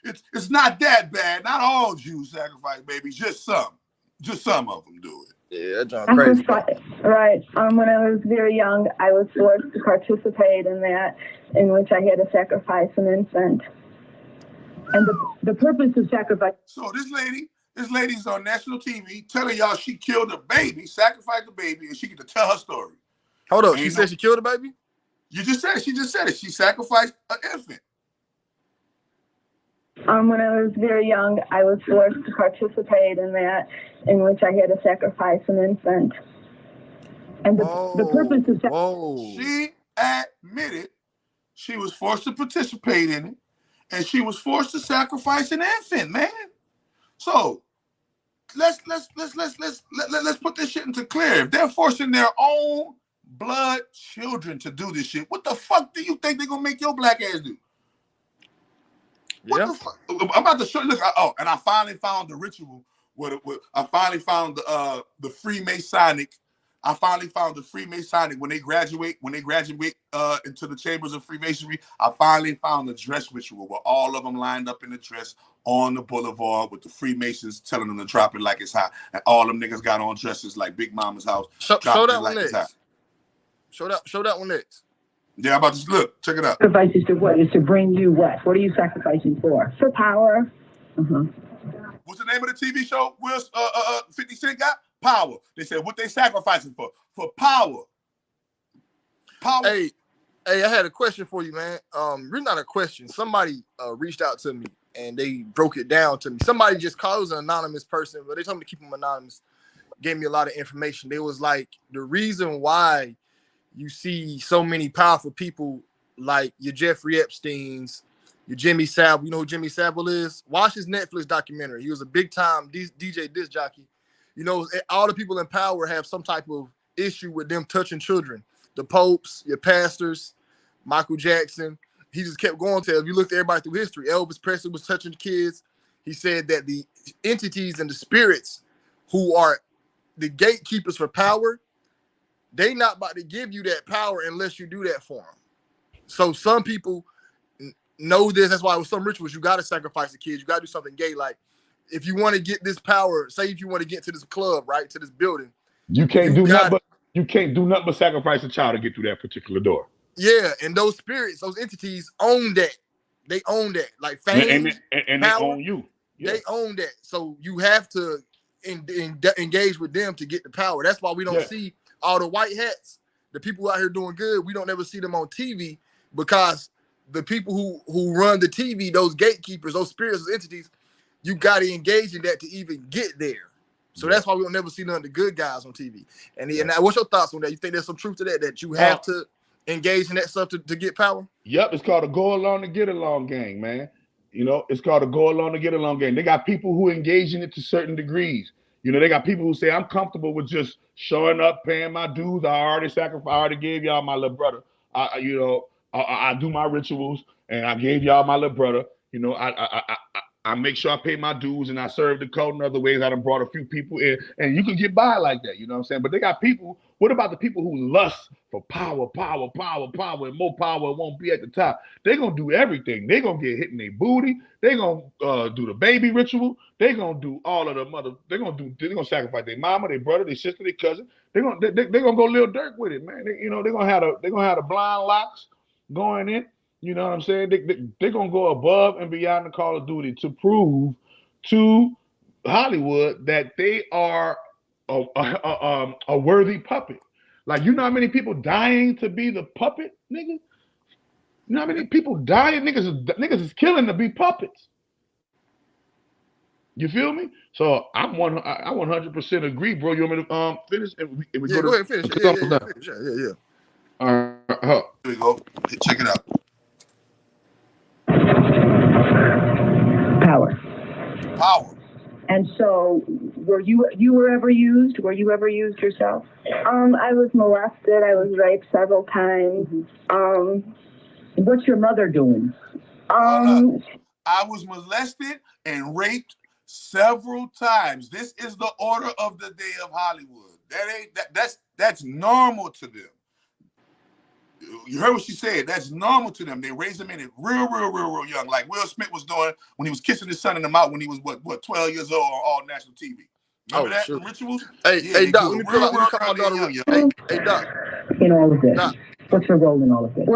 It's not that bad. Not all Jews sacrifice babies, just some. Just some of them do it. Yeah, that's crazy. Right. When I was very young, I was forced to participate in that, in which I had to sacrifice an infant. And the purpose of sacrifice. So this lady's on national TV telling y'all she killed a baby, sacrificed the baby, and she get to tell her story. Hold up, she said she killed a baby? You just said it. She just said it. She sacrificed an infant. When I was very young, I was forced to participate in that, in which I had to sacrifice an infant. And the purpose of sacrifice. She admitted she was forced to participate in it, and she was forced to sacrifice an infant, man. So let's put this shit into clear. If they're forcing their own blood children to do this shit, what the fuck do you think they're gonna make your black ass do? What the fuck? I'm about to show you. Look, and I finally found the ritual. I finally found the Freemasonic. I finally found the Freemasonic when they graduate into the chambers of Freemasonry. I finally found the dress ritual where all of them lined up in the dress on the boulevard with the Freemasons telling them to drop it like it's hot, and all them niggas got on dresses like Big Mama's house. Show that one next. Show that one next. Yeah, I'm about to look. Check it out. Sacrifices to what? Is to bring you what? What are you sacrificing for? For power. What's the name of the TV show? 50 Cent got? Power. They said what they sacrificing for? For power. Power. Hey, I had a question for you, man. Really not a question. Somebody reached out to me and they broke it down to me. Somebody just called. It was an anonymous person, but they told me to keep them anonymous. Gave me a lot of information. They was like, the reason why you see so many powerful people like your Jeffrey Epsteins, your Jimmy Savile. You know who Jimmy Savile is? Watch his Netflix documentary. He was a big time DJ disc jockey. You know, all the people in power have some type of issue with them touching children. The popes, your pastors, Michael Jackson. He just kept going to, if you look at everybody through history, Elvis Presley was touching kids. He said that the entities and the spirits who are the gatekeepers for power, they not about to give you that power unless you do that for them. So some people know this. That's why with some rituals, you got to sacrifice the kids. You got to do something gay. Like if you want to get this power, say if you want to get to this club, right, to this building. You can't do nothing you can't do nothing but sacrifice a child to get through that particular door. Yeah, and those spirits, those entities own that. They own that. Like fame, and power, they own you. Yeah. They own that. So you have to engage with them to get the power. That's why we don't see all the white hats, the people out here doing good. We don't ever see them on TV, because the people who run the TV, those gatekeepers, those spirits, those entities, you got to engage in that to even get there. So that's why we don't never see none of the good guys on TV. And what's your thoughts on that? You think there's some truth to that, that you have to engage in that stuff to get power? Yep, it's called a go along to get along gang, man. You know, it's called a go along to get along game. They got people who engage in it to certain degrees. You know, they got people who say, I'm comfortable with just showing up, paying my dues. I already sacrificed, I already gave y'all my little brother. I do my rituals and I gave y'all my little brother. You know, I make sure I pay my dues and I serve the cult in other ways. I done brought a few people in, and you can get by like that. You know what I'm saying? But they got people. What about the people who lust for power, and more power won't be at the top? They're going to do everything. They're going to get hit in their booty. They're going to do the baby ritual. They're going to do all of the mother. They're going to sacrifice their mama, their brother, their sister, their cousin. They're going to go Lil Durk with it, man. They're going to have the blind locks going in. You know what I'm saying? They're going to go above and beyond the Call of Duty to prove to Hollywood that they are a worthy puppet. Like, you know how many people dying to be the puppet, nigga? You know how many people dying? Niggas is killing to be puppets. You feel me? So I 100% agree, bro. You want me to finish? And we go ahead, finish. Yeah. All right, here we go. Check it out. Power. And so, were you ever used? Were you ever used yourself? I was molested. I was raped several times. What's your mother doing? I was molested and raped several times. This is the order of the day of Hollywood. That's normal to them. You heard what she said. That's normal to them. They raised him in it real young, like Will Smith was doing when he was kissing his son in the mouth when he was what 12 years old on all national TV. Remember that? The rituals? Hey, Doc, let me call my daughter. Hey, Doc. In all of this. Doc. What's her role in all of this?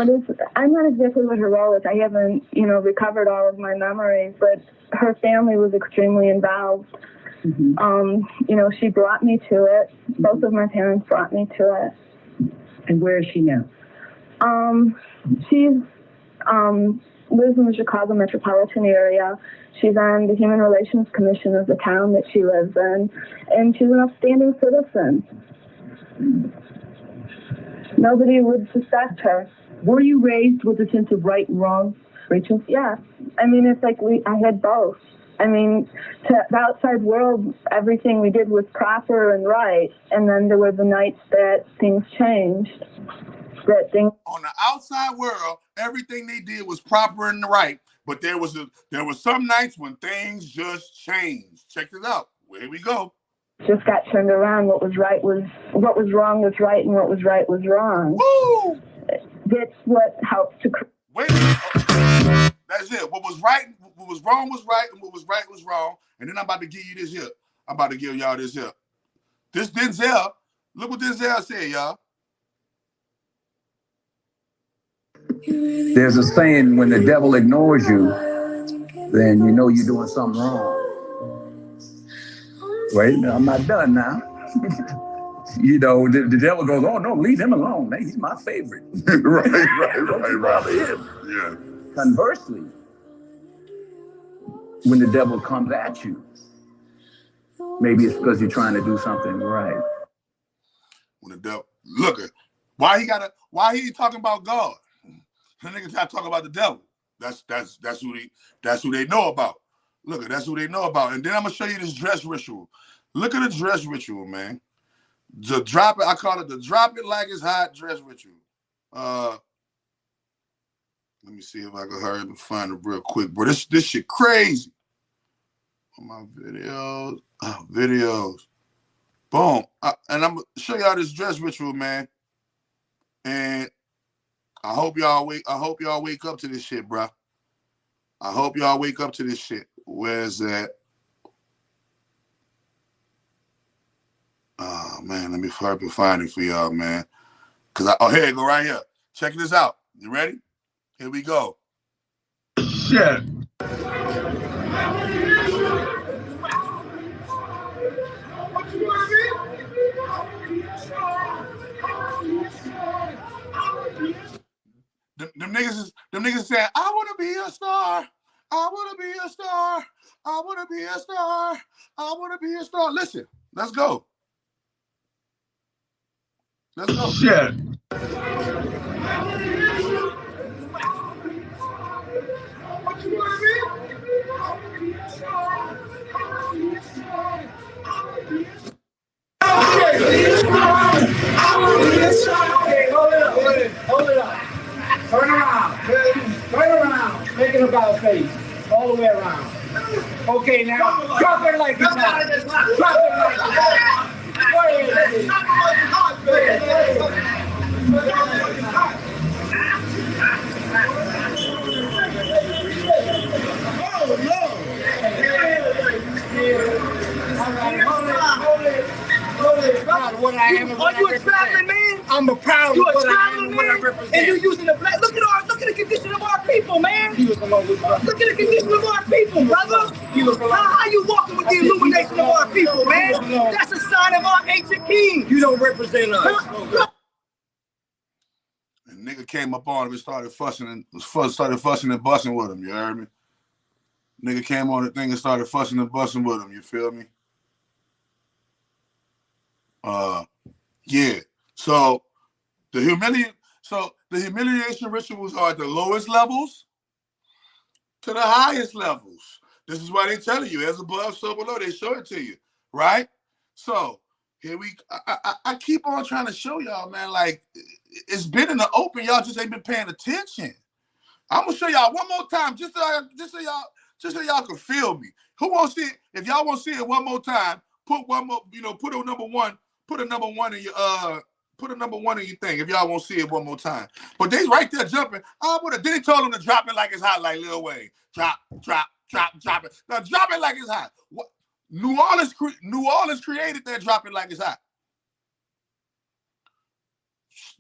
I'm not exactly what her role is. I haven't, recovered all of my memories, but her family was extremely involved. Mm-hmm. She brought me to it. Both of my parents brought me to it. And where is she now? She lives in the Chicago metropolitan area. She's on the Human Relations Commission of the town that she lives in, and she's an upstanding citizen. Nobody would suspect her. Were you raised with a sense of right and wrong, Rachel? Yeah. I mean, it's like I had both. I mean, to the outside world, everything we did was proper and right, and then there were the nights that things changed. On the outside world, everything they did was proper and right, but there was some nights when things just changed. Check this out. Here we go. Just got turned around. What was wrong was right, and what was right was wrong. Woo! That's what helps to. Wait a minute. That's it. What was wrong was right, and what was right was wrong. And then I'm about to give you this here. I'm about to give y'all this here. This Denzel. Look what Denzel said, y'all. There's a saying, when the devil ignores you, then you know you're doing something wrong. Wait, I'm not done now. The devil goes, oh no, leave him alone. Man, he's my favorite. right. Yeah. Conversely, when the devil comes at you, maybe it's because you're trying to do something right. When the devil, look at why he talking about God? The niggas not talking about the devil. That's who they know about. Look, that's who they know about. And then I'm gonna show you this dress ritual. Look at the dress ritual, man. The drop it. I call it the drop it like it's hot dress ritual. Let me see if I can hurry up and find it real quick, bro. This shit crazy. On my videos. Boom. And I'm gonna show y'all this dress ritual, man. And I hope y'all wake up to this shit, bro. I hope y'all wake up to this shit. Where's that? Oh man, let me find it for y'all, man. Oh, here you go, right here. Check this out. You ready? Here we go. Yeah. Them niggas saying, I want to be a star. I want to be a star. I want to be a star. I want to be a star. Listen, let's go. Let's go. Yeah. Hold it up. Turn around. Turn around. Make an about face. All the way around. Okay, now drop it like it's hot. Drop it like it's hot. Oh, no. All right, hold it. Proud of what I am and what I represent. Are you a traveling man? I'm a proud of what I am and what I represent. And you're using the black. Look at the condition of our people, man. Look at the condition of our people, brother. How you walking with the illumination of our people, man? That's a sign of our ancient king. You don't represent us. And nigga came up on him and started fussing and busting with him. You heard me? Nigga came on the thing and started fussing and busting with him. You feel me? Yeah. So the humiliation rituals are at the lowest levels to the highest levels. This is why they tell you, as above, so below. They show it to you, right? So here I keep on trying to show y'all, man. Like, it's been in the open. Y'all just ain't been paying attention. I'm gonna show y'all one more time, just so y'all can feel me. Who wants to see it? If y'all want to see it one more time, put one more. Put a number one. Put a number one in your thing if y'all won't see it one more time. But they right there jumping. Then he told them to drop it like it's hot, like Lil Wayne. Drop it. Now drop it like it's hot. What? New Orleans created that drop it like it's hot.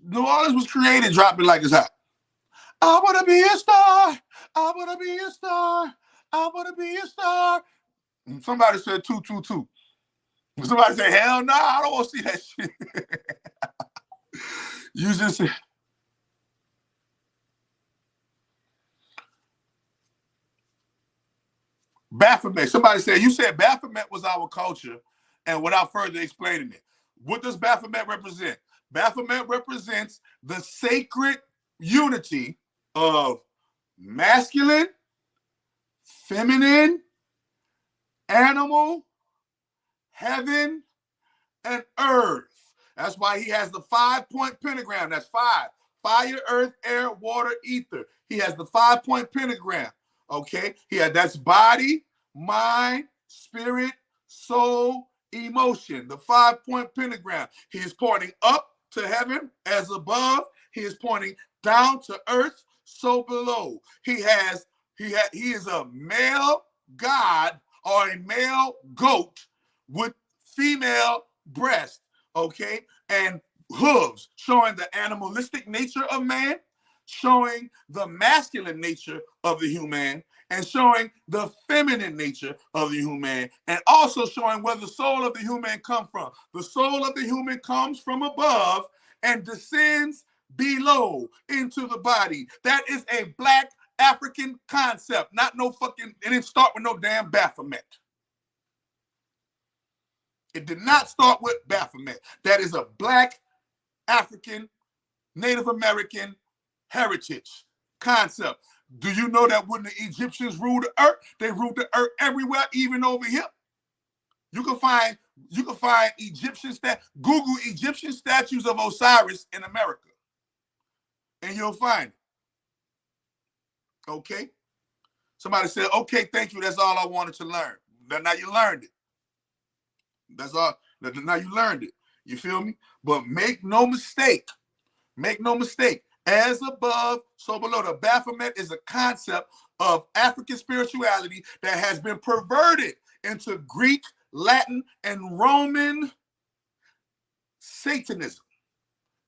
New Orleans was created drop it like it's hot. I want to be a star. I want to be a star. I want to be a star. And somebody said 222. Somebody say, hell no, I don't want to see that shit. You just said. Baphomet. Somebody said, you said Baphomet was our culture, and without further explaining it. What does Baphomet represent? Baphomet represents the sacred unity of masculine, feminine, animal, heaven, and earth. That's why he has the 5-point pentagram. That's 5. Fire, earth, air, water, ether. He has the 5-point pentagram. Okay? That's body, mind, spirit, soul, emotion. The 5-point pentagram. He is pointing up to heaven as above. He is pointing down to earth, so below. He is a male god or a male goat with female breast, okay, and hooves, showing the animalistic nature of man, showing the masculine nature of the human, and showing the feminine nature of the human, and also showing where the soul of the human comes from. The soul of the human comes from above and descends below into the body. That is a Black African concept, not no fucking, it didn't start with no damn Baphomet. It did not start with Baphomet. That is a Black African, Native American heritage concept. Do you know that when the Egyptians ruled the earth, they ruled the earth everywhere, even over here? You can find Egyptian Google Egyptian statues of Osiris in America, and you'll find it. Okay? Somebody said, okay, thank you. That's all I wanted to learn. Now you learned it. That's all. Now you learned it. You feel me? But make no mistake. Make no mistake. As above, so below. The Baphomet is a concept of African spirituality that has been perverted into Greek, Latin, and Roman Satanism.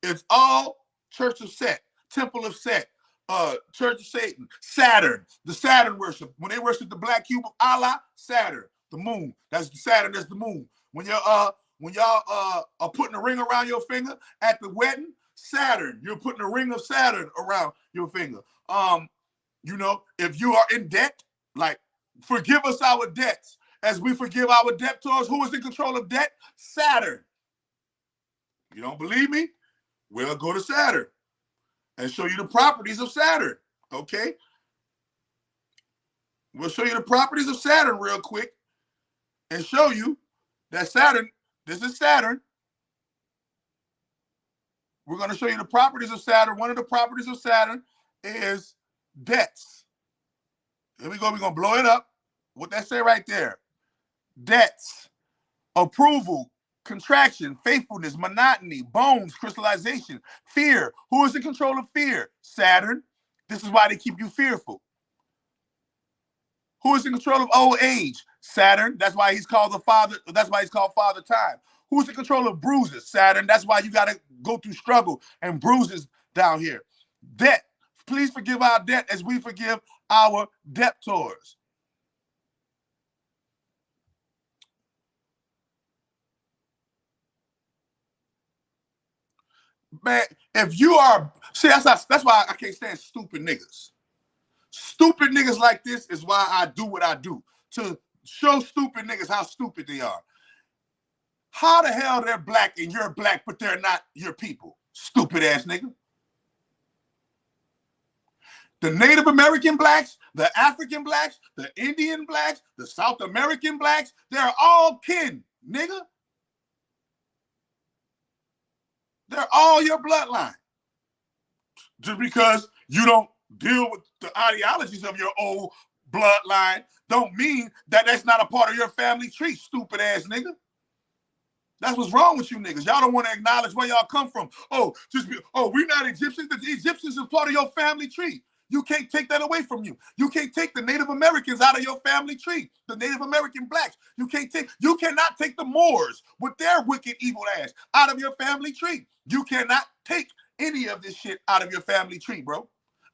It's all Church of Set, Temple of Set, Church of Satan, Saturn, the Saturn worship. When they worship the black cube of Allah, Saturn, the moon. That's the Saturn, that's the moon. When y'all are putting a ring around your finger at the wedding, Saturn, you're putting a ring of Saturn around your finger. You know, if you are in debt, like, forgive us our debts as we forgive our debtors. Who is in control of debt? Saturn. You don't believe me? We'll go to Saturn and show you the properties of Saturn, okay? We'll show you the properties of Saturn real quick and show you that Saturn, this is Saturn. We're going to show you the properties of Saturn. One of the properties of Saturn is debts. Here we go. We're going to blow it up. What that say right there? Debts, approval, contraction, faithfulness, monotony, bones, crystallization, fear. Who is in control of fear? Saturn. This is why they keep you fearful. Who is in control of old age? Saturn. That's why he's called the father. That's why he's called Father Time. Who's in control of bruises? Saturn. That's why you got to go through struggle and bruises down here. Debt. Please forgive our debt as we forgive our debtors. Man, if you are, see, that's why I can't stand stupid niggas. Stupid niggas like this is why I do what I do, to show stupid niggas how stupid they are. How the hell they're black and you're black, but they're not your people? Stupid ass nigga. The Native American blacks, the African blacks, the Indian blacks, the South American blacks, they're all kin, nigga. They're all your bloodline. Just because you don't deal with the ideologies of your old bloodline don't mean that that's not a part of your family tree, stupid ass nigga. That's what's wrong with you niggas. Y'all don't want to acknowledge where y'all come from. Oh, we're not Egyptians. The Egyptians is part of your family tree. You can't take that away from you. You can't take the Native Americans out of your family tree. The Native American blacks. You cannot take the Moors with their wicked, evil ass out of your family tree. You cannot take any of this shit out of your family tree, bro.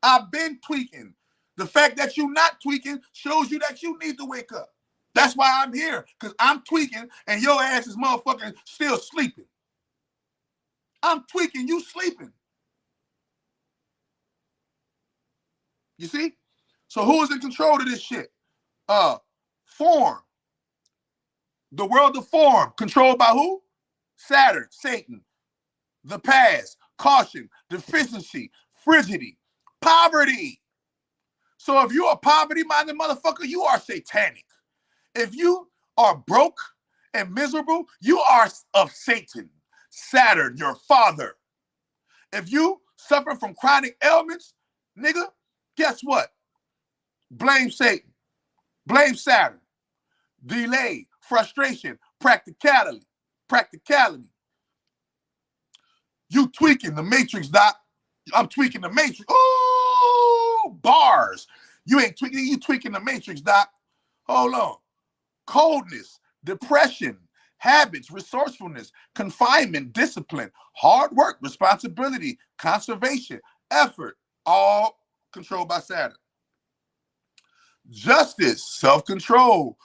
I've been tweaking. The fact that you're not tweaking shows you that you need to wake up. That's why I'm here, because I'm tweaking and your ass is motherfucking still sleeping. I'm tweaking, you sleeping. You see? So who is in control of this shit? Form. The world of form, controlled by who? Saturn, Satan. The past, caution, deficiency, frigidity, poverty. So if you're a poverty-minded motherfucker, you are satanic. If you are broke and miserable, you are of Satan, Saturn, your father. If you suffer from chronic ailments, nigga, guess what? Blame Satan. Blame Saturn. Delay, frustration, practicality. You tweaking the matrix, doc. I'm tweaking the matrix. Oh, bars. You ain't tweaking, you tweaking the matrix, doc. Hold on. Coldness, depression, habits, resourcefulness, confinement, discipline, hard work, responsibility, conservation, effort, all controlled by Saturn. Justice, self-control,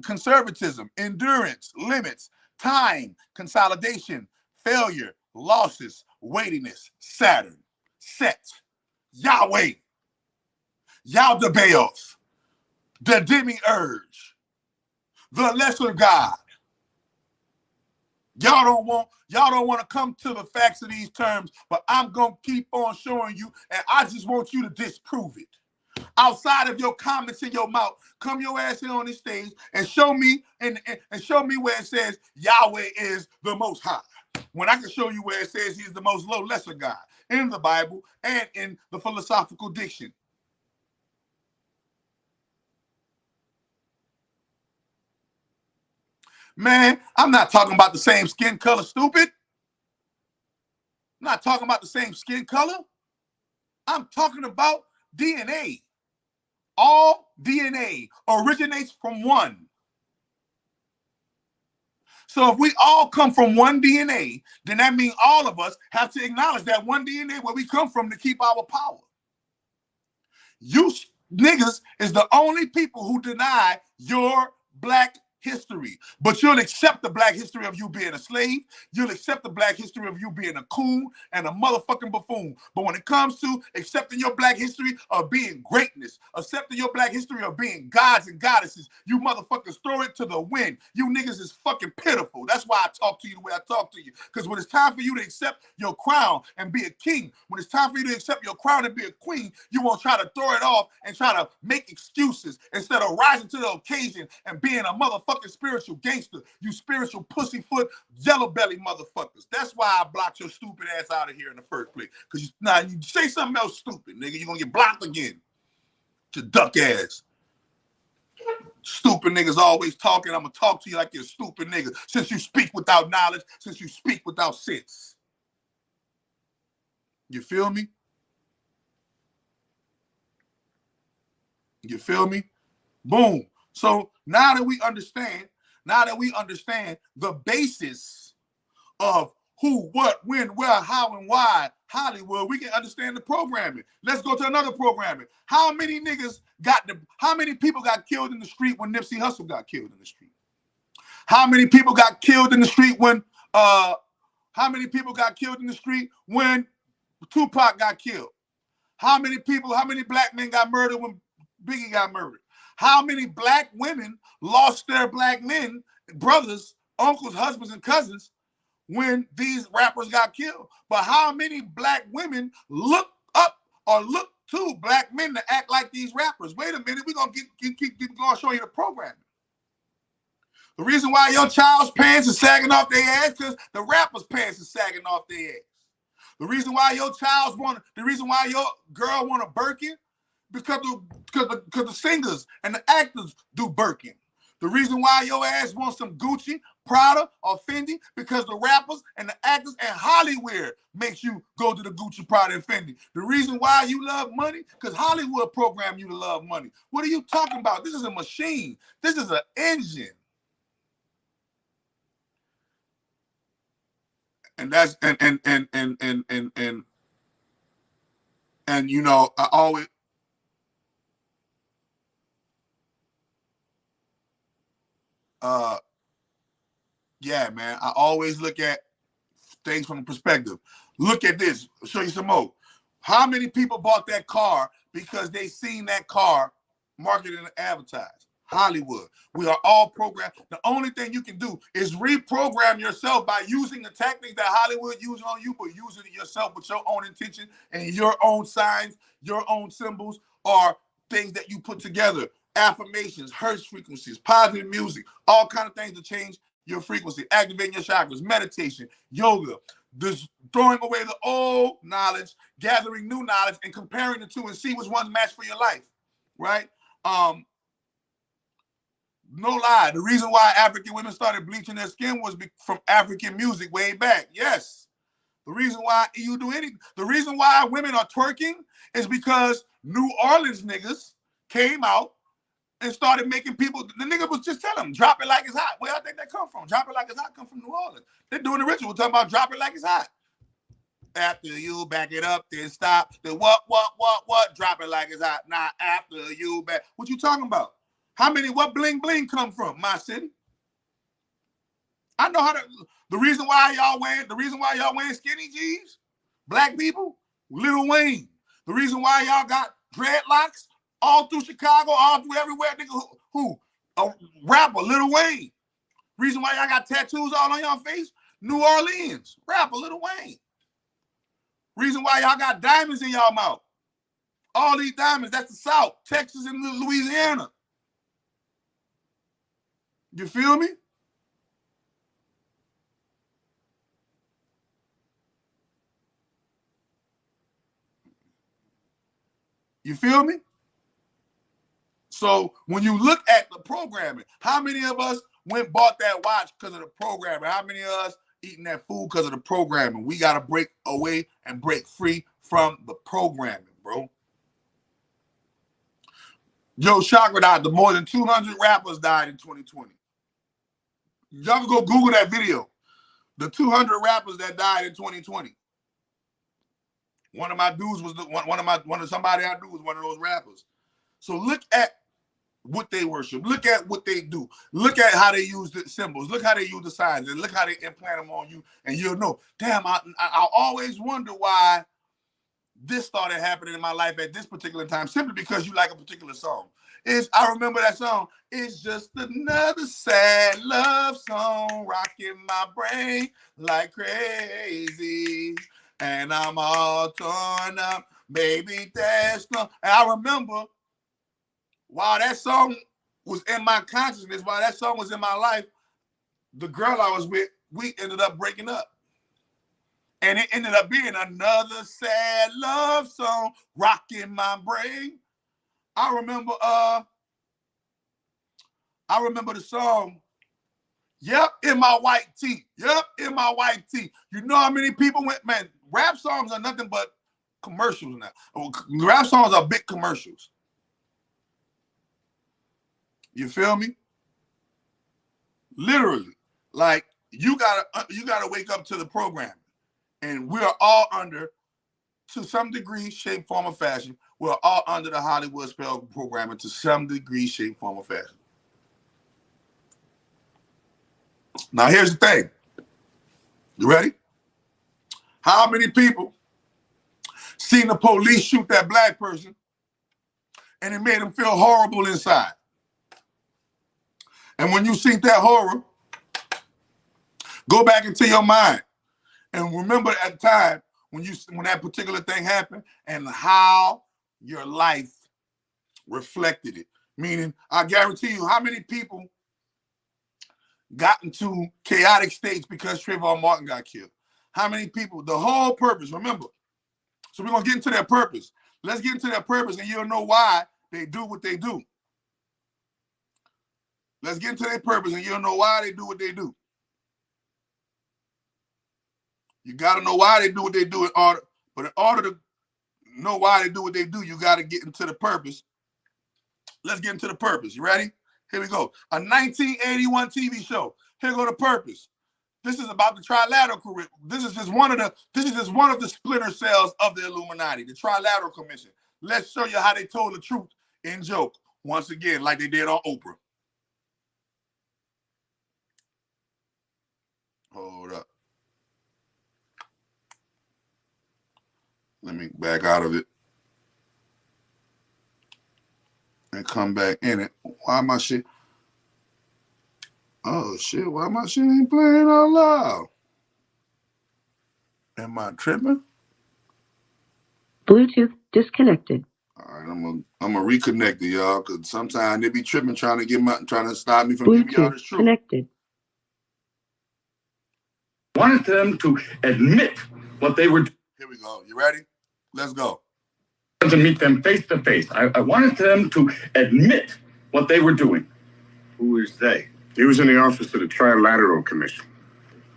conservatism, endurance, limits, time, consolidation, failure, losses, weightiness, Saturn, Set, Yahweh, Yaldabaoth, the demiurge, the lesser God. Y'all don't want to come to the facts of these terms, but I'm going to keep on showing you, and I just want you to disprove it. Outside of your comments in your mouth, come your ass in on this stage and show me and show me where it says Yahweh is the most high. When I can show you where it says he's the most low, lesser God in the Bible and in the philosophical diction. Man, I'm not talking about the same skin color, stupid. I'm not talking about the same skin color. I'm talking about DNA. All DNA originates from one. So if we all come from one DNA, then that means all of us have to acknowledge that one DNA where we come from to keep our power. You niggas is the only people who deny your black history, but you'll accept the black history of you being a slave. You'll accept the black history of you being a coon and a motherfucking buffoon. But when it comes to accepting your black history of being greatness, accepting your black history of being gods and goddesses, you motherfuckers throw it to the wind. You niggas is fucking pitiful. That's why I talk to you the way I talk to you. Because when it's time for you to accept your crown and be a king, when it's time for you to accept your crown and be a queen, you won't try to throw it off and try to make excuses instead of rising to the occasion and being a motherfucking spiritual gangster, you spiritual pussyfoot, yellow belly motherfuckers. That's why I blocked your stupid ass out of here in the first place. Because now you say something else stupid, nigga, you're gonna get blocked again. Your duck ass. Stupid niggas always talking. I'm gonna talk to you like you're a stupid nigga. Since you speak without knowledge, since you speak without sense. You feel me? You feel me? Boom. So now that we understand the basis of who, what, when, where, how, and why Hollywood, we can understand the programming. Let's go to another programming. How many people got killed in the street when Nipsey Hussle got killed in the street? How many people got killed in the street when Tupac got killed? How many black men got murdered when Biggie got murdered? How many black women lost their black men, brothers, uncles, husbands, and cousins when these rappers got killed? But how many black women look up or look to black men to act like these rappers? Wait a minute, we're going to keep going to show you the programming. The reason why your child's pants are sagging off their ass because the rapper's pants are sagging off their ass. The reason why your girl want a Birkin because the singers and the actors do Birkin. The reason why your ass wants some Gucci, Prada, or Fendi because the rappers and the actors and Hollywood makes you go to the Gucci, Prada, and Fendi. The reason why you love money because Hollywood programmed you to love money. What are you talking about? This is a machine. This is an engine. And that's and you know, I always yeah, man. I always look at things from a perspective. Look at this. I'll show you some more. How many people bought that car because they seen that car marketed and advertised? Hollywood. We are all programmed. The only thing you can do is reprogram yourself by using the tactics that Hollywood uses on you, but using it yourself with your own intention and your own signs, your own symbols, or things that you put together. Affirmations, Hertz frequencies, positive music, all kind of things to change your frequency, activating your chakras, meditation, yoga, just throwing away the old knowledge, gathering new knowledge, and comparing the two and see which one's match for your life, right? No lie, the reason why African women started bleaching their skin was from African music way back. Yes. The reason why the reason why women are twerking is because New Orleans niggas came out and started making people, the nigga was just telling them, drop it like it's hot. Where I think that come from? Drop it like it's hot come from New Orleans. They're doing the ritual, talking about drop it like it's hot. After you back it up, then stop. Then what? Drop it like it's hot. Nah, after you back. What you talking about? What bling bling come from? My city. I know how to, the reason why y'all wearing skinny jeans, black people, Lil Wayne. The reason why y'all got dreadlocks all through Chicago, all through everywhere, nigga, who? A rapper, Lil Wayne. Reason why y'all got tattoos all on y'all face, New Orleans, rapper, Lil Wayne. Reason why y'all got diamonds in y'all mouth. All these diamonds, that's the South, Texas and Louisiana. You feel me? You feel me? So when you look at the programming, how many of us went bought that watch because of the programming? How many of us eating that food because of the programming? We got to break away and break free from the programming, bro. Chakra died. More than 200 rappers died in 2020. Y'all can go Google that video. The 200 rappers that died in 2020. One of my dudes was somebody I knew was one of those rappers. So look at what they worship. Look at what they do. Look at how they use the symbols. Look how they use the signs, and look how they implant them on you, and you'll know. Damn, I always wonder why this started happening in my life at this particular time, simply because you like a particular song. I remember that song. It's just another sad love song rocking my brain like crazy. And I'm all torn up, baby, that's no. And I remember while that song was in my consciousness, while that song was in my life, the girl I was with, we ended up breaking up. And it ended up being another sad love song rocking my brain. I remember the song, Yep, in my white tee. Yep, in my white tee. You know how many people went, man, rap songs are nothing but commercials now. Rap songs are big commercials. You feel me? Literally. Like, you gotta wake up to the program. And we are all under, to some degree, shape, form, or fashion, we're all under the Hollywood spell programming to some degree, shape, form, or fashion. Now, here's the thing. You ready? How many people seen the police shoot that black person and it made them feel horrible inside? And when you see that horror, go back into your mind and remember at the time when that particular thing happened and how your life reflected it. Meaning, I guarantee you, how many people got into chaotic states because Trayvon Martin got killed? How many people? The whole purpose, remember. So we're going to get into their purpose. Let's get into their purpose and you'll know why they do what they do. Let's get into their purpose and you'll know why they do what they do. You got to know why they do what they do but in order to know why they do what they do, you got to get into the purpose. Let's get into the purpose. You ready? Here we go. A 1981 TV show. Here go the purpose. This is about the Trilateral Commission. This is just one of the splinter cells of the Illuminati, the Trilateral Commission. Let's show you how they told the truth in joke once again, like they did on Oprah. Hold up. Let me back out of it and come back in it. Why my shit? Oh shit, why my shit ain't playing out loud? Am I tripping? Bluetooth disconnected. All right, I'm gonna reconnect it, y'all, because sometimes they be tripping trying to stop me from giving y'all the truth. Connected. Wanted them to admit what they were doing. Here we go. You ready? Let's go. To meet them face to face. I wanted them to admit what they were doing. Who is they? He was in the office of the Trilateral Commission.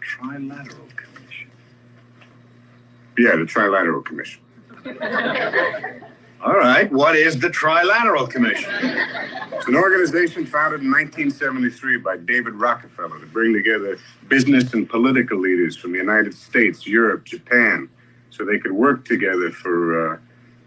Trilateral Commission. Yeah, the Trilateral Commission. All right. What is the Trilateral Commission? It's an organization founded in 1973 by David Rockefeller to bring together business and political leaders from the United States, Europe, Japan, so they could work together for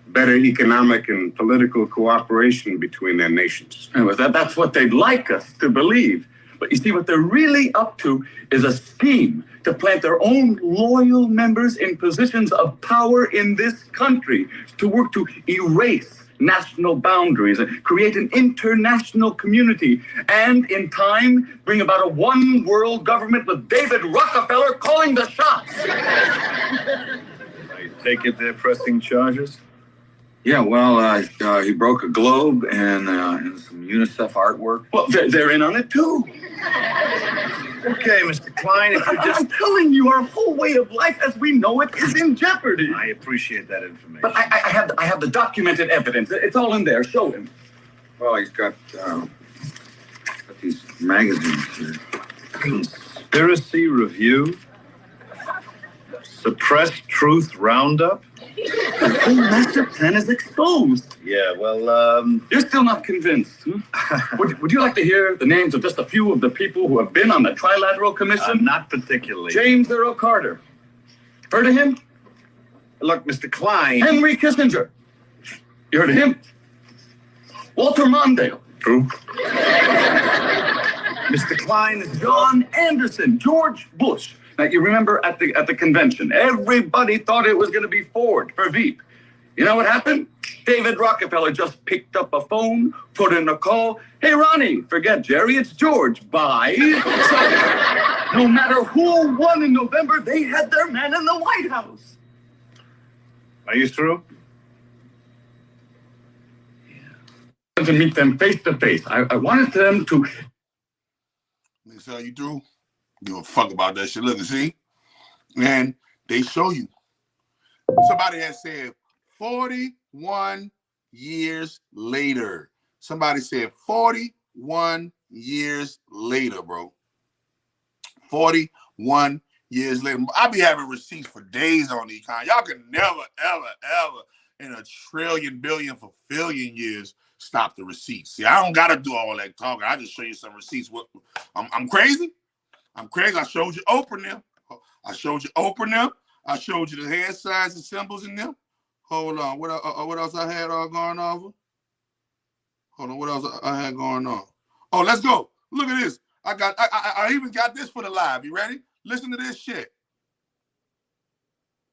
better economic and political cooperation between their nations. And that's what they'd like us to believe. But you see, what they're really up to is a scheme to plant their own loyal members in positions of power in this country, to work to erase national boundaries and create an international community, and in time bring about a one world government with David Rockefeller calling the shots. I take it they're pressing charges? Yeah, well, he broke a globe and some UNICEF artwork. Well, they're in on it too. Okay, Mr. Klein, if you're just... I'm telling you, our whole way of life as we know it is in jeopardy. I appreciate that information. But I have the documented evidence. It's all in there. Show him. Well, he's got these magazines here. Conspiracy Review? Suppressed Truth Roundup? The whole master plan is exposed. Yeah, well, You're still not convinced, huh? Would you like to hear the names of just a few of the people who have been on the Trilateral Commission? not particularly. James Earl Carter. Heard of him? Look, Mr. Klein. Henry Kissinger. You heard of him? Walter Mondale. Who? Mr. Klein is John Anderson. George Bush. Now, you remember at the convention, everybody thought it was going to be Ford for Veep. You know what happened? David Rockefeller just picked up a phone, put in a call. Hey, Ronnie, forget Jerry, it's George. Bye. So, no matter who won in November, they had their man in the White House. Are you through? To meet them face to face. I wanted them to. They tell you through. Give a fuck about that shit. Look and see. And they show you. Somebody has said 41 years later. Somebody said 41 years later, bro. 41 years later. I be having receipts for days on these kind. Y'all can never, ever, ever in a trillion, billion, for billion years stop the receipts. See, I don't gotta do all that talking. I just show you some receipts. What I'm crazy. I'm crazy. I showed you open them. I showed you open them. I showed you the hand signs and symbols in them. Hold on. What else I had going on? Hold on. What else I had going on? Oh, let's go. Look at this. I even got this for the live. You ready? Listen to this shit.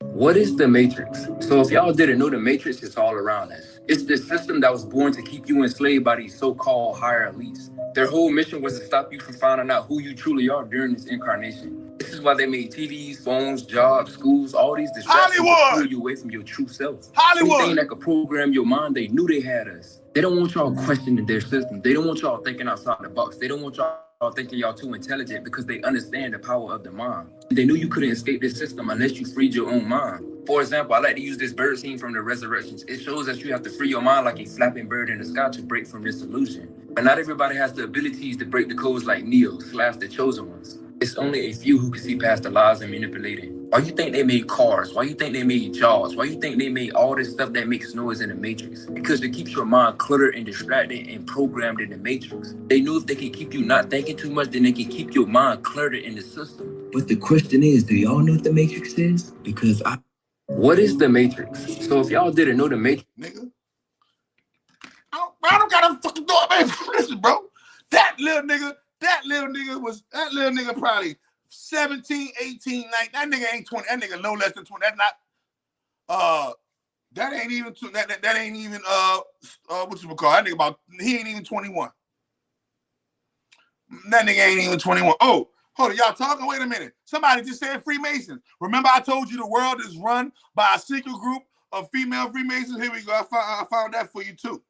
What is the Matrix? So if y'all didn't know, the Matrix is all around us. It's the system that was born to keep you enslaved by these so-called higher elites. Their whole mission was to stop you from finding out who you truly are during this incarnation. This is why they made TVs, phones, jobs, schools, all these distractions to pull you away from your true self. Anything that could program your mind, they knew they had us. They don't want y'all questioning their system. They don't want y'all thinking outside the box. They don't want y'all thinking y'all too intelligent because they understand the power of the mind. They knew you couldn't escape this system unless you freed your own mind. For example, I like to use this bird scene from the Resurrections. It shows that you have to free your mind like a flapping bird in the sky to break from this illusion. But not everybody has the abilities to break the codes like Neo, / the chosen ones. It's only a few who can see past the lies and manipulating. Why you think they made cars? Why you think they made jaws? Why you think they made all this stuff that makes noise in the Matrix? Because it keeps your mind cluttered and distracted and programmed in the Matrix. They knew if they can keep you not thinking too much, then they can keep your mind cluttered in the system. But the question is, do y'all know what the Matrix is? Because what is the Matrix? So if y'all didn't know the Matrix, nigga, I don't gotta fucking do it, man. Listen, bro, that little nigga probably 17, 18, 19. That nigga ain't 20. That nigga no less than 20. That's not. That ain't even. That ain't even. What you would call that nigga about? He ain't even 21. That nigga ain't even 21. Oh, hold on, y'all talking? Wait a minute. Somebody just said Freemasons. Remember, I told you the world is run by a secret group of female Freemasons. Here we go. I found that for you too.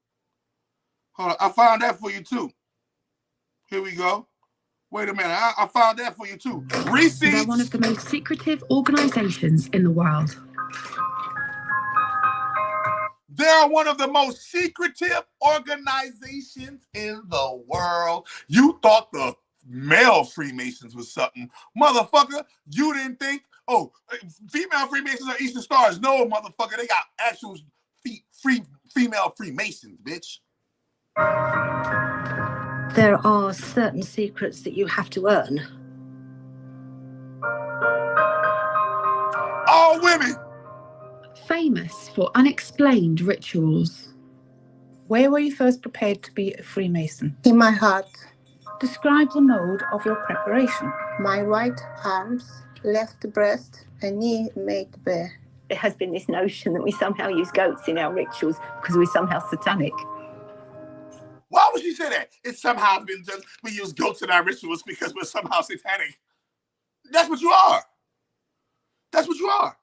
Hold on, I found that for you too. Here we go. Wait a minute, I found that for you too. Receipts. They're one of the most secretive organizations in the world. They're one of the most secretive organizations in the world. You thought the male Freemasons was something. Motherfucker, you didn't think, oh, female Freemasons are Eastern Stars. No, motherfucker, they got actual female Freemasons, bitch. There are certain secrets that you have to earn. All women. Famous for unexplained rituals. Where were you first prepared to be a Freemason? In my heart. Describe the mode of your preparation. My right arms, left breast, and knee made bare. There has been this notion that we somehow use goats in our rituals because we're somehow satanic. Why would you say that? It's somehow been just, we use goats in our rituals because we're somehow satanic. That's what you are. That's what you are.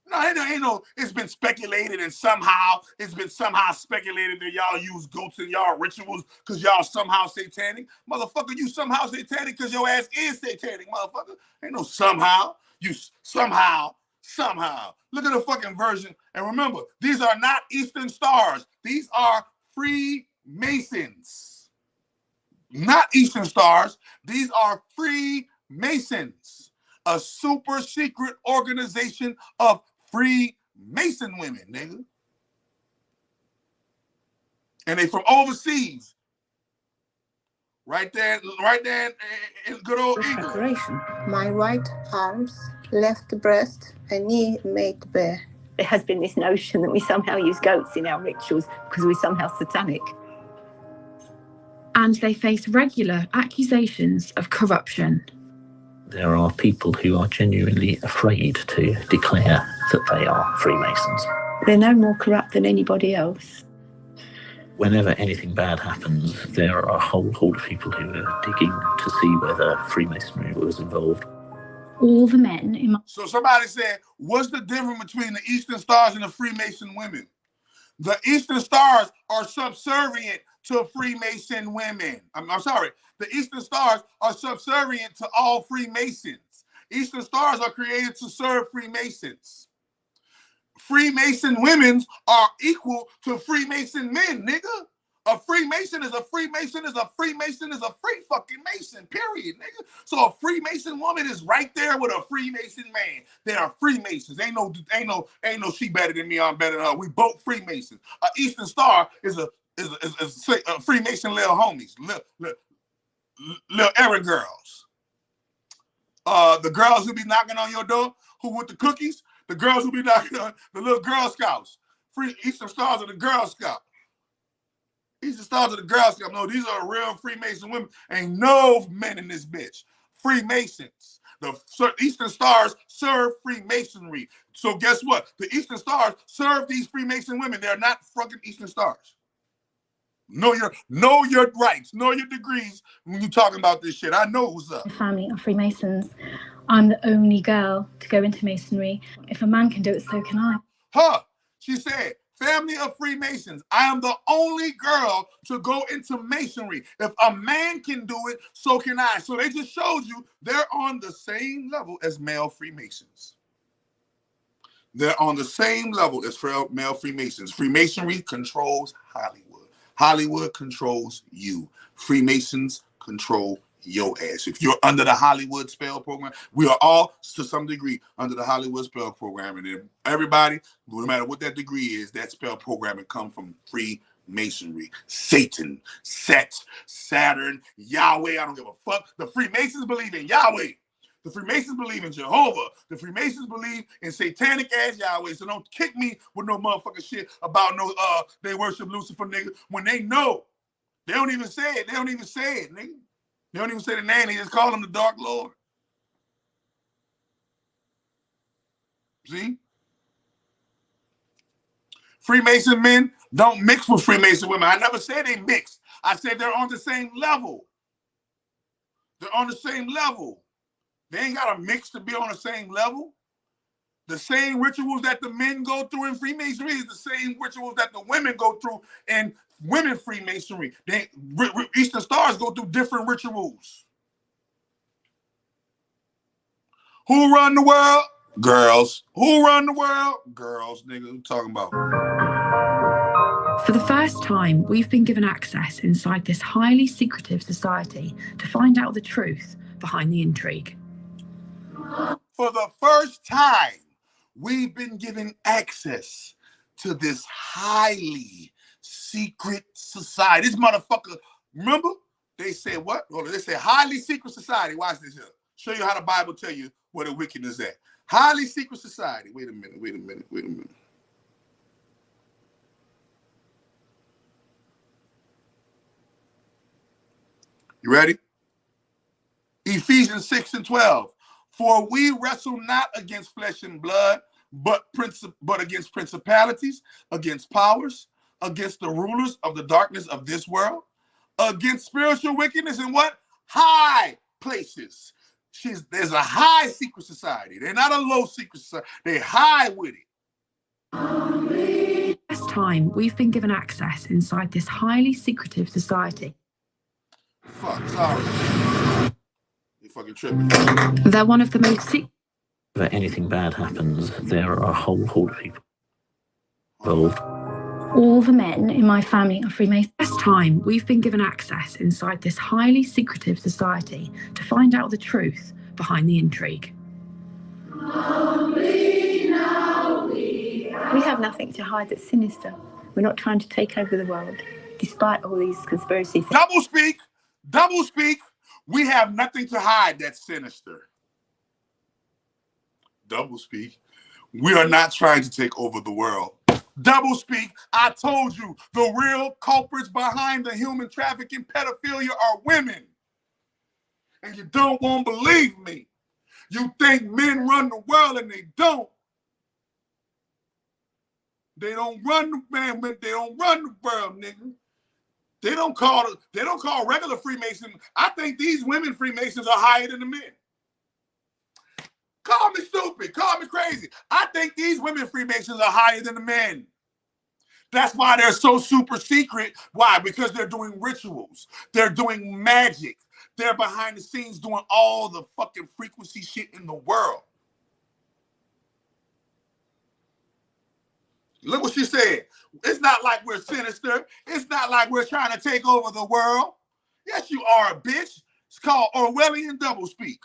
No, ain't no, it's been speculated and it's been somehow speculated that y'all use goats in y'all rituals because y'all somehow satanic. Motherfucker, you somehow satanic because your ass is satanic, motherfucker. Ain't no somehow. You somehow. Look at the fucking version. And remember, these are not Eastern Stars. These are Freemasons. Not Eastern Stars. These are Freemasons. A super secret organization of Freemasons. Mason women, nigga. And they from overseas. Right there in good old England. My right arms, left breast, and knee made bare. There has been this notion that we somehow use goats in our rituals because we're somehow satanic. And they face regular accusations of corruption. There are people who are genuinely afraid to declare that they are Freemasons. They're no more corrupt than anybody else. Whenever anything bad happens, there are a whole horde of people who are digging to see whether Freemasonry was involved. All the men in my... So somebody said, what's the difference between the Eastern Stars and the Freemason women? The Eastern Stars are subservient to Freemason women. I'm sorry. The Eastern Stars are subservient to all Freemasons. Eastern Stars are created to serve Freemasons. Freemason women are equal to Freemason men, nigga. A Freemason is a Freemason is a Freemason is a free fucking Mason, period, nigga. So a Freemason woman is right there with a Freemason man. They are Freemasons. Ain't no she better than me, I'm better than her. We both Freemasons. A Eastern Star is a Freemason little homies, little errand girls. The girls who be knocking on your door, who with the cookies, the girls who be knocking on the little Girl Scouts. Eastern Stars are the Girl Scouts. Eastern Stars are the Girl Scouts. No, these are real Freemason women. Ain't no men in this bitch. Freemasons. The Eastern Stars serve Freemasonry. So guess what? The Eastern Stars serve these Freemason women. They're not fucking Eastern Stars. Know your rights, know your degrees when you talking about this shit. I know what's up. My family are Freemasons. I'm the only girl to go into Masonry. If a man can do it, so can I. She said, family of Freemasons. I am the only girl to go into Masonry. If a man can do it, so can I. So they just showed you they're on the same level as male Freemasons. They're on the same level as male Freemasons. Freemasonry controls Hollywood. Hollywood controls you. Freemasons control your ass. If you're under the Hollywood spell program, we are all, to some degree, under the Hollywood spell program. And everybody, no matter what that degree is, that spell programming comes from Freemasonry. Satan, Set, Saturn, Yahweh, I don't give a fuck. The Freemasons believe in Yahweh. The Freemasons believe in Jehovah. The Freemasons believe in satanic ass Yahweh. So don't kick me with no motherfucking shit about no they worship Lucifer, nigga. When they know, they don't even say it. They don't even say it, nigga. They don't even say the name. They just call him the Dark Lord. See? Freemason men don't mix with Freemason women. I never said they mix. I said they're on the same level. They're on the same level. They ain't got to mix to be on the same level. The same rituals that the men go through in Freemasonry is the same rituals that the women go through in women Freemasonry. Eastern Stars go through different rituals. Who run the world? Girls. Who run the world? Girls, nigga. What you talking about? For the first time, we've been given access inside this highly secretive society to find out the truth behind the intrigue. For the first time, we've been given access to this highly secret society. This motherfucker, remember? They said what? They said highly secret society. Watch this here. Show you how the Bible tell you where the wickedness is at. Highly secret society. Wait a minute. You ready? Ephesians 6:12. For we wrestle not against flesh and blood, but against principalities, against powers, against the rulers of the darkness of this world, against spiritual wickedness in what? High places. There's a high secret society. They're not a low secret society. They're high with it. This time, we've been given access inside this highly secretive society. Fuck, sorry. You fucking tripping. They're one of the most secret. Whenever anything bad happens, there are a whole horde of people involved. All the men in my family are Freemasons. This time, we've been given access inside this highly secretive society to find out the truth behind the intrigue. Only now we We have nothing to hide that's sinister. We're not trying to take over the world, despite all these conspiracy theories. Double speak. Double speak. We have nothing to hide that's sinister. Double speak. We are not trying to take over the world. Double speak. I told you the real culprits behind the human trafficking pedophilia are women. And you don't want to believe me. You think men run the world and they don't. They don't run the man, they don't run the world, nigga. They don't call regular Freemasons. I think these women Freemasons are higher than the men. Call me stupid, call me crazy. I think these women Freemasons are higher than the men. That's why they're so super secret. Why? Because they're doing rituals. They're doing magic. They're behind the scenes doing all the fucking frequency shit in the world. Look what she said. It's not like we're sinister. It's not like we're trying to take over the world. Yes, you are a bitch. It's called Orwellian doublespeak.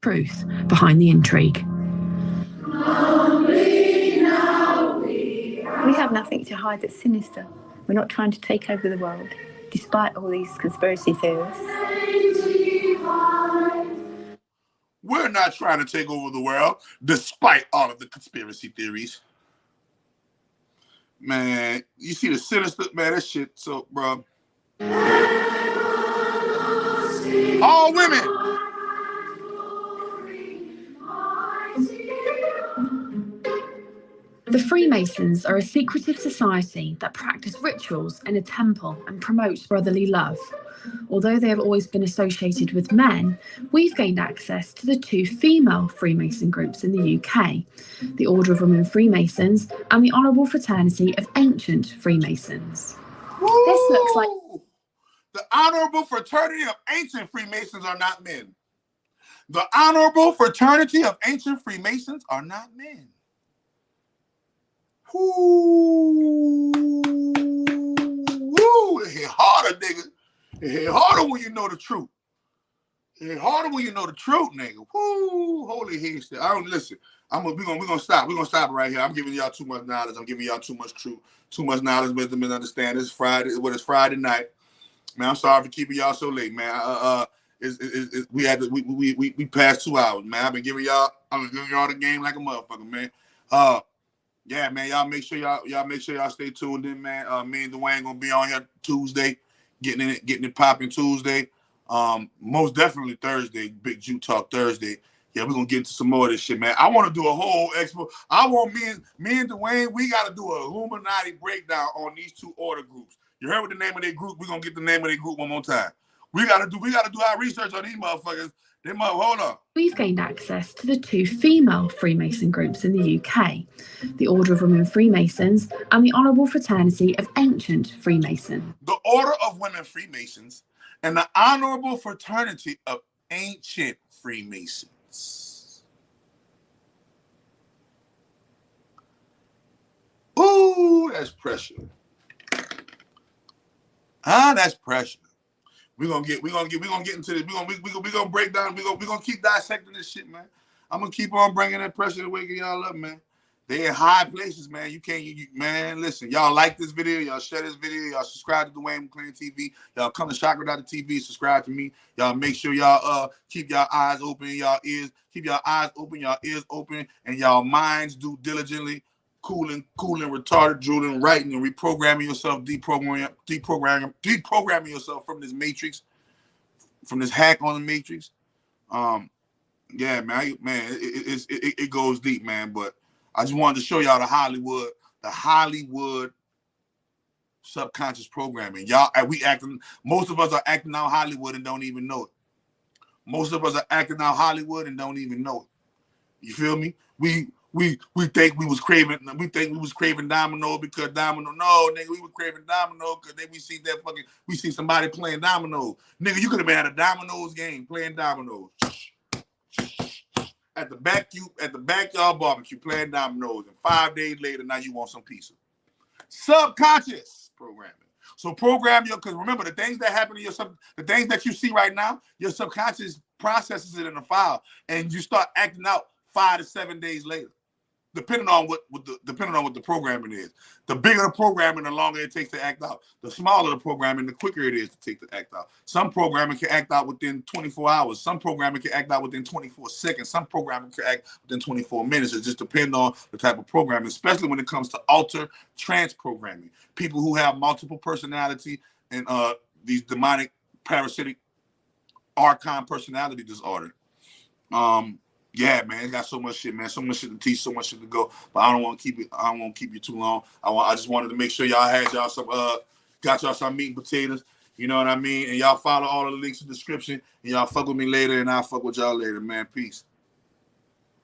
Truth behind the intrigue. We have nothing to hide that's sinister. We're not trying to take over the world, despite all these conspiracy theorists. We're not trying to take over the world, despite all of the conspiracy theories. Man, you see the sinister, man, that shit, so, bro. All women. The Freemasons are a secretive society that practice rituals in a temple and promote brotherly love. Although they have always been associated with men, we've gained access to the two female Freemason groups in the UK, the Order of Women Freemasons and the Honourable Fraternity of Ancient Freemasons. Woo! This looks like... The Honourable Fraternity of Ancient Freemasons are not men. The Honourable Fraternity of Ancient Freemasons are not men. Woo! Woo! It hit harder, nigga. It hit harder when you know the truth. It hit harder when you know the truth, nigga. Woo! Holy hell! I don't listen. We're gonna stop. We're gonna stop right here. I'm giving y'all too much knowledge. I'm giving y'all too much truth, too much knowledge, wisdom, and understanding. It's Friday. It's Friday night. Man, I'm sorry for keeping y'all so late, man. We passed 2 hours, man. I've been giving y'all the game like a motherfucker, man. Yeah, man, y'all make sure y'all stay tuned in, man. Me and Dwayne gonna be on here Tuesday, getting it popping Tuesday. Most definitely Thursday, Big Jew Talk Thursday. Yeah, we're gonna get into some more of this shit, man. I want to do a whole expo. I want me and Dwayne, we gotta do a Illuminati breakdown on these two order groups. You heard what the name of their group? We're gonna get the name of their group one more time. We gotta do our research on these motherfuckers. Hold on. We've gained access to the two female Freemason groups in the UK, the Order of Women Freemasons and the Honourable Fraternity of Ancient Freemasons. The Order of Women Freemasons and the Honourable Fraternity of Ancient Freemasons. Ooh, that's pressure. That's pressure. We're gonna get into this. We're gonna break down. We're gonna keep dissecting this shit, man. I'm gonna keep on bringing that pressure and waking y'all up, man. They in high places, man. You can't, man. Listen, y'all like this video, y'all share this video, y'all subscribe to Dwayne McClain TV, y'all come to Chakra.tv, subscribe to me. Y'all make sure y'all keep y'all eyes open, keep y'all eyes open, y'all ears open, and y'all minds do diligently. Cooling, retarded, drooling, writing, and reprogramming yourself, deprogramming yourself from this matrix, from this hack on the matrix. Yeah, man, it goes deep, man. But I just wanted to show y'all the Hollywood subconscious programming. Y'all, most of us are acting out Hollywood and don't even know it. Most of us are acting out Hollywood and don't even know it. You feel me? We think we was craving domino because domino. No, nigga, we were craving domino because we see somebody playing dominoes. Nigga, you could have been at a dominoes game playing dominoes. At the backyard barbecue playing dominoes, and 5 days later, now you want some pizza. Subconscious programming. So program because remember the things that happen to the things that you see right now, your subconscious processes it in a file, and you start acting out 5 to 7 days later. depending on what the programming is. The bigger the programming, the longer it takes to act out. The smaller the programming, the quicker it is to take to act out. Some programming can act out within 24 hours. Some programming can act out within 24 seconds. Some programming can act within 24 minutes. It just depends on the type of programming, especially when it comes to alter trance programming. People who have multiple personality and these demonic parasitic archon personality disorder. Yeah, man, it got so much shit, man. So much shit to teach, so much shit to go. But I don't want to keep it. I don't want to keep you too long. I just wanted to make sure y'all had y'all some got y'all some meat and potatoes. You know what I mean? And y'all follow all the links in the description. And y'all fuck with me later, and I'll fuck with y'all later, man. Peace.